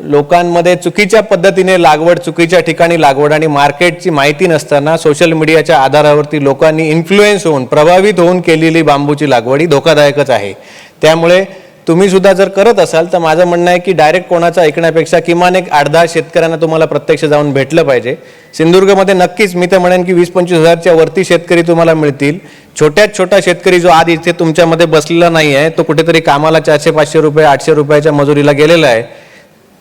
लोकांमध्ये चुकीच्या पद्धतीने लागवड, चुकीच्या ठिकाणी लागवड आणि मार्केटची माहिती नसताना सोशल मीडियाच्या आधारावरती लोकांनी इन्फ्लुएन्स होऊन प्रभावित होऊन केलेली बांबूची लागवड ही धोकादायकच आहे. त्यामुळे तुम्ही सुद्धा जर करत असाल तर माझं म्हणणं आहे की डायरेक्ट कोणाचं ऐकण्यापेक्षा किमान एक 8-10 शेतकऱ्यांना तुम्हाला प्रत्यक्ष जाऊन भेटलं पाहिजे. सिंधुदुर्गमध्ये नक्कीच मी तर म्हणेन की 20-25 हजारच्या वरती शेतकरी तुम्हाला मिळतील. छोट्यात छोटा शेतकरी जो आज इथे तुमच्यामध्ये बसलेला नाही आहे तो कुठेतरी कामाला 400-500 रुपये 800 रुपयाच्या मजुरीला गेलेला आहे,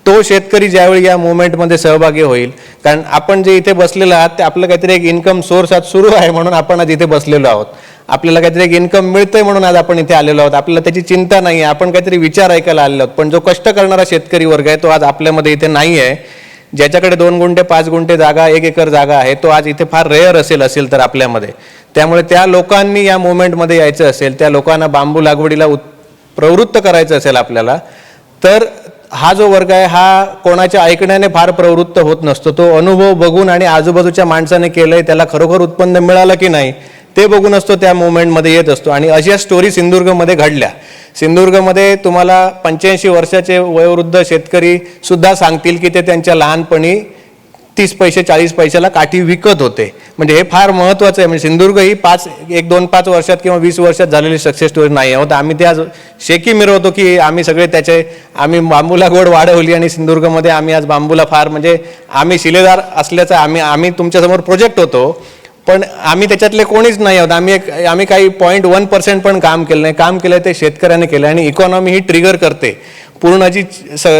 तो शेतकरी ज्यावेळी या मुवमेंटमध्ये सहभागी होईल, कारण आपण जे इथे बसलेलो आहात ते आपलं काहीतरी एक इन्कम सोर्स आज सुरू आहे म्हणून आपण आज इथे बसलेलो आहोत. आपल्याला काहीतरी एक इन्कम मिळतंय म्हणून आज आपण इथे आलेलो आहोत. आपल्याला त्याची चिंता नाही आहे, आपण काहीतरी विचार ऐकायला आलेलो आहोत. पण जो कष्ट करणारा शेतकरी वर्ग आहे तो आज आपल्यामध्ये इथे नाही आहे. ज्याच्याकडे 2 गुंठे 5 गुंठे जागा 1 एकर जागा आहे तो आज इथे फार रेअर असेल तर आपल्यामध्ये. त्यामुळे त्या लोकांनी या मुवमेंटमध्ये यायचं असेल, त्या लोकांना बांबू लागवडीला प्रवृत्त करायचं असेल आपल्याला, तर हा जो वर्ग आहे हा कोणाच्या ऐकण्याने फार प्रवृत्त होत नसतो. तो अनुभव बघून आणि आजूबाजूच्या माणसाने केलंय त्याला खरोखर उत्पन्न मिळालं की नाही ते बघून असतो त्या मुवमेंटमध्ये येत असतो. आणि अशा स्टोरी सिंधुदुर्गमध्ये घडल्या. सिंधुदुर्गमध्ये तुम्हाला 85 वर्षाचे वयोवृद्ध शेतकरी सुद्धा सांगतील की ते त्यांच्या लहानपणी 30 पैसे 40 पैशाला काठी विकत होते. म्हणजे हे फार महत्त्वाचं आहे. म्हणजे सिंधुदुर्ग ही 1-2-5 वर्षात किंवा 20 वर्षात झालेली सक्सेस स्टोरी नाही आहे. आम्ही ते आज शेकी मिरवतो की आम्ही सगळे आम्ही बांबू लागवड वाढवली आणि सिंधुदुर्गमध्ये आम्ही आज बांबूला फार म्हणजे आम्ही शिलेदार असल्याचा आम्ही तुमच्यासमोर प्रोजेक्ट होतो, पण आम्ही त्याच्यातले कोणीच नाही आहोत. आम्ही काही 0.1% पण काम केलं नाही. काम केलं ते शेतकऱ्याने केलं आणि इकॉनॉमी ही ट्रिगर करते. पूर्ण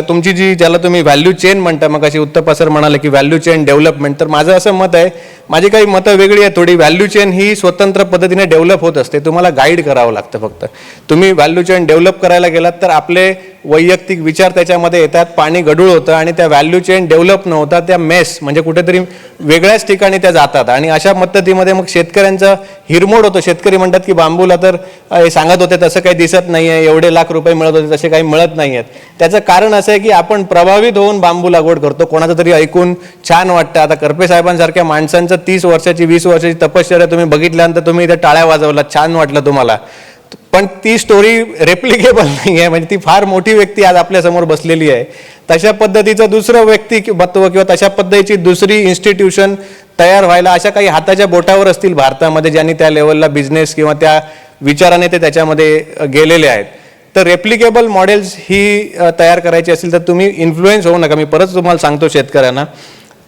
तुमची जी ज्याला तुम्ही व्हॅल्यू चेन म्हणता, मग अशी उत्तप्पा सर म्हणाले की व्हॅल्यू चेन डेव्हलपमेंट, तर माझं असं मत आहे, माझी काही मतं वेगळी आहे थोडी. व्हॅल्यू चेन ही स्वतंत्र पद्धतीने डेव्हलप होत असते, तुम्हाला गाईड करावं लागतं. फक्त तुम्ही व्हॅल्यू चेन डेव्हलप करायला गेलात तर आपले वैयक्तिक विचार त्याच्यामध्ये येतात, पाणी गढूळ होतं आणि त्या व्हॅल्यू चेन डेव्हलप न होता त्या मेस म्हणजे कुठेतरी वेगळ्याच ठिकाणी त्या जातात आणि अशा पद्धतीमध्ये मग शेतकऱ्यांचा हिरमोड होतो. शेतकरी म्हणतात की बांबूला तर सांगत होते तसं काही दिसत नाही आहे, एवढे लाख रुपये मिळत होते तसे काही मिळत नाही आहेत. त्याचं कारण असं आहे की आपण प्रभावित होऊन बांबू लागवड करतो. कोणाचं तरी ऐकून छान वाटतं. आता करपे साहेबांसारख्या माणसांचं 30 वर्षाची 20 वर्षाची तपश्चर्या तुम्ही बघितल्यानंतर तुम्ही इथे टाळ्या वाजवला, छान वाटलं तुम्हाला, पण ती स्टोरी रेप्लिकेबल नाही आहे. म्हणजे ती फार मोठी व्यक्ती आज आपल्यासमोर बसलेली आहे. तशा पद्धतीचं दुसरं व्यक्तिमत्व किंवा तशा पद्धतीची दुसरी इन्स्टिट्यूशन तयार व्हायला अशा काही हाताच्या बोटावर असतील भारतामध्ये, ज्यांनी त्या लेवलला बिझनेस किंवा त्या विचाराने ते त्याच्यामध्ये गेलेले आहेत. तर रेप्लिकेबल मॉडेल्स ही तयार करायची असेल तर तुम्ही इन्फ्लुएन्स होऊ नका. मी परत तुम्हाला सांगतो शेतकऱ्यांना,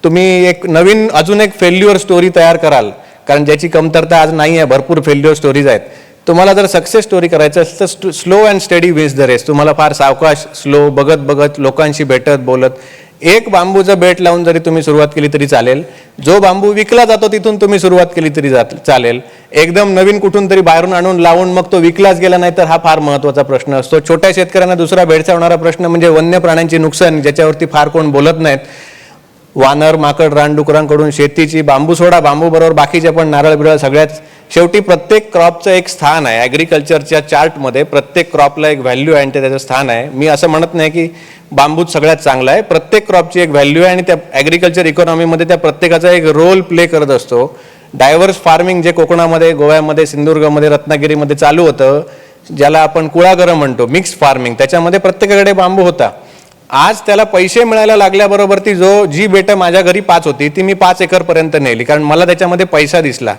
तुम्ही एक नवीन अजून एक फेल्युअर स्टोरी तयार कराल, कारण ज्याची कमतरता आज नाही आहे, भरपूर फेल्युअर स्टोरीज आहेत. तुम्हाला जर सक्सेस स्टोरी करायचं असेल तर slow and steady wins the race. तुम्हाला फार सावकाश स्लो बघत लोकांशी भेटत बोलत एक बांबूचं बेट लावून जरी तुम्ही सुरुवात केली तरी चालेल. जो बांबू विकला जातो तिथून तुम्ही सुरुवात केली तरी चालेल. एकदम नवीन कुठून तरी बाहेरून आणून लावून मग तो विकलाच गेला नाही तर हा फार महत्त्वाचा प्रश्न असतो. छोट्या शेतकऱ्यांना दुसरा भेडसावणारा प्रश्न म्हणजे वन्य प्राण्यांची नुकसान, ज्याच्यावरती फार कोण बोलत नाहीत. वानर माकड रानडुकरांकडून शेतीची, बांबू सोडा, बांबू बरोबर बाकीचे पण नारळ बिरळ सगळ्याच, शेवटी प्रत्येक क्रॉपचं एक स्थान आहे. ॲग्रिकल्चरच्या चार्टमध्ये प्रत्येक क्रॉपला एक व्हॅल्यू आहे आणि त्याचं स्थान आहे. मी असं म्हणत नाही की बांबूच सगळ्यात चांगला आहे, प्रत्येक क्रॉपची एक व्हॅल्यू आहे आणि त्या ॲग्रिकल्चर इकॉनॉमीमध्ये त्या प्रत्येकाचा एक रोल प्ले करत असतो. डायव्हर्स फार्मिंग जे कोकणामध्ये, गोव्यामध्ये, सिंधुदुर्गमध्ये, रत्नागिरीमध्ये चालू होतं, ज्याला आपण कुळागरं म्हणतो, मिक्स फार्मिंग, त्याच्यामध्ये प्रत्येकाकडे बांबू होता. आज त्याला पैसे मिळायला लागल्याबरोबर जी बेटं माझ्या घरी 5 होती ती मी 5 एकरपर्यंत नेली, कारण मला त्याच्यामध्ये पैसा दिसला.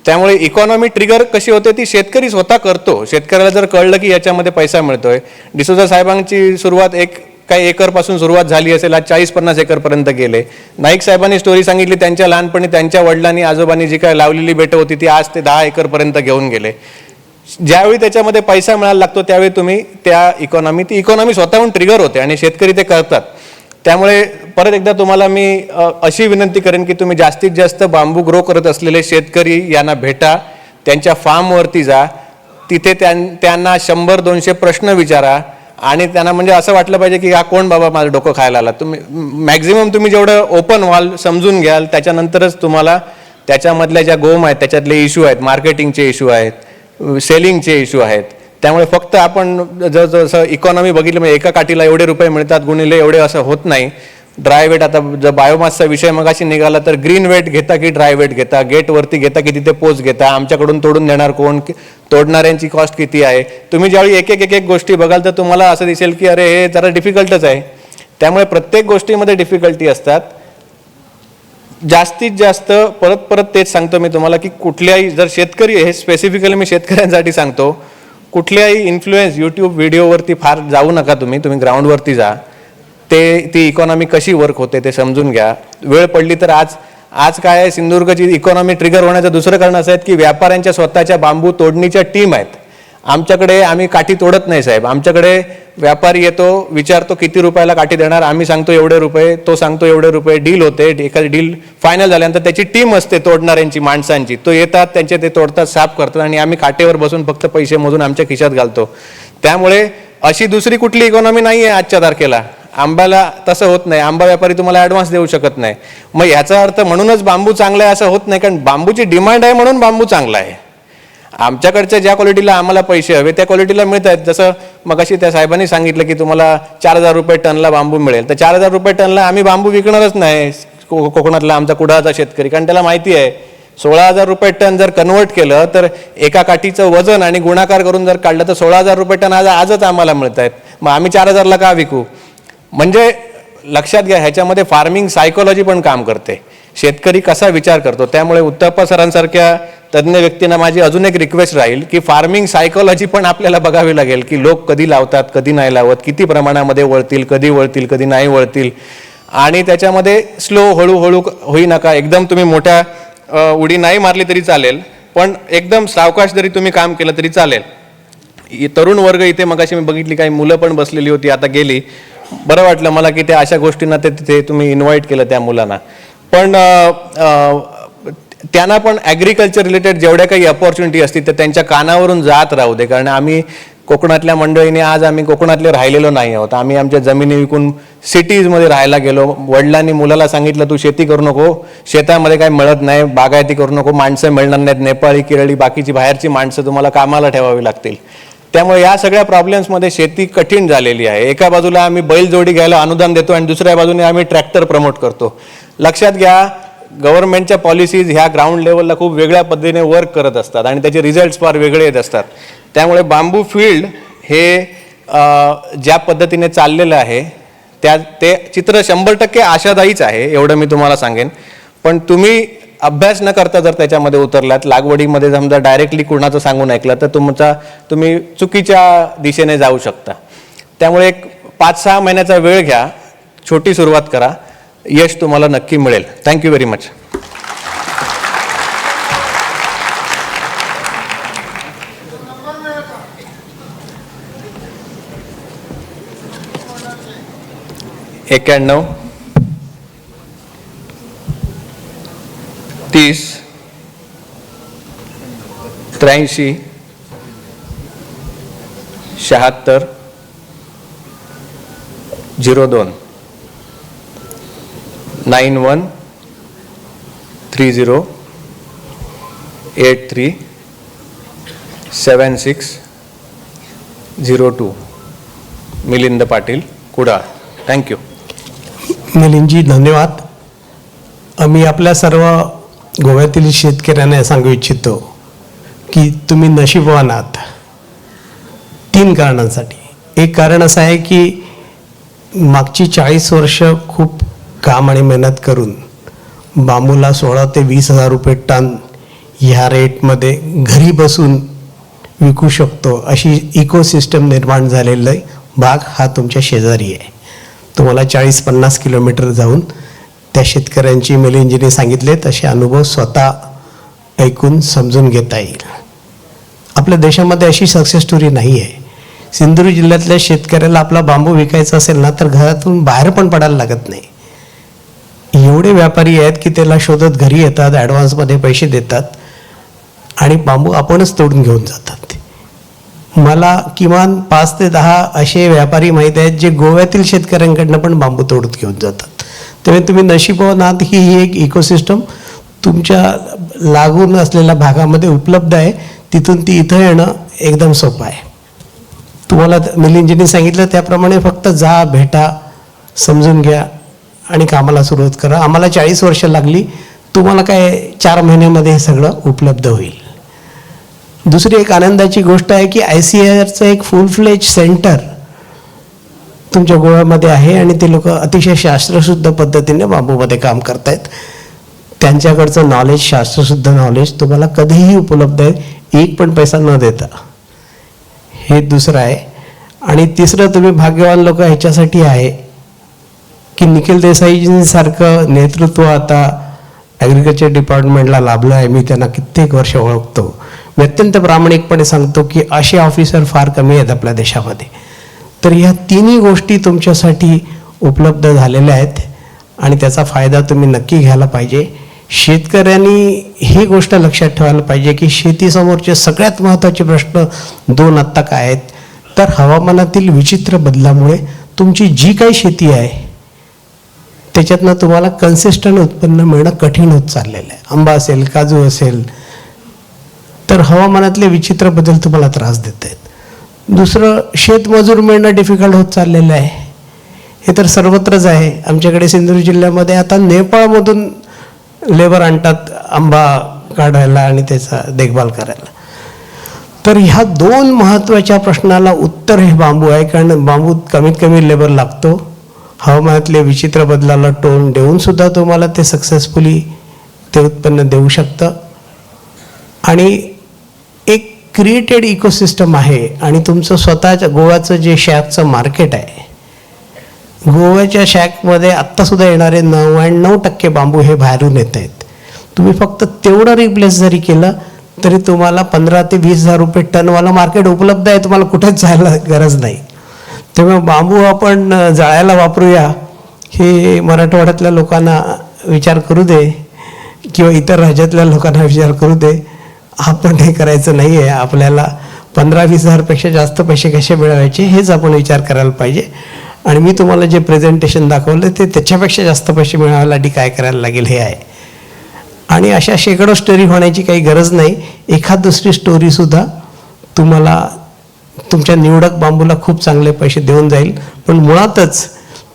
त्यामुळे इकॉनॉमी ट्रिगर कशी होते ती शेतकरी स्वतः करतो. शेतकऱ्याला जर कळलं की याच्यामध्ये पैसा मिळतोय. डिसोजा साहेबांची सुरुवात काही एकरपासून सुरुवात झाली असेल, आज 40-50 एकरपर्यंत गेले. नाईक साहेबांनी स्टोरी सांगितली, त्यांच्या लहानपणी त्यांच्या वडिलांनी आजोबांनी जी काय लावलेली बेटं होती ती आज ते 10 एकरपर्यंत घेऊन गेले. ज्यावेळी त्याच्यामध्ये पैसा मिळायला लागतो त्यावेळी तुम्ही ती इकॉनॉमी स्वतःहून ट्रिगर होते आणि शेतकरी ते करतात. त्यामुळे परत एकदा तुम्हाला मी अशी विनंती करेन की तुम्ही जास्तीत जास्त बांबू ग्रो करत असलेले शेतकरी यांना भेटा, त्यांच्या फार्मवरती जा, तिथे त्यांना 100-200 प्रश्न विचारा आणि त्यांना म्हणजे असं वाटलं पाहिजे की हा कोण बाबा माझं डोकं खायला आला. मॅक्झिमम तुम्ही जेवढं ओपन व्हाल, समजून घ्याल, त्याच्यानंतरच तुम्हाला त्याच्यामधल्या ज्या गोम आहेत त्याच्यातले इश्यू आहेत, मार्केटिंगचे इश्यू आहेत, सेलिंगचे इश्यू आहेत. त्यामुळे फक्त आपण जसं इकॉनॉमी बघितली म्हणजे एका काठीला एवढे रुपये मिळतात गुणिले एवढे असं होत नाही. ड्राय वेट, आता जर बायोमासचा विषय मगाशी निघाला तर ग्रीन वेट घेता की ड्राय वेट घेता, गेटवरती घेता की तिथे पोच घेता, आमच्याकडून तोडून देणार कोण, तोडणाऱ्यांची कॉस्ट किती आहे. तुम्ही ज्यावेळी एक एक गोष्टी बघाल तर तुम्हाला असं दिसेल की अरे हे जरा डिफिकल्टच आहे. त्यामुळे प्रत्येक गोष्टीमध्ये डिफिकल्टी असतात. जास्तीत जास्त परत तेच सांगतो मी तुम्हाला की कुठल्याही जर शेतकरी, हे स्पेसिफिकली मी शेतकऱ्यांसाठी सांगतो, कुठल्याही इन्फ्लुएन्स यूट्यूब व्हिडिओवरती फार जाऊ नका. तुम्ही ग्राउंडवरती जा, ती इकॉनॉमी कशी वर्क होते ते समजून घ्या. वेळ पडली तर आज काय आहे, सिंधुदुर्गची इकॉनॉमी ट्रिगर होण्याचं दुसरं कारण असं आहे की व्यापाऱ्यांच्या स्वतःच्या बांबू तोडणीच्या टीम आहेत. आमच्याकडे आम्ही काठी तोडत नाही साहेब. आमच्याकडे व्यापारी येतो, विचारतो किती रुपयाला काठी देणार, आम्ही सांगतो एवढे रुपये, तो सांगतो एवढे रुपये, डील होते. एखादी डील फायनल झाल्यानंतर त्याची टीम असते तोडणाऱ्यांची माणसांची, तो येतात, त्यांचे ते तोडतात, साफ करतात आणि आम्ही काटेवर बसून फक्त पैसे मोजून आमच्या खिशात घालतो. त्यामुळे अशी दुसरी कुठली इकॉनॉमी नाही आहे आजच्या तारखेला. आंब्याला तसं होत नाही, आंबा व्यापारी तुम्हाला ॲडव्हान्स देऊ शकत नाही. मग ह्याचा अर्थ म्हणूनच बांबू चांगला आहे असं होत नाही, कारण बांबूची डिमांड आहे म्हणून बांबू चांगला आहे. आमच्याकडच्या ज्या क्वालिटीला आम्हाला पैसे हवे त्या क्वालिटीला मिळत आहेत. जसं मगाशी त्या साहेबांनी सांगितलं की तुम्हाला 4,000 रुपये टनला बांबू मिळेल, तर 4,000 रुपये टनला आम्ही बांबू विकणारच नाही कोकणातला आमचा कुडाळचा शेतकरी, कारण त्याला माहिती आहे 16,000 रुपये टन जर कन्वर्ट केलं तर एका काठीचं वजन आणि गुणाकार करून जर काढलं तर 16,000 रुपये टन आजच आम्हाला मिळत आहेत. मग आम्ही 4,000ला का विकू. म्हणजे लक्षात घ्या, ह्याच्यामध्ये फार्मिंग सायकोलॉजी पण काम करते, शेतकरी कसा विचार करतो. त्यामुळे उत्तप्पा सरांसारख्या तज्ज्ञ व्यक्तींना माझी अजून एक रिक्वेस्ट राहील की फार्मिंग सायकोलॉजी पण आपल्याला बघावी लागेल, की लोक कधी लावतात, कधी नाही लावत, किती प्रमाणामध्ये वळतील, कधी नाही वळतील, आणि त्याच्यामध्ये स्लो हळूहळू होई नका. एकदम तुम्ही मोठ्या उडी नाही मारली तरी चालेल, पण एकदम सावकाश जरी तुम्ही काम केलं तरी चालेल. तरुण वर्ग इथे मगाशी मी बघितली, काही मुलं पण बसलेली होती, आता गेली. बरं वाटलं मला की त्या अशा गोष्टींना तिथे तुम्ही इन्व्हाइट केलं त्या मुलांना. पण त्यांना पण ॲग्रिकल्चर रिलेटेड जेवढ्या काही अपॉर्च्युनिटी असतील तर त्यांच्या कानावरून जात राहू दे. कारण आम्ही कोकणातल्या मंडळीने आज आम्ही कोकणातले राहिलेलो नाही आहोत. आम्ही आमच्या जमिनी विकून सिटीजमध्ये राहायला गेलो. वडिलांनी मुलाला सांगितलं तू शेती करू नको, शेतामध्ये काही मिळत नाही, बागायती करू नको, माणसं मिळणार नाहीत, नेपाळी केरळी बाकीची बाहेरची माणसं तुम्हाला कामाला ठेवावी लागतील. त्यामुळे या सगळ्या प्रॉब्लेम्समध्ये शेती कठीण झालेली आहे. एका बाजूला आम्ही बैलजोडी घ्यायला अनुदान देतो आणि दुसऱ्या बाजूने आम्ही ट्रॅक्टर प्रमोट करतो. लक्षात घ्या, गव्हर्नमेंटच्या पॉलिसीज ह्या ग्राउंड लेवलला खूप वेगळ्या पद्धतीने वर्क करत असतात आणि त्याचे रिझल्ट्स फार वेगळे येत असतात. त्यामुळे बांबू फील्ड हे ज्या पद्धतीने चाललेलं आहे ते चित्र 100% आशादायीच आहे, एवढं मी तुम्हाला सांगेन. पण तुम्ही अभ्यास न करता जर त्याच्यामध्ये उतरलात, लागवडीमध्ये समजा डायरेक्टली कुणाचं सांगून ऐकलं तर तुम्ही चुकीच्या दिशेने जाऊ शकता. त्यामुळे एक 5-6 महिन्याचा वेळ घ्या, छोटी सुरुवात करा, यश तुम्हाला नक्की मिळेल. Thank you very much. एक्याण्णव 30 83 76 02 91 30 83 76 02. मिलिंद पाटील, कुडाळ. थँक्यू. मिलिंदजी धन्यवाद. आम्ही आपल्या सर्व गोव्यातील शेतकऱ्यांना सांगू इच्छितो की तुम्ही नशीबवान आहात 3 कारणांसाठी. एक कारण असं आहे की मागची 40 वर्ष खूप काम आणि मेहनत करून बांबूला 16,000 ते 20,000 रुपये टन ह्या रेटमध्ये घरी बसून विकू शकतो अशी इकोसिस्टम निर्माण झालेला भाग हा तुमच्या शेजारी आहे. तुम्हाला 40-50 किलोमीटर जाऊन त्या शेतकऱ्यांची मिलिंदजीने सांगितले तसे अनुभव स्वतः ऐकून समजून घेता येईल. आपल्या देशामध्ये अशी सक्सेस स्टोरी नाही आहे. सिंधुदुर्ग जिल्ह्यातल्या शेतकऱ्याला आपला बांबू विकायचा असेल ना तर घरातून बाहेर पण पडायला लागत नाही. एवढे व्यापारी आहेत की त्याला शोधत घरी येतात, ॲडव्हान्समध्ये पैसे देतात आणि बांबू आपणच तोडून घेऊन जातात. मला किमान 5 ते 10 असे व्यापारी माहीत आहेत जे गोव्यातील शेतकऱ्यांकडनं पण बांबू तोडून घेऊन जातात. त्यामुळे तुम्ही नशीबवान आहात ही एक इकोसिस्टम तुमच्या लागून असलेल्या भागामध्ये उपलब्ध आहे. तिथून ती इथं येणं एकदम सोपं आहे. तुम्हाला मिलिंदजींनी सांगितलं त्याप्रमाणे फक्त जा, भेटा, समजून घ्या आणि कामाला सुरुवात करा. आम्हाला 40 वर्ष लागली, तुम्हाला काय 4 महिन्यामध्ये हे सगळं उपलब्ध होईल. दुसरी एक आनंदाची गोष्ट आहे की ICARचं एक फुल फ्लेज सेंटर तुमच्या गोव्यामध्ये आहे आणि ते लोक अतिशय शास्त्रशुद्ध पद्धतीने बांबूमध्ये काम करतायत. त्यांच्याकडचं नॉलेज, शास्त्रशुद्ध नॉलेज तुम्हाला कधीही उपलब्ध आहे, एक पण पैसा न देता. हे दुसरं आहे. आणि तिसरं, तुम्ही भाग्यवान लोक ह्याच्यासाठी आहे की निखिल देसाईजींसारखं नेतृत्व आता ॲग्रिकल्चर डिपार्टमेंटला लाभलं आहे. मी त्यांना कित्येक वर्ष ओळखतो. मी अत्यंत प्रामाणिकपणे सांगतो की असे ऑफिसर फार कमी आहेत आपल्या देशामध्ये. तर ह्या तिन्ही गोष्टी तुमच्यासाठी उपलब्ध झालेल्या आहेत आणि त्याचा फायदा तुम्ही नक्की घ्यायला पाहिजे. शेतकऱ्यांनी ही गोष्ट लक्षात ठेवायला पाहिजे की शेतीसमोरचे सगळ्यात महत्त्वाचे प्रश्न 2 आत्ता काय आहेत. तर हवामानातील विचित्र बदलामुळे तुमची जी काही शेती आहे त्याच्यातनं तुम्हाला कन्सिस्टंट उत्पन्न मिळणं कठीण होत चाललेलं आहे. आंबा असेल, काजू असेल, तर हवामानातले विचित्र बदल तुम्हाला त्रास देत आहेत. दुसरं, शेतमजूर मिळणं डिफिकल्ट होत चाललेलं आहे. हे तर सर्वत्रच आहे. आमच्याकडे सिंधुदुर्ग जिल्ह्यामध्ये आता नेपाळमधून लेबर आणतात आंबा काढायला आणि त्याचा देखभाल करायला. तर ह्या 2 महत्त्वाच्या प्रश्नाला उत्तर हे बांबू आहे. कारण बांबूत कमीत कमी लेबर लागतो, हवामानातले विचित्र बदलाला तोंड देऊन सुद्धा तुम्हाला ते सक्सेसफुली ते उत्पन्न देऊ शकतं. आणि एक क्रिएटेड इकोसिस्टम आहे आणि तुमचं स्वतःच्या गोव्याचं जे शॅकचं मार्केट आहे, गोव्याच्या शॅकमध्ये आत्तासुद्धा येणारे 99% बांबू हे बाहेरून येत आहेत. तुम्ही फक्त तेवढं रिप्लेस जरी केलं तरी तुम्हाला 15,000 ते 20,000 रुपये टनवाला मार्केट उपलब्ध आहे, तुम्हाला कुठेच जायला गरज नाही. त्यामुळे बांबू आपण जाळायला वापरूया हे मराठवाड्यातल्या लोकांना विचार करू दे किंवा इतर राज्यातल्या लोकांना विचार करू दे. आपण हे करायचं नाही आहे. आपल्याला 15-20 हजारपेक्षा जास्त पैसे कसे मिळवायचे हेच आपण विचार करायला पाहिजे. आणि मी तुम्हाला जे प्रेझेंटेशन दाखवलं ते त्याच्यापेक्षा जास्त पैसे मिळवायसाठी काय करायला लागेल हे आहे. आणि अशा शेकडो स्टोरी होण्याची काही गरज नाही. एखाद दुसरी स्टोरीसुद्धा तुम्हाला तुमच्या निवडक बांबूला खूप चांगले पैसे देऊन जाईल. पण मुळातच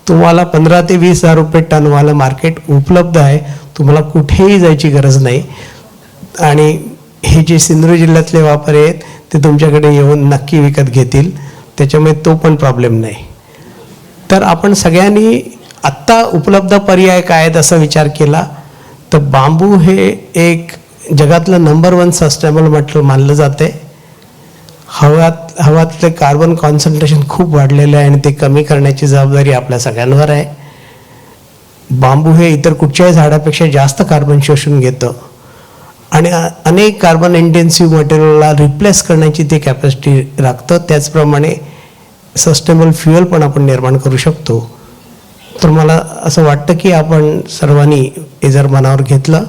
तुम्हाला 15,000 ते 20,000 रुपये टनवालं मार्केट उपलब्ध आहे. तुम्हाला कुठेही जायची गरज नाही. आणि हे जे सिंधुदुर्ग जिल्ह्यातले व्यापारी आहेत ते तुमच्याकडे येऊन नक्की विकत घेतील, त्याच्यामुळे तो पण प्रॉब्लेम नाही. तर आपण सगळ्यांनी आत्ता उपलब्ध पर्याय काय आहेत असा विचार केला तर बांबू हे एक जगातलं नंबर 1 सस्टेनेबल मटेरियल मानलं जाते. हवातले कार्बन कॉन्सन्ट्रेशन खूप वाढलेलं आहे आणि ते कमी करण्याची जबाबदारी आपल्या सगळ्यांवर आहे. बांबू हे इतर कुठच्याही झाडापेक्षा जास्त कार्बन शोषून घेतं आणि अनेक कार्बन इंटेन्सिव्ह मटेरियलला रिप्लेस करण्याची ते कॅपॅसिटी राखतं. त्याचप्रमाणे सस्टेनेबल फ्युएल पण आपण निर्माण करू शकतो. तर मला असं वाटतं की आपण सर्वांनी हे जर मनावर घेतलं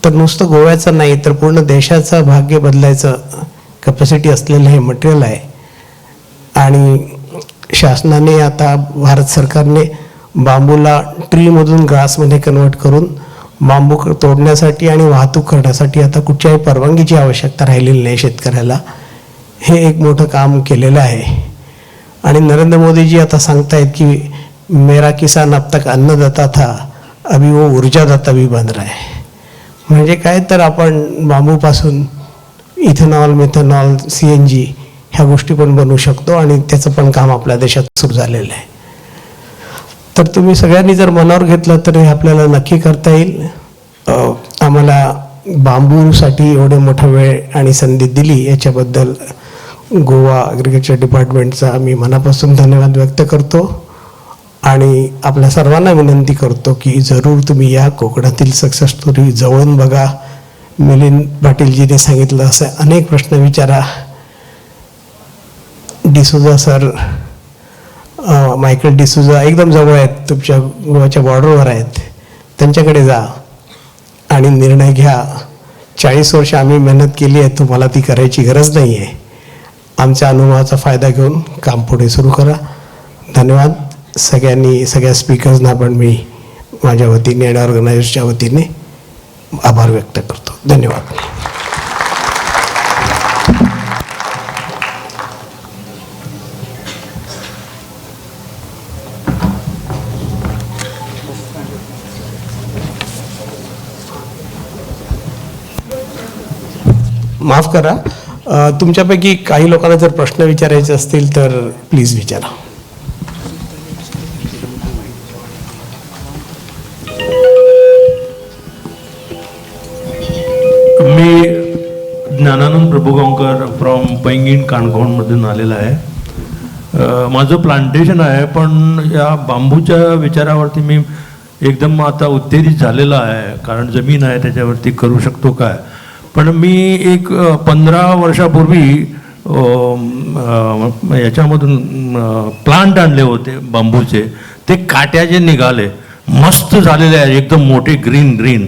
तर नुसतं गोव्याचं नाही तर पूर्ण देशाचं भाग्य बदलायचं कॅपॅसिटी असलेलं हे मटेरियल आहे. आणि शासनाने आता भारत सरकारने बांबूला ट्रीमधून ग्रासमध्ये कन्वर्ट करून बांबू तोडण्यासाठी आणि वाहतूक करण्यासाठी आता कुठच्याही परवानगीची आवश्यकता राहिलेली नाही शेतकऱ्याला. हे एक मोठं काम केलेलं आहे. आणि नरेंद्र मोदीजी आता सांगतायत की मेरा किसान अब तक अन्नदाता था, अभी वो ऊर्जादाता भी बन रहा है. म्हणजे काय तर आपण बांबूपासून इथेनॉल, मिथेनॉल, CNG ह्या गोष्टी पण बनवू शकतो आणि त्याचं पण काम आपल्या देशात सुरू झालेलं आहे. तर तुम्ही सगळ्यांनी जर मनावर घेतलं तर हे आपल्याला नक्की करता येईल. आम्हाला बांबूसाठी एवढे मोठा वेळ आणि संधी दिली याच्याबद्दल गोवा ॲग्रिकल्चर डिपार्टमेंटचा मी मनापासून धन्यवाद व्यक्त करतो. आणि आपल्या सर्वांना विनंती करतो की जरूर तुम्ही या कोकणातील सक्सेस स्टोरी जवळून बघा. मिलिंद पाटीलजीने सांगितलं असं अनेक प्रश्न विचारा. डिसुजा सर, मायकल डिसुजा एकदम जवळ आहेत, तुमच्या गोव्याच्या बॉर्डरवर आहेत, त्यांच्याकडे जा आणि निर्णय घ्या. 40 वर्ष आम्ही मेहनत केली आहे, तुम्हाला ती करायची गरज नाही आहे. आमच्या अनुभवाचा फायदा घेऊन काम पुढे सुरू करा. धन्यवाद सगळ्यांनी. सगळ्या स्पीकर्सना पण मी माझ्या वतीने आणि ऑर्गनायझरच्या वतीने आभार व्यक्त करतो. धन्यवाद. माफ करा, तुमच्यापैकी काही लोकांना जर प्रश्न विचारायचे असतील तर प्लीज विचारा. मी ज्ञानानंद प्रभुगावकर फ्रॉम पैंगीण काणकोणमधून आलेला आहे. माझं प्लांटेशन आहे, पण या बांबूच्या विचारावरती मी एकदम आता उत्तेजित झालेला आहे, कारण जमीन आहे त्याच्यावरती करू शकतो काय. पण मी एक 15 वर्षापूर्वी याच्यामधून प्लांट आणले होते बांबूचे. ते काट्याचे निघाले, मस्त झालेले आहे, एकदम मोठे ग्रीन.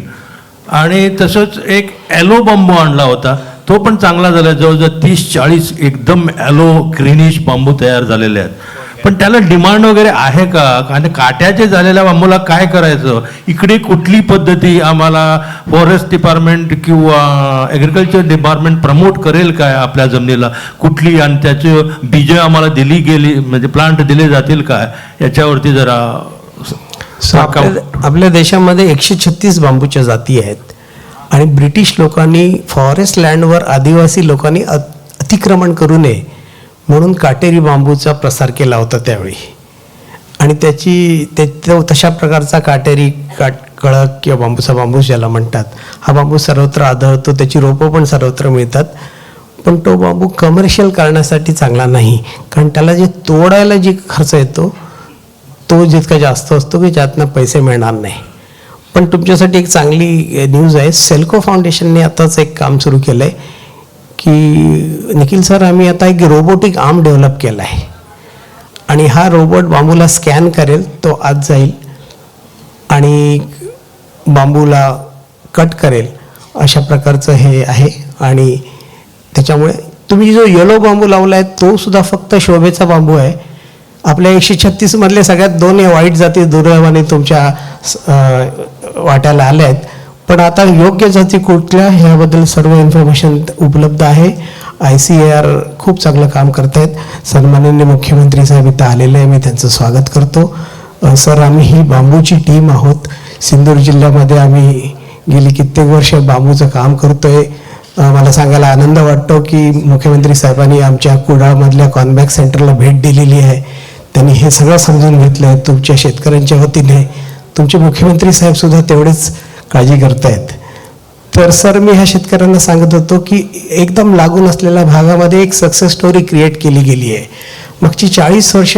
आणि तसंच एक ॲलो बांबू आणला होता, तो पण चांगला झाला. जवळजवळ 30-40 एकदम ॲलो ग्रीनिश बांबू तयार झालेले आहेत. पण त्याला डिमांड वगैरे आहे का? आणि काट्याचे झालेल्या बांबूला काय करायचं? इकडे कुठली पद्धती आम्हाला फॉरेस्ट डिपार्टमेंट किंवा ॲग्रिकल्चर डिपार्टमेंट प्रमोट करेल काय आपल्या जमिनीला कुठली? आणि त्याची बीजं आम्हाला दिली गेली म्हणजे प्लांट दिले जातील काय? याच्यावरती जरा आपल्या देशामध्ये 136 बांबूच्या जाती आहेत आणि ब्रिटिश लोकांनी फॉरेस्ट लँडवर आदिवासी लोकांनी अतिक्रमण करू नये म्हणून काटेरी बांबूचा प्रसार केला होता त्यावेळी. आणि तशा प्रकारचा काटेरी कळक किंवा बांबूस ज्याला म्हणतात, हा बांबू सर्वत्र आढळतो, त्याची रोपं पण सर्वत्र मिळतात. पण तो बांबू कमर्शियल करण्यासाठी चांगला नाही, कारण त्याला जे तोडायला जी खर्च येतो तो जितका जास्त असतो की ज्यातनं पैसे मिळणार नाही. पण तुमच्यासाठी एक चांगली न्यूज आहे, सेल्को फाउंडेशनने आताच एक काम सुरू केलं आहे की निखिल सर, आम्ही आता एक रोबोटिक आर्म डेव्हलप केला आहे आणि हा रोबोट बांबूला स्कॅन करेल, तो आत जाईल आणि बांबूला कट करेल, अशा प्रकारचं हे आहे. आणि त्याच्यामुळे तुम्ही जो येलो बांबू लावला आहे तो सुद्धा फक्त शोभेचा बांबू आहे. आपल्या 136 मधले सगळ्यात 2 वाईट जाती दुर्दैवाने तुमच्या वाट्याला आल्या आहेत, पण आता योग्य जाती कुठल्या ह्याबद्दल सर्व इन्फॉर्मेशन उपलब्ध आहे. ICAR खूप चांगलं काम करत आहेत. सन्माननीय मुख्यमंत्री साहेब इथं आलेले आहे, मी त्यांचं स्वागत करतो. सर, आम्ही ही बांबूची टीम आहोत. सिंधुदुर्ग जिल्ह्यामध्ये आम्ही गेली कित्येक वर्ष बांबूचं काम करतोय. मला सांगायला आनंद वाटतो की मुख्यमंत्री साहेबांनी आमच्या कुडाळमधल्या कॉनबॅक सेंटरला भेट दिलेली आहे. त्यांनी हे सगळं समजून घेतलं आहे तुमच्या शेतकऱ्यांच्या वतीने. तुमचे मुख्यमंत्री साहेबसुद्धा तेवढेच काळजी करतायत. तर सर, मी ह्या शेतकऱ्यांना सांगत होतो की एकदम लागून असलेल्या भागामध्ये एक सक्सेस स्टोरी क्रिएट केली गेली आहे. मागची 40 वर्ष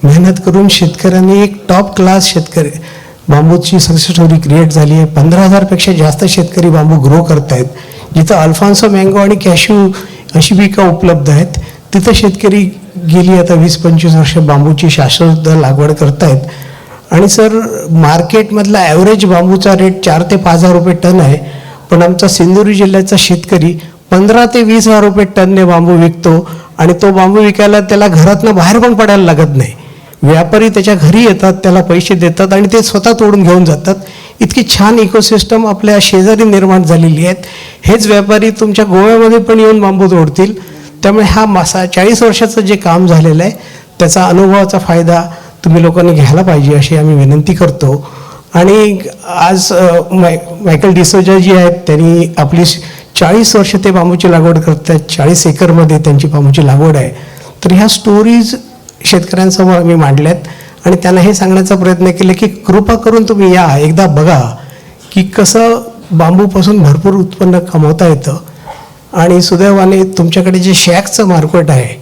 मेहनत करून शेतकऱ्यांनी एक टॉप क्लास शेतकरी बांबूची सक्सेस स्टोरी क्रिएट झाली आहे. 15,000पेक्षा जास्त शेतकरी बांबू ग्रो करत आहेत. जिथं अल्फॉन्सो मँगो आणि कॅश्यू अशी पिकं उपलब्ध आहेत, तिथं शेतकरी गेली आता 20-25 वर्ष बांबूची शाश्वत लागवड करतायत. आणि सर, मार्केटमधला ॲव्हरेज बांबूचा रेट 4 ते 5 हजार रुपये टन आहे, पण आमचा सिंधुदुर्ग जिल्ह्याचा शेतकरी 15 ते 20 हजार रुपये टनने बांबू विकतो. आणि तो बांबू विकायला त्याला घरातनं बाहेर पण पडायला लागत नाही. व्यापारी त्याच्या घरी येतात, त्याला पैसे देतात आणि ते स्वतः तोडून घेऊन जातात. इतकी छान इकोसिस्टम आपल्या शेजारी निर्माण झालेली आहेत. हेच व्यापारी तुमच्या गोव्यामध्ये पण येऊन बांबू तोडतील. त्यामुळे हा 40 वर्षाचं जे काम झालेलं आहे त्याचा अनुभवाचा फायदा तुम्ही लोकांनी घ्यायला पाहिजे अशी आम्ही विनंती करतो. आणि आज मायकल डिसोजा जी आहेत, त्यांनी आपली 40 वर्ष ते बांबूची लागवड करतात. 40 एकरमध्ये त्यांची बांबूची लागवड आहे. तर ह्या स्टोरीज शेतकऱ्यांसमोर आम्ही मांडल्यात आणि त्यांना हे सांगण्याचा प्रयत्न केला की कृपा करून तुम्ही या, एकदा बघा की कसं बांबूपासून भरपूर उत्पन्न कमवता येतं. आणि सुदैवाने तुमच्याकडे जे शॅकचं मार्केट आहे,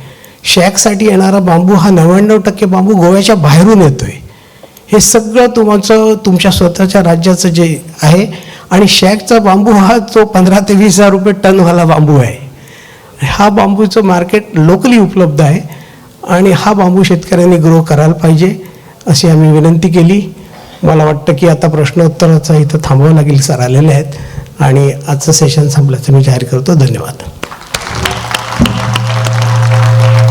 शॅकसाठी येणारा बांबू हा 99% बांबू गोव्याच्या बाहेरून येतोय. हे सगळं तुमच्या स्वतःच्या राज्याचं जे आहे. आणि शॅकचा बांबू हा जो 15 ते 20 हजार रुपये टनवाला बांबू आहे. हा बांबूचं मार्केट लोकली उपलब्ध आहे आणि हा बांबू शेतकऱ्यांनी ग्रो करायला पाहिजे अशी आम्ही विनंती केली. मला वाटतं की आता प्रश्नोत्तराचा इथं थांबावं लागेल. सर आलेले आहेत आणि आजचं सेशन संपल्याचं मी जाहीर करतो. धन्यवाद.